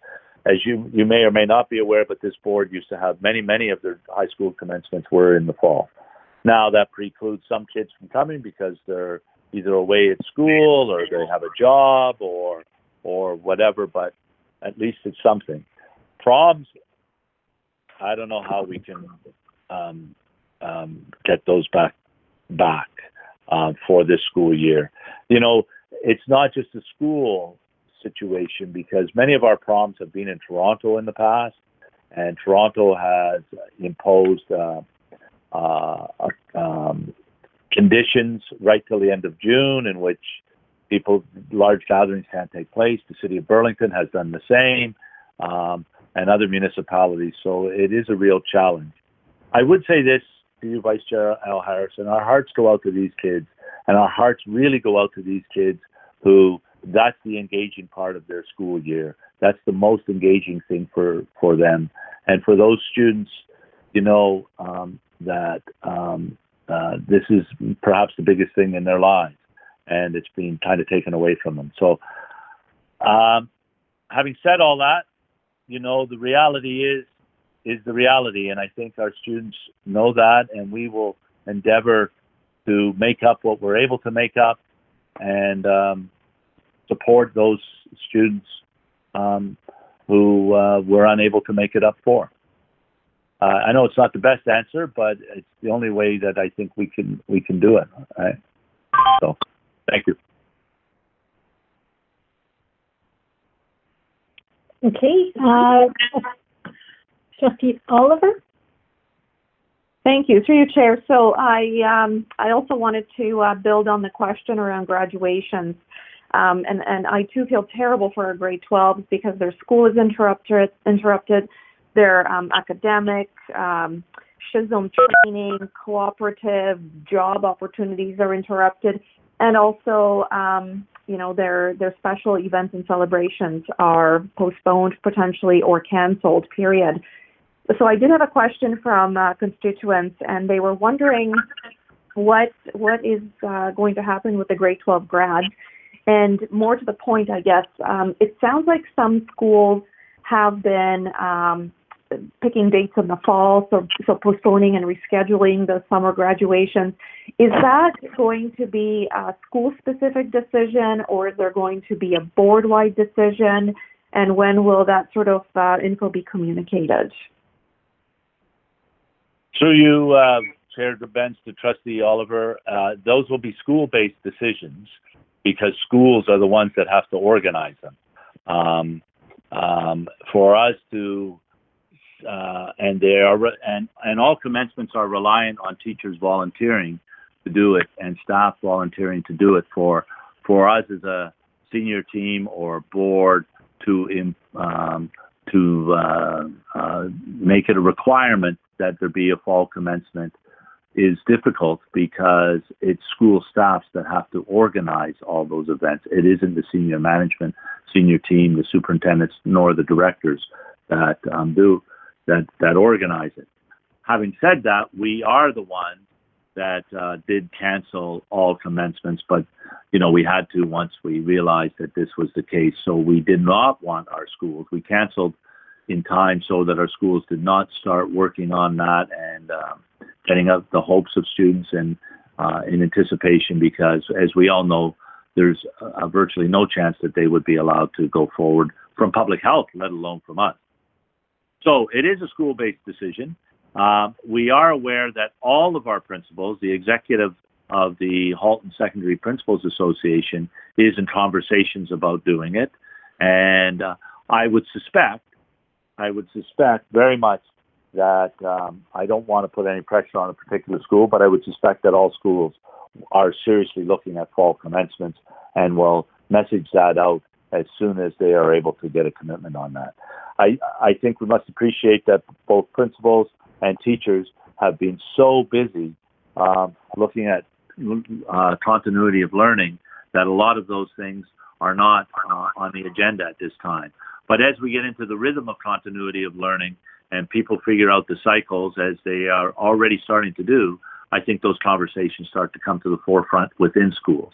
As you may or may not be aware, but this board used to have many of their high school commencements were in the fall. Now that precludes some kids from coming because they're either away at school or they have a job or whatever, but at least it's something. Proms, I don't know how we can get those back for this school year. You know, it's not just a school situation, because many of our proms have been in Toronto in the past, and Toronto has imposed conditions right till the end of June in which large gatherings can't take place. The city of Burlington has done the same, and other municipalities. So it is a real challenge. I would say this to you, Vice Chair Al Harrison, our hearts go out to these kids, and our hearts really go out to these kids who, that's the engaging part of their school year. That's the most engaging thing for them. And for those students, you know, that this is perhaps the biggest thing in their lives, and it's being kind of taken away from them. So having said all that, you know, the reality is the reality, and I think our students know that, and we will endeavor to make up what we're able to make up and support those students who were unable to make it up for. I know it's not the best answer, but it's the only way that I think we can do it. Right? So, thank you. Okay, Trustee Oliver. Thank you, through you, Chair. So I also wanted to build on the question around graduations. And I too feel terrible for our grade 12s because their school is interrupted, their academic SHISM training, cooperative job opportunities are interrupted, and also, their special events and celebrations are postponed potentially or canceled, period. So I did have a question from constituents, and they were wondering what is going to happen with the grade 12 grads. And more to the point, I guess, it sounds like some schools have been picking dates in the fall, so postponing and rescheduling the summer graduations. Is that going to be a school-specific decision, or is there going to be a board-wide decision? And when will that sort of info be communicated? Through you, Chair Benz, to Trustee Oliver, those will be school-based decisions because schools are the ones that have to organize them. For us to and all commencements are reliant on teachers volunteering to do it and staff volunteering to do it. For us as a senior team or board to make it a requirement that there be a fall commencement is difficult because it's school staffs that have to organize all those events. It isn't the senior management, senior team, the superintendents, nor the directors that that organize it. Having said that, we are the ones that did cancel all commencements, but we had to once we realized that this was the case. So we did not want our schools. We canceled in time so that our schools did not start working on that and getting up the hopes of students and in anticipation, because as we all know, there's virtually no chance that they would be allowed to go forward from public health, let alone from us. So it is a school-based decision. We are aware that all of our principals, the executive of the Halton Secondary Principals Association, is in conversations about doing it. And I would suspect very much that I don't want to put any pressure on a particular school, but I would suspect that all schools are seriously looking at fall commencements and will message that out as soon as they are able to get a commitment on that. I think we must appreciate that both principals and teachers have been so busy looking at continuity of learning that a lot of those things are not on the agenda at this time. But as we get into the rhythm of continuity of learning and people figure out the cycles as they are already starting to do, I think those conversations start to come to the forefront within schools.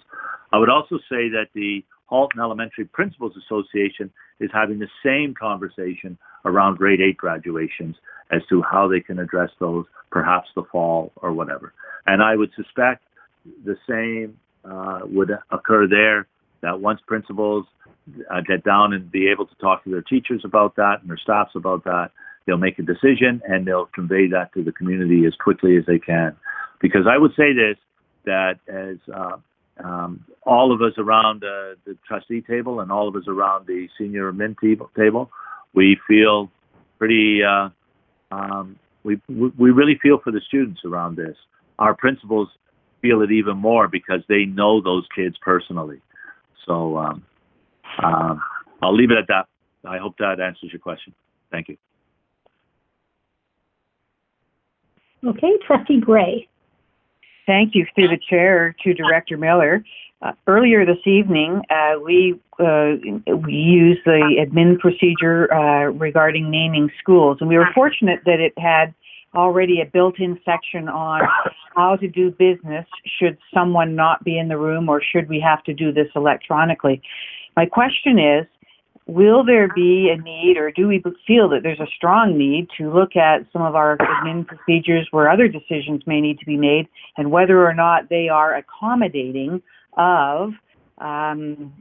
I would also say that the Halton Elementary Principals Association is having the same conversation around grade 8 graduations as to how they can address those, perhaps the fall or whatever. And I would suspect the same would occur there, that once principals get down and be able to talk to their teachers about that and their staffs about that, they'll make a decision and they'll convey that to the community as quickly as they can. Because I would say this, that as all of us around the trustee table and all of us around the senior admin table, we feel pretty, we really feel for the students around this. Our principals feel it even more because they know those kids personally. So I'll leave it at that. I hope that answers your question. Thank you. Okay, Trustee Gray. Thank you, through the chair, to Director Miller. Earlier this evening, we used the admin procedure regarding naming schools, and we were fortunate that it had already a built-in section on how to do business should someone not be in the room or should we have to do this electronically. My question is, will there be a need, or do we feel that there's a strong need to look at some of our admin procedures where other decisions may need to be made and whether or not they are accommodating of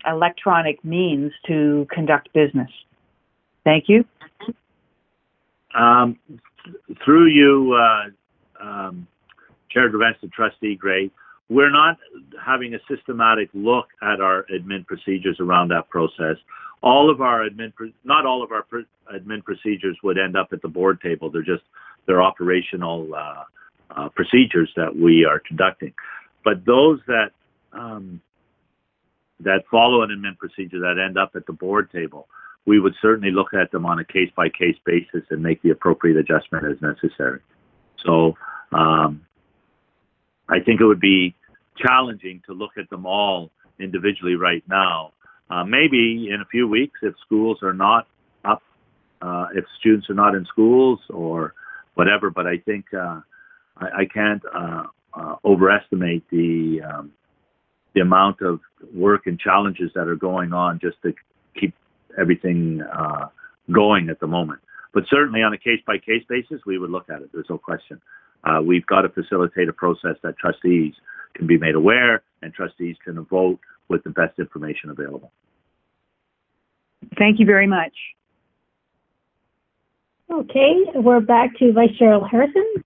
electronic means to conduct business? Thank you. Through you, Chair Defense and Trustee Gray, we're not having a systematic look at our admin procedures around that process. Not all of our admin procedures would end up at the board table. They're operational procedures that we are conducting. But those that follow an admin procedure that end up at the board table, we would certainly look at them on a case-by-case basis and make the appropriate adjustment as necessary. So I think it would be challenging to look at them all individually right now. Maybe in a few weeks, if schools are not up, if students are not in schools or whatever, but I think I can't overestimate the amount of work and challenges that are going on just to keep everything going at the moment. But certainly on a case-by-case basis, we would look at it. There's no question. We've got to facilitate a process that trustees can be made aware and trustees can vote with the best information available. Thank you very much. Okay, we're back to Vice Chair Harrison.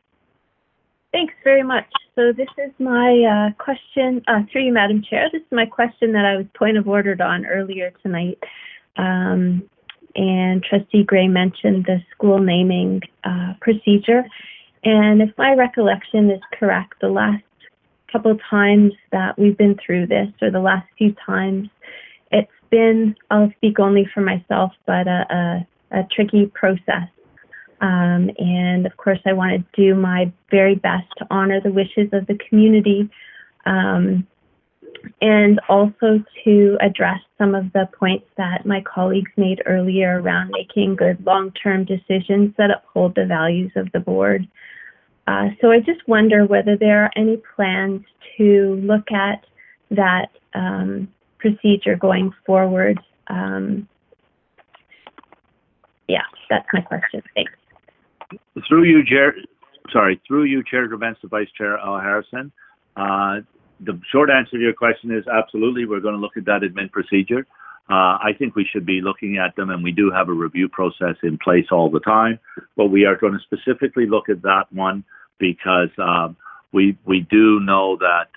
Thanks very much. So this is my question, through you, Madam Chair. This is my question that I was point of ordered on earlier tonight. And Trustee Gray mentioned the school naming procedure. And if my recollection is correct, the last couple times that we've been through this, or the last few times, it's been, I'll speak only for myself, but a tricky process. And of course, I want to do my very best to honor the wishes of the community, and also to address some of the points that my colleagues made earlier around making good long-term decisions that uphold the values of the board. So I just wonder whether there are any plans to look at that procedure going forward. Yeah, that's my question. Thanks. Through you, Chair Events to Vice Chair Harrison. The short answer to your question is absolutely. We're going to look at that admin procedure. I think we should be looking at them, and we do have a review process in place all the time. But we are going to specifically look at that one because we do know that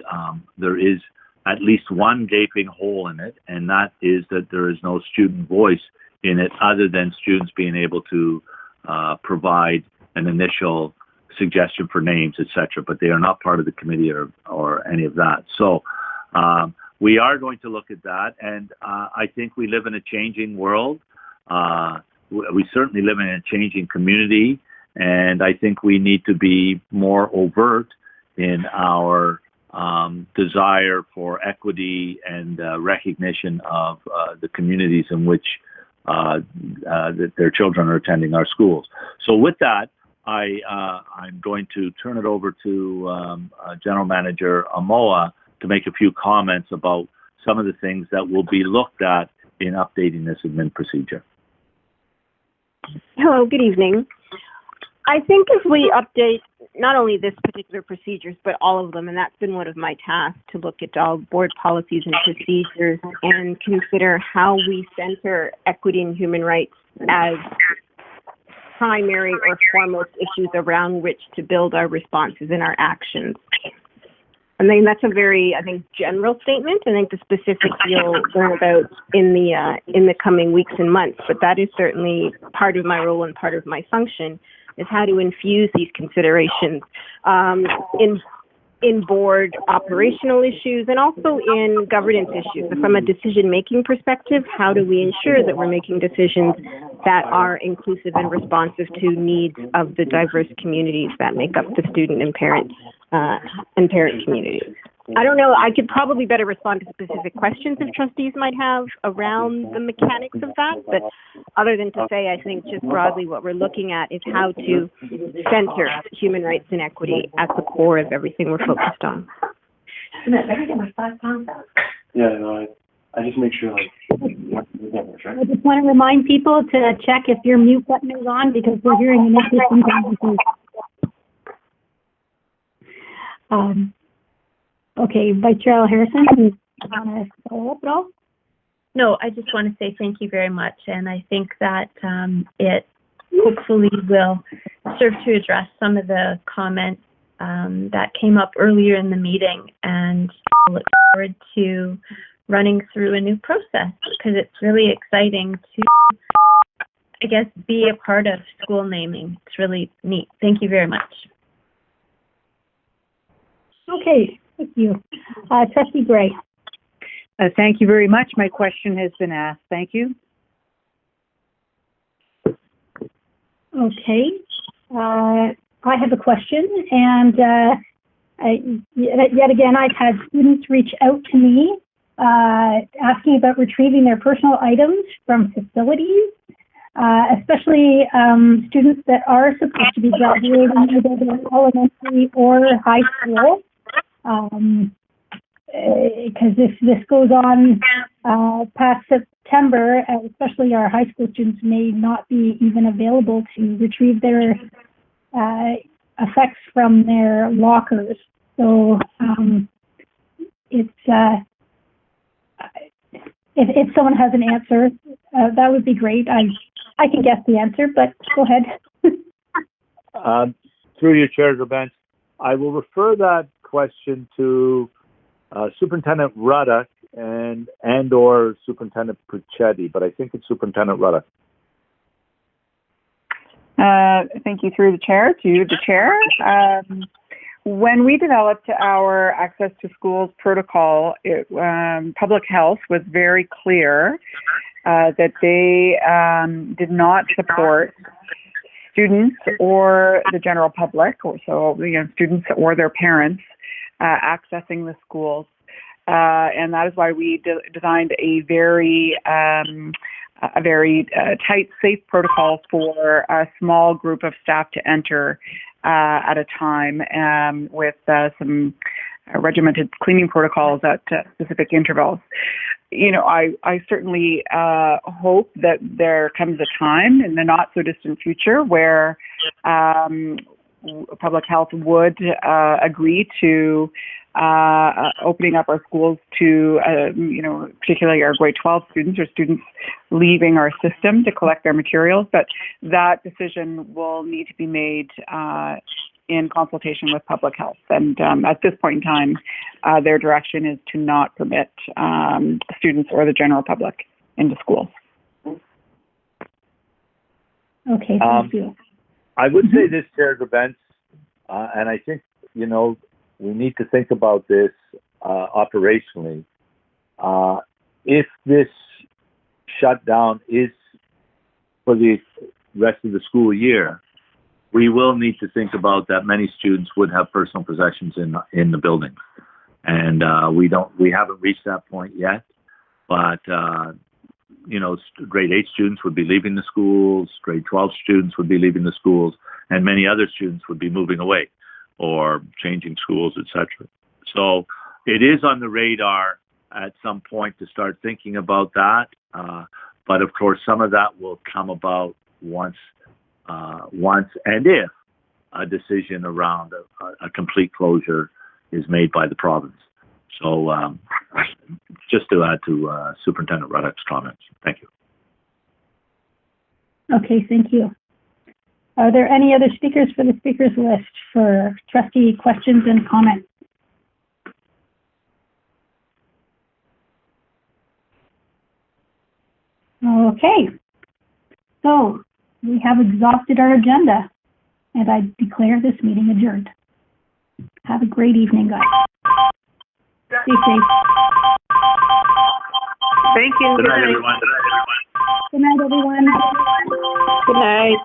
there is at least one gaping hole in it, and that is that there is no student voice in it other than students being able to provide an initial suggestion for names, etc., but they are not part of the committee or any of that. So we are going to look at that, and I think we live in a changing world. We certainly live in a changing community, and I think we need to be more overt in our desire for equity and recognition of the communities in which that their children are attending our schools. So with that, I'm going to turn it over to General Manager Amoa to make a few comments about some of the things that will be looked at in updating this admin procedure. Hello, good evening. I think if we update not only this particular procedures, but all of them, and that's been one of my tasks, to look at all board policies and procedures and consider how we center equity and human rights as primary or foremost issues around which to build our responses and our actions. I mean, that's a very, I think, general statement. I think the specifics you'll learn about in the coming weeks and months, but that is certainly part of my role and part of my function, is how to infuse these considerations in board operational issues and also in governance issues. So from a decision-making perspective, how do we ensure that we're making decisions that are inclusive and responsive to needs of the diverse communities that make up the student and parent communities? I don't know, I could probably better respond to specific questions if trustees might have around the mechanics of that, but other than to say, I think just broadly what we're looking at is how to center human rights and equity at the core of everything we're focused on. Yeah, no, I just make sure, like, I just want to remind people to check if your mute button is on because we're hearing an interesting conversation. Okay, Vice Chair Harrison, do you want to follow up at all? No, I just want to say thank you very much, and I think that it hopefully will serve to address some of the comments that came up earlier in the meeting, and I look forward to running through a new process because it's really exciting to, I guess, be a part of school naming. It's really neat. Thank you very much. Okay. Thank you. Trustee Gray. Thank you very much. My question has been asked. Thank you. Okay. I I have a question, and yet again, I've had students reach out to me asking about retrieving their personal items from facilities, especially students that are supposed to be graduating either their elementary or high school. Because if this goes on past September, especially our high school students may not be even available to retrieve their effects from their lockers. So it's if someone has an answer, that would be great. I can guess the answer, but go ahead. Through your chair, Bench, I will refer that question to Superintendent Ruddock and or Superintendent Puccetti, but I think it's Superintendent Ruddock. Thank you, through the chair, to the chair. When we developed our Access to Schools protocol, public health was very clear that they did not support students or the general public, or so students or their parents accessing the schools, and that is why we designed a very tight, safe protocol for a small group of staff to enter at a time, with some regimented cleaning protocols at specific intervals. I certainly hope that there comes a time in the not so distant future where public health would agree to opening up our schools to, particularly our grade 12 students or students leaving our system to collect their materials. But that decision will need to be made in consultation with public health. And at this point in time, their direction is to not permit students or the general public into schools. Okay, thank you. I would say this, Chair Gabentz, and I think, we need to think about this operationally. If this shutdown is for the rest of the school year, we will need to think about that many students would have personal possessions in the building. And we haven't reached that point yet, but grade 8 students would be leaving the schools, grade 12 students would be leaving the schools, and many other students would be moving away or changing schools, etc. So it is on the radar at some point to start thinking about that. But of course, some of that will come about once and if a decision around a complete closure is made by the province. So just to add to Superintendent Ruddock's comments. Thank you. Okay, thank you. Are there any other speakers for the speakers list for trustee questions and comments? Okay, so we have exhausted our agenda, and I declare this meeting adjourned. Have a great evening, guys. Stay safe. Thank you. Good night, everyone. Good night, everyone. Good night.